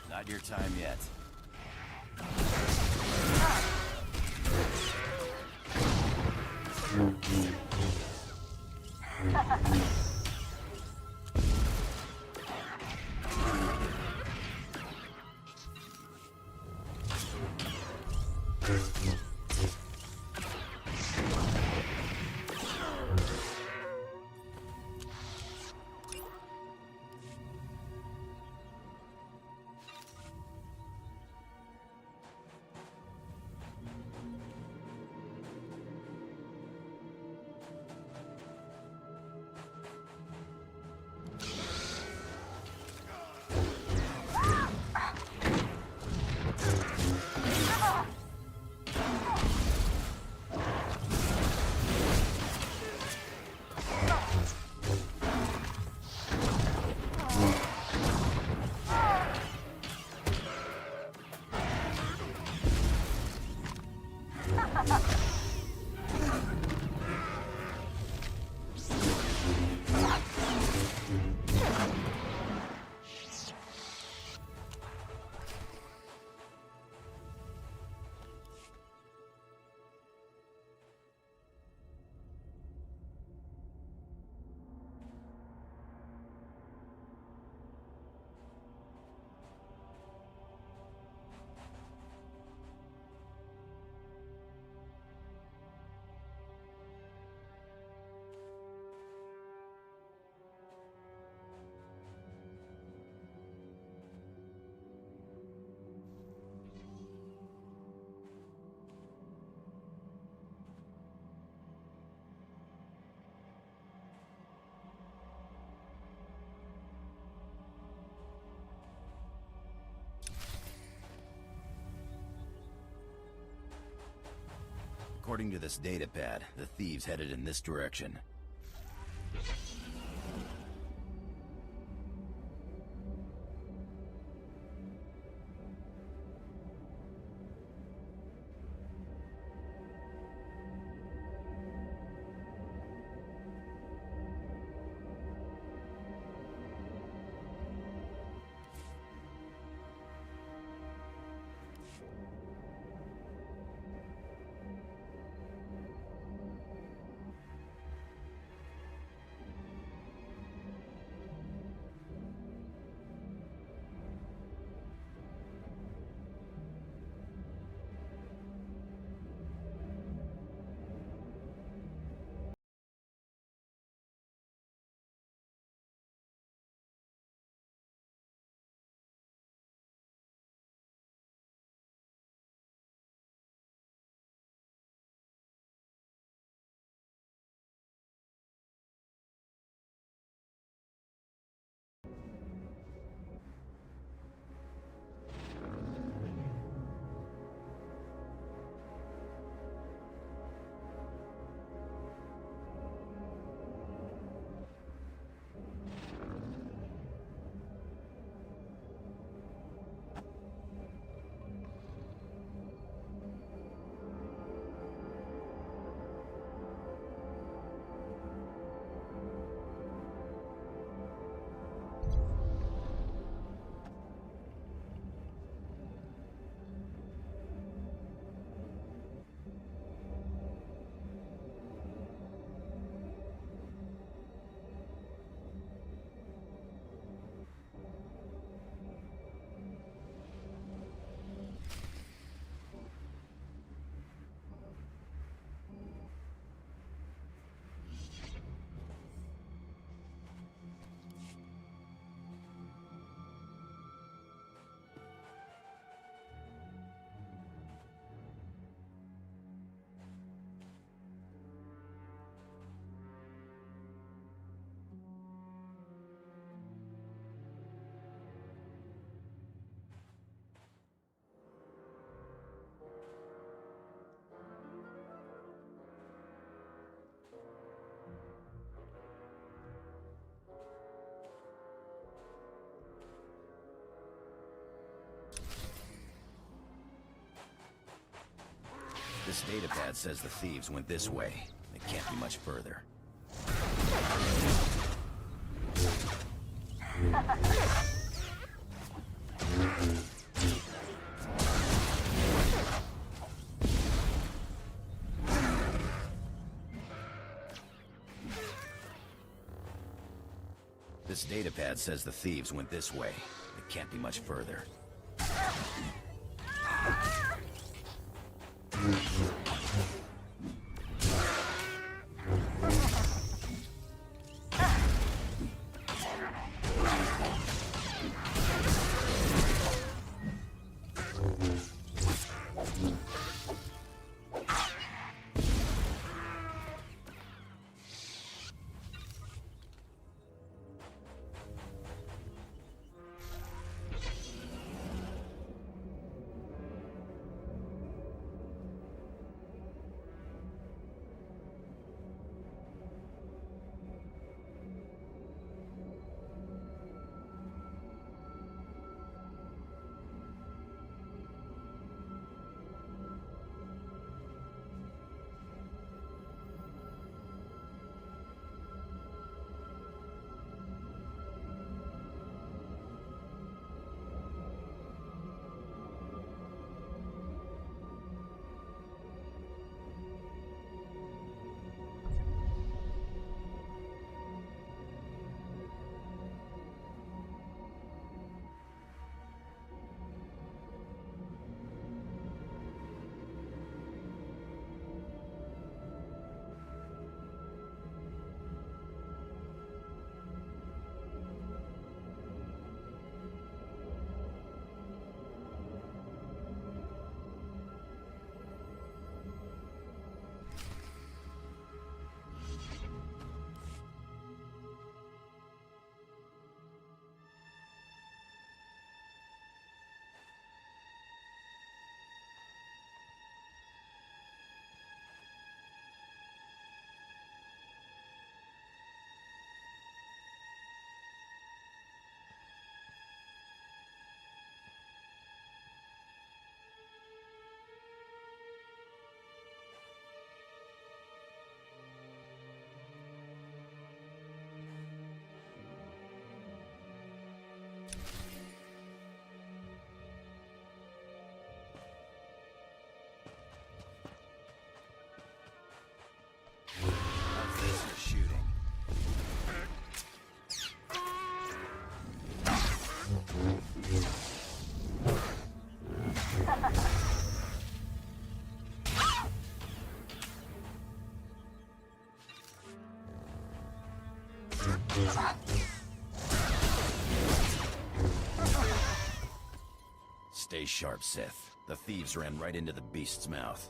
S18: Not your time yet. According to this datapad, the thieves headed in this direction. This datapad says the thieves went this way. It can't be much further. This datapad says the thieves went this way. It can't be much further. How's this for shooting? Stay sharp, Sith. The thieves ran right into the beast's mouth.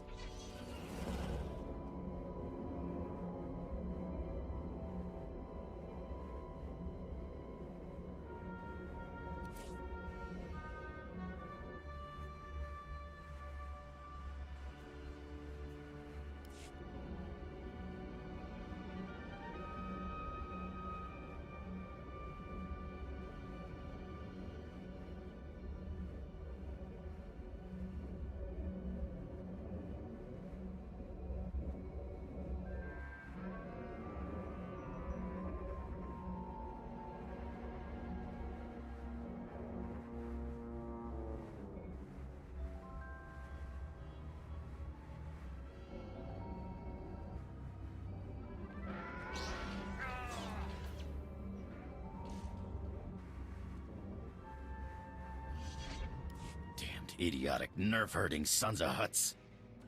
S18: Idiotic, nerve-hurting sons of Hutts.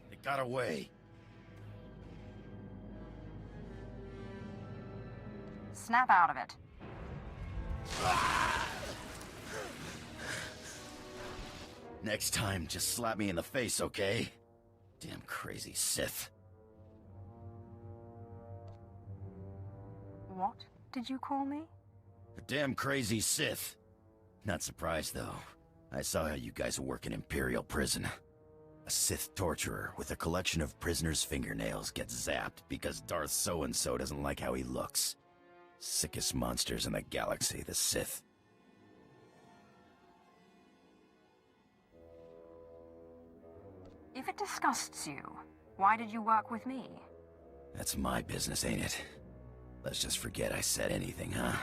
S18: They got away.
S2: Snap out of it.
S18: Next time, just slap me in the face, okay? Damn crazy Sith.
S2: What did you call me?
S18: A damn crazy Sith. Not surprised, though. I saw how you guys work in Imperial prison. A Sith torturer with a collection of prisoners' fingernails gets zapped because Darth so-and-so doesn't like how he looks. Sickest monsters in the galaxy, the Sith.
S2: If it disgusts you, Why did you work with me?
S18: That's my business, ain't it? Let's just forget I said anything, huh?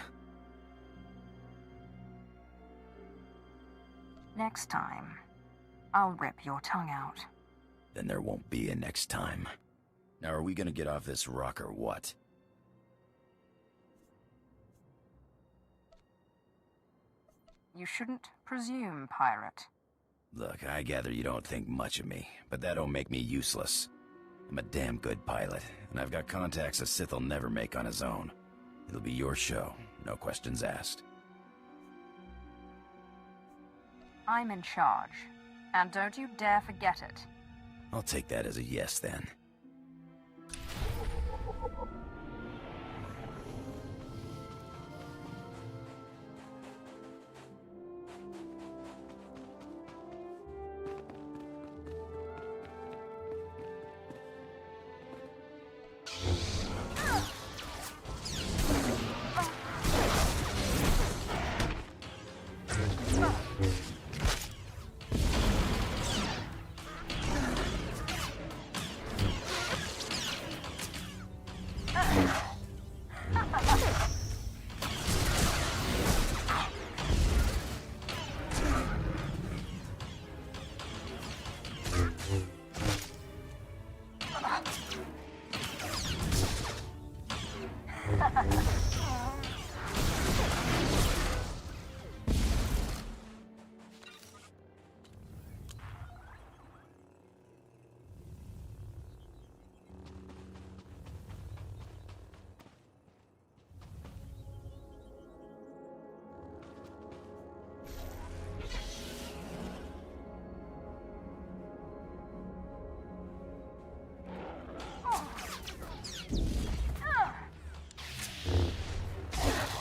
S2: Next time, I'll rip your tongue out.
S18: Then there won't be a next time. Now are we gonna get off this rock or what?
S2: You shouldn't presume, pirate.
S18: Look, I gather you don't think much of me, but that don't make me useless. I'm a damn good pilot, and I've got contacts a Sith'll never make on his own. It'll be your show, no questions asked.
S2: I'm in charge, and don't you dare forget it.
S18: I'll take that as a yes, then.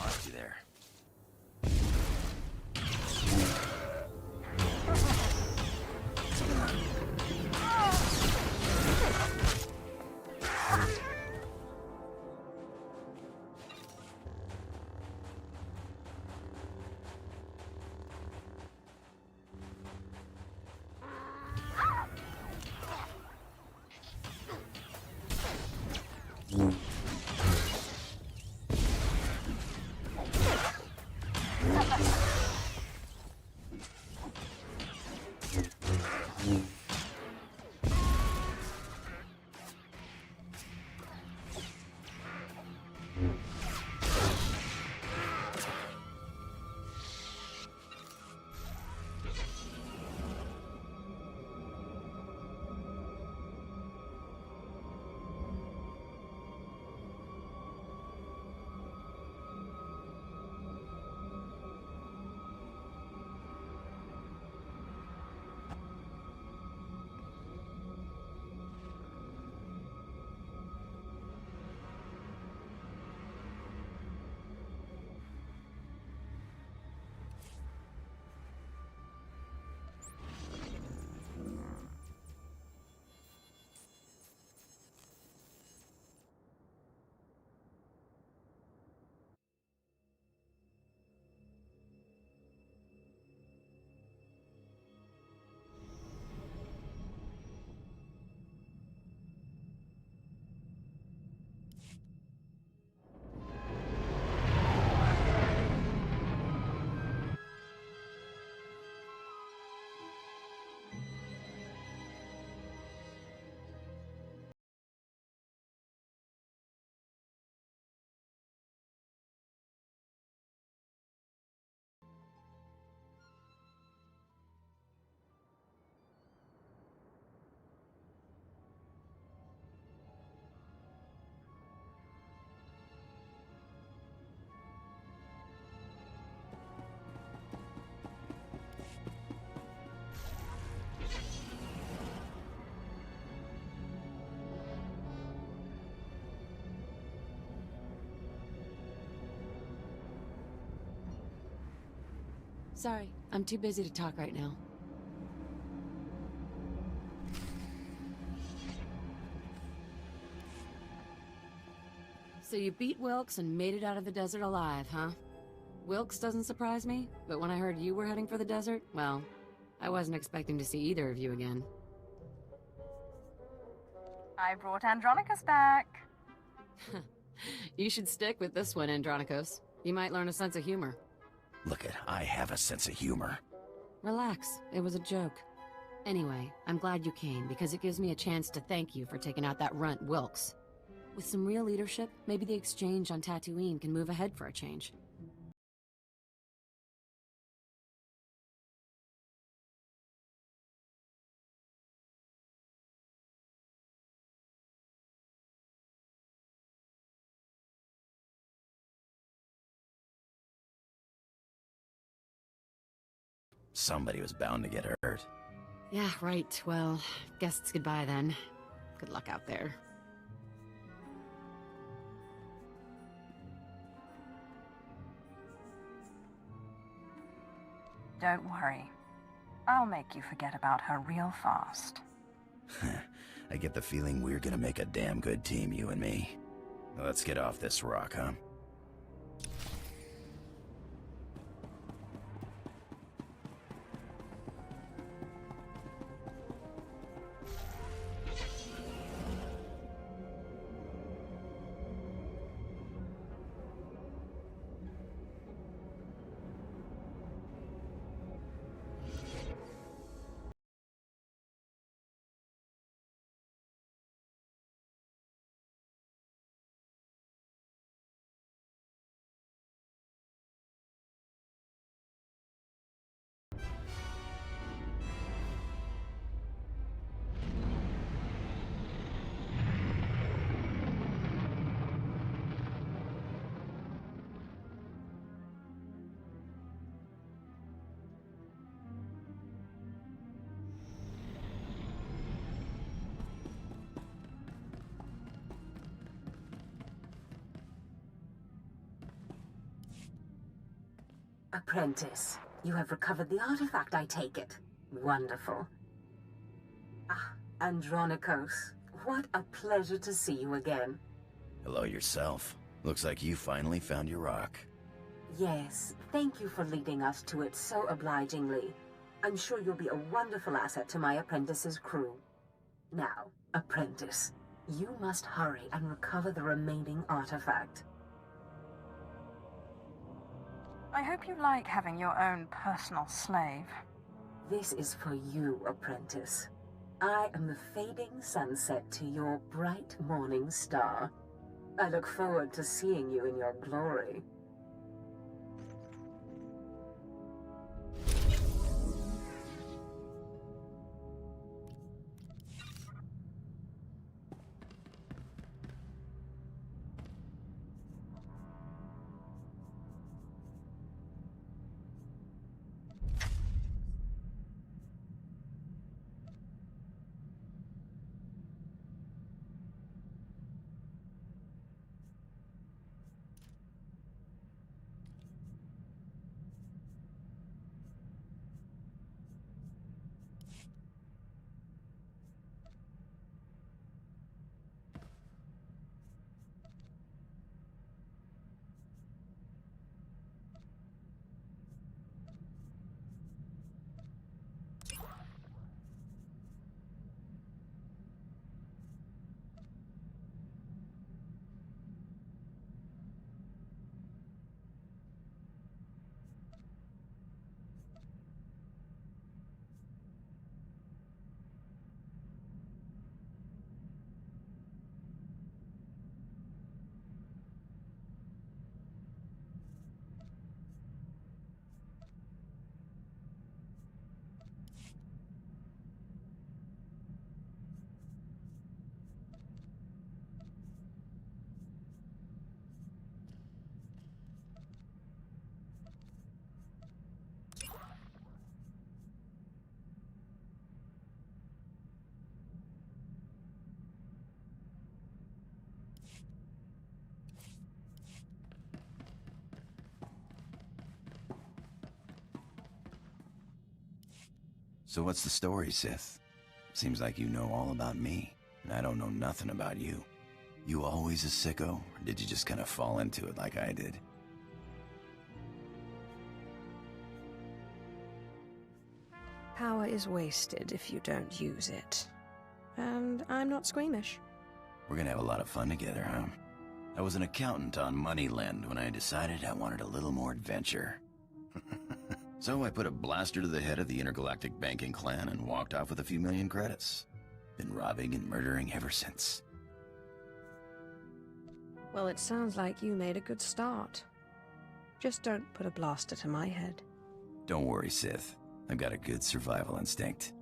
S18: Lost you there.
S21: Sorry, I'm too busy to talk right now. So you beat Wilkes and made it out of the desert alive, huh? Wilkes doesn't surprise me, but when I heard you were heading for the desert, well, I wasn't expecting to see either of you again.
S2: I brought Andronicus back.
S21: You should stick with this one, Andronicos. You might learn a sense of humor.
S18: Look it, I have a sense of humor.
S21: Relax, it was a joke. Anyway, I'm glad you came, because it gives me a chance to thank you for taking out that runt Wilkes. With some real leadership, maybe the exchange on Tatooine can move ahead for a change.
S18: Somebody was bound to get hurt.
S21: Yeah, right. Well, guess it's goodbye then. Good luck out there.
S2: Don't worry. I'll make you forget about her real fast.
S18: I get the feeling we're gonna make a damn good team, you and me. Let's get off this rock, huh?
S5: Apprentice, you have recovered the artifact, I take it. Wonderful. Ah, Andronicos, what a pleasure to see you again.
S18: Hello yourself. Looks like you finally found your rock.
S5: Yes, thank you for leading us to it so obligingly. I'm sure you'll be a wonderful asset to my apprentice's crew. Now, Apprentice, you must hurry and recover the remaining artifact.
S2: I hope you like having your own personal slave.
S5: This is for you, Apprentice. I am the fading sunset to your bright morning star. I look forward to seeing you in your glory.
S18: So what's the story, Sith? Seems like you know all about me, and I don't know nothing about you. You always a sicko, or did you just kind of fall into it like I did?
S2: Power is wasted if you don't use it. And I'm not squeamish.
S18: We're gonna have a lot of fun together, huh? I was an accountant on Moneyland when I decided I wanted a little more adventure. So I put a blaster to the head of the intergalactic banking clan and walked off with a few million credits. Been robbing and murdering ever since.
S2: Well, it sounds like you made a good start. Just don't put a blaster to my head.
S18: Don't worry, Sith. I've got a good survival instinct.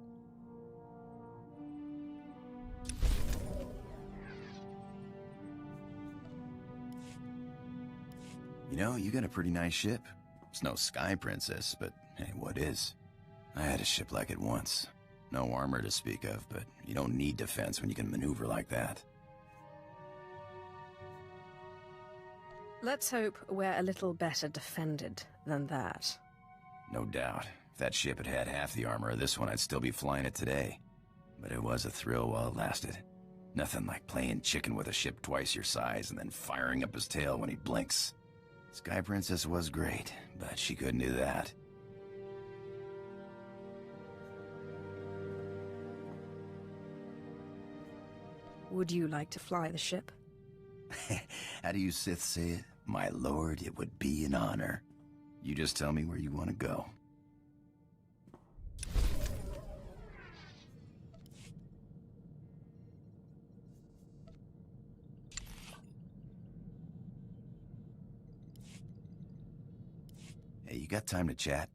S18: You know, you got a pretty nice ship. It's no Sky Princess, but hey, what is? I had a ship like it once. No armor to speak of, but you don't need defense when you can maneuver like that.
S2: Let's hope we're a little better defended than that.
S18: No doubt. If that ship had had half the armor of this one, I'd still be flying it today. But it was a thrill while it lasted. Nothing like playing chicken with a ship twice your size and then firing up his tail when he blinks. Sky Princess was great, but she couldn't do that.
S2: Would you like to fly the ship?
S18: How do you Sith say it? My lord, it would be an honor. You just tell me where you want to go. Hey, you got time to chat?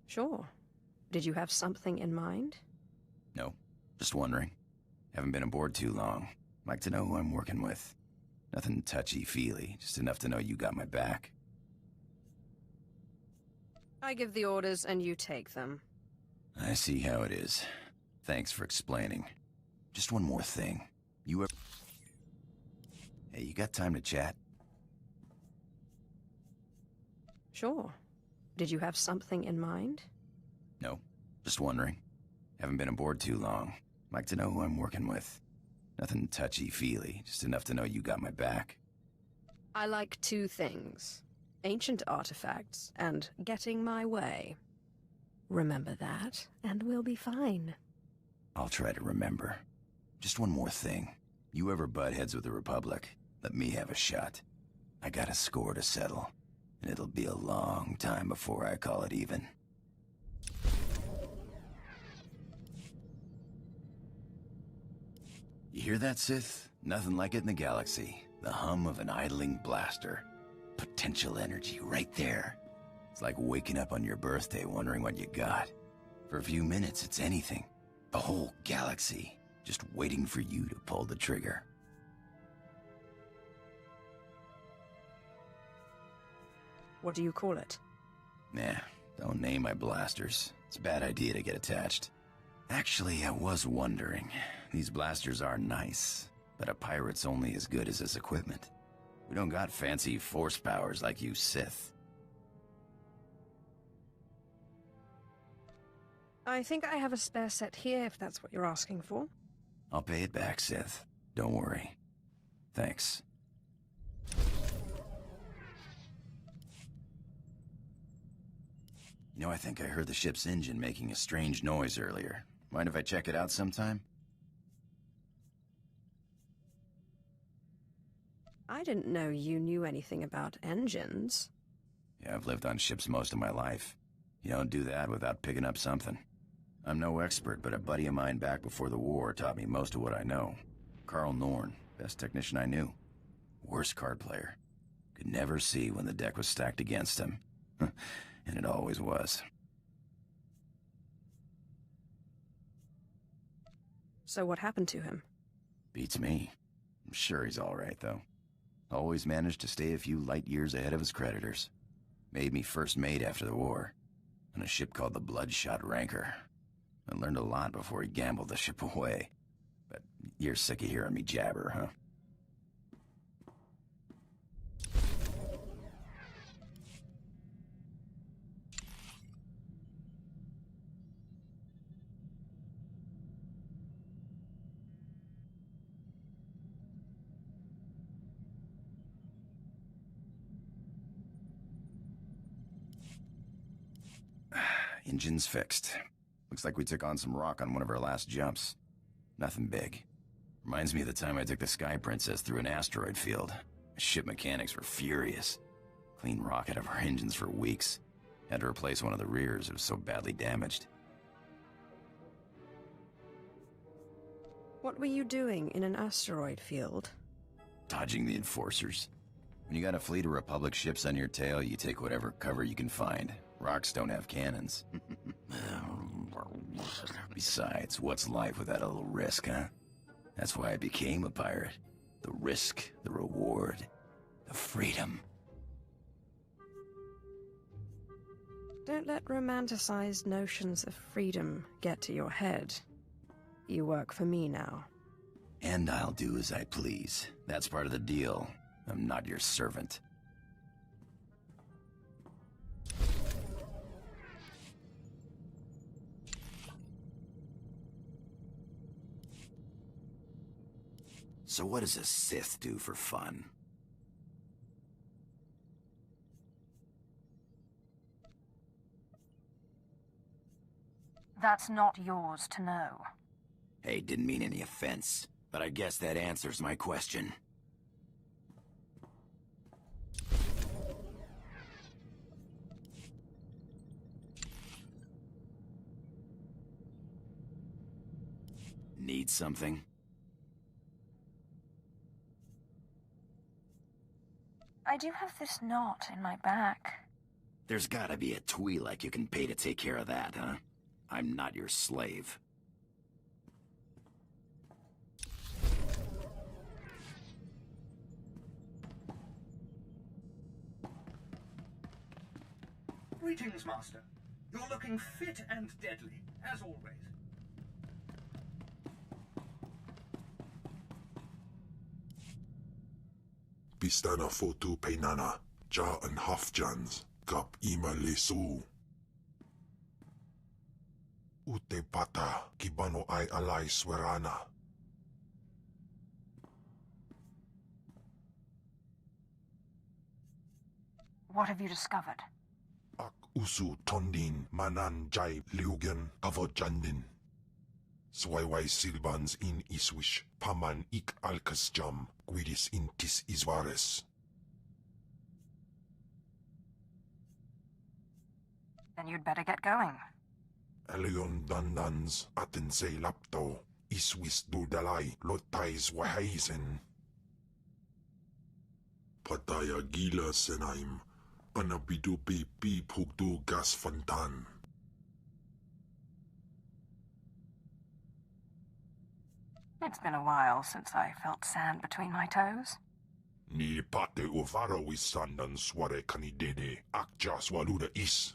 S2: Sure. Did you have something in mind?
S18: No, just wondering. Haven't been aboard too long. Like to know who I'm working with. Nothing touchy-feely, just enough to know you got my back.
S2: I give the orders and you take them.
S18: I see how it is. Thanks for explaining. Just one more thing. You ever... Hey, you got time to chat?
S2: Sure. Did you have something in mind?
S18: No, just wondering. Haven't been aboard too long. Like to know who I'm working with. Nothing touchy-feely, just enough to know you got my back.
S2: I like two things. Ancient artifacts and getting my way. Remember that, and we'll be fine.
S18: I'll try to remember. Just one more thing. You ever butt heads with the Republic, let me have a shot. I got a score to settle, and it'll be a long time before I call it even. You hear that, Sith? Nothing like it in the galaxy. The hum of an idling blaster. Potential energy right there. It's like waking up on your birthday wondering what you got. For a few minutes, it's anything. The whole galaxy, just waiting for you to pull the trigger.
S2: What do you call it?
S18: Nah, don't name my blasters. It's a bad idea to get attached. Actually, I was wondering. These blasters are nice, but a pirate's only as good as his equipment. We don't got fancy force powers like you Sith.
S2: I think I have a spare set here, if that's what you're asking for.
S18: I'll pay it back, Sith. Don't worry. Thanks. You know, I think I heard the ship's engine making a strange noise earlier. Mind if I check it out sometime?
S2: I didn't know you knew anything about engines.
S18: Yeah, I've lived on ships most of my life. You don't do that without picking up something. I'm no expert, but a buddy of mine back before the war taught me most of what I know. Carl Norn, best technician I knew. Worst card player. Could never see when the deck was stacked against him. And it always was.
S2: So what happened to him?
S18: Beats me. I'm sure he's all right, though. Always managed to stay a few light years ahead of his creditors. Made me first mate after the war, on a ship called the Bloodshot Ranker. I learned a lot before he gambled the ship away. But you're sick of hearing me jabber, huh? Engine's fixed. We Looks like we took on some rock on one of our last jumps. Nothing big. Reminds me of the time I took the Sky Princess through an asteroid field. The ship mechanics were furious. Cleaned rock out of our engines for weeks. Had to replace one of the rears, it was so badly damaged.
S7: What were you doing in an asteroid field?
S18: Dodging the Enforcers. When you got a fleet of Republic ships on your tail, you take whatever cover you can find. Rocks don't have cannons. Besides, what's life without a little risk, huh? That's why I became a pirate. The risk, the reward, the freedom.
S7: Don't let romanticized notions of freedom get to your head. You work for me now.
S18: And I'll do as I please. That's part of the deal. I'm not your servant. So what does a Sith do for fun?
S2: That's not yours to know.
S18: Hey, didn't mean any offense, but I guess that answers my question. Need something?
S2: I do have this knot in my back.
S18: There's gotta be a Twi'lek you can pay to take care of that, huh? I'm not your slave.
S9: Greetings, Master. You're looking fit and deadly, as always.
S3: Pistana fotu peinana, ja en hafjans, kap ima lesu. Ute pata, kibano ay alay swerana.
S2: What have you discovered?
S3: Ak usu tondin manan jay liugen kavodjandin. Swayway silbans in iswish, paman ik alkas jam, guidis intis isvares.
S2: Then you'd better get going.
S3: Elion dandans atense lapto, iswis dudalay lotais wahaisen. Pataya gila senaim, anabidu pi pugdu gas fantan.
S2: It's been a while since I felt sand between my toes.
S3: Ni pate uvaro wisandan sware kanidede, akja swaluda is.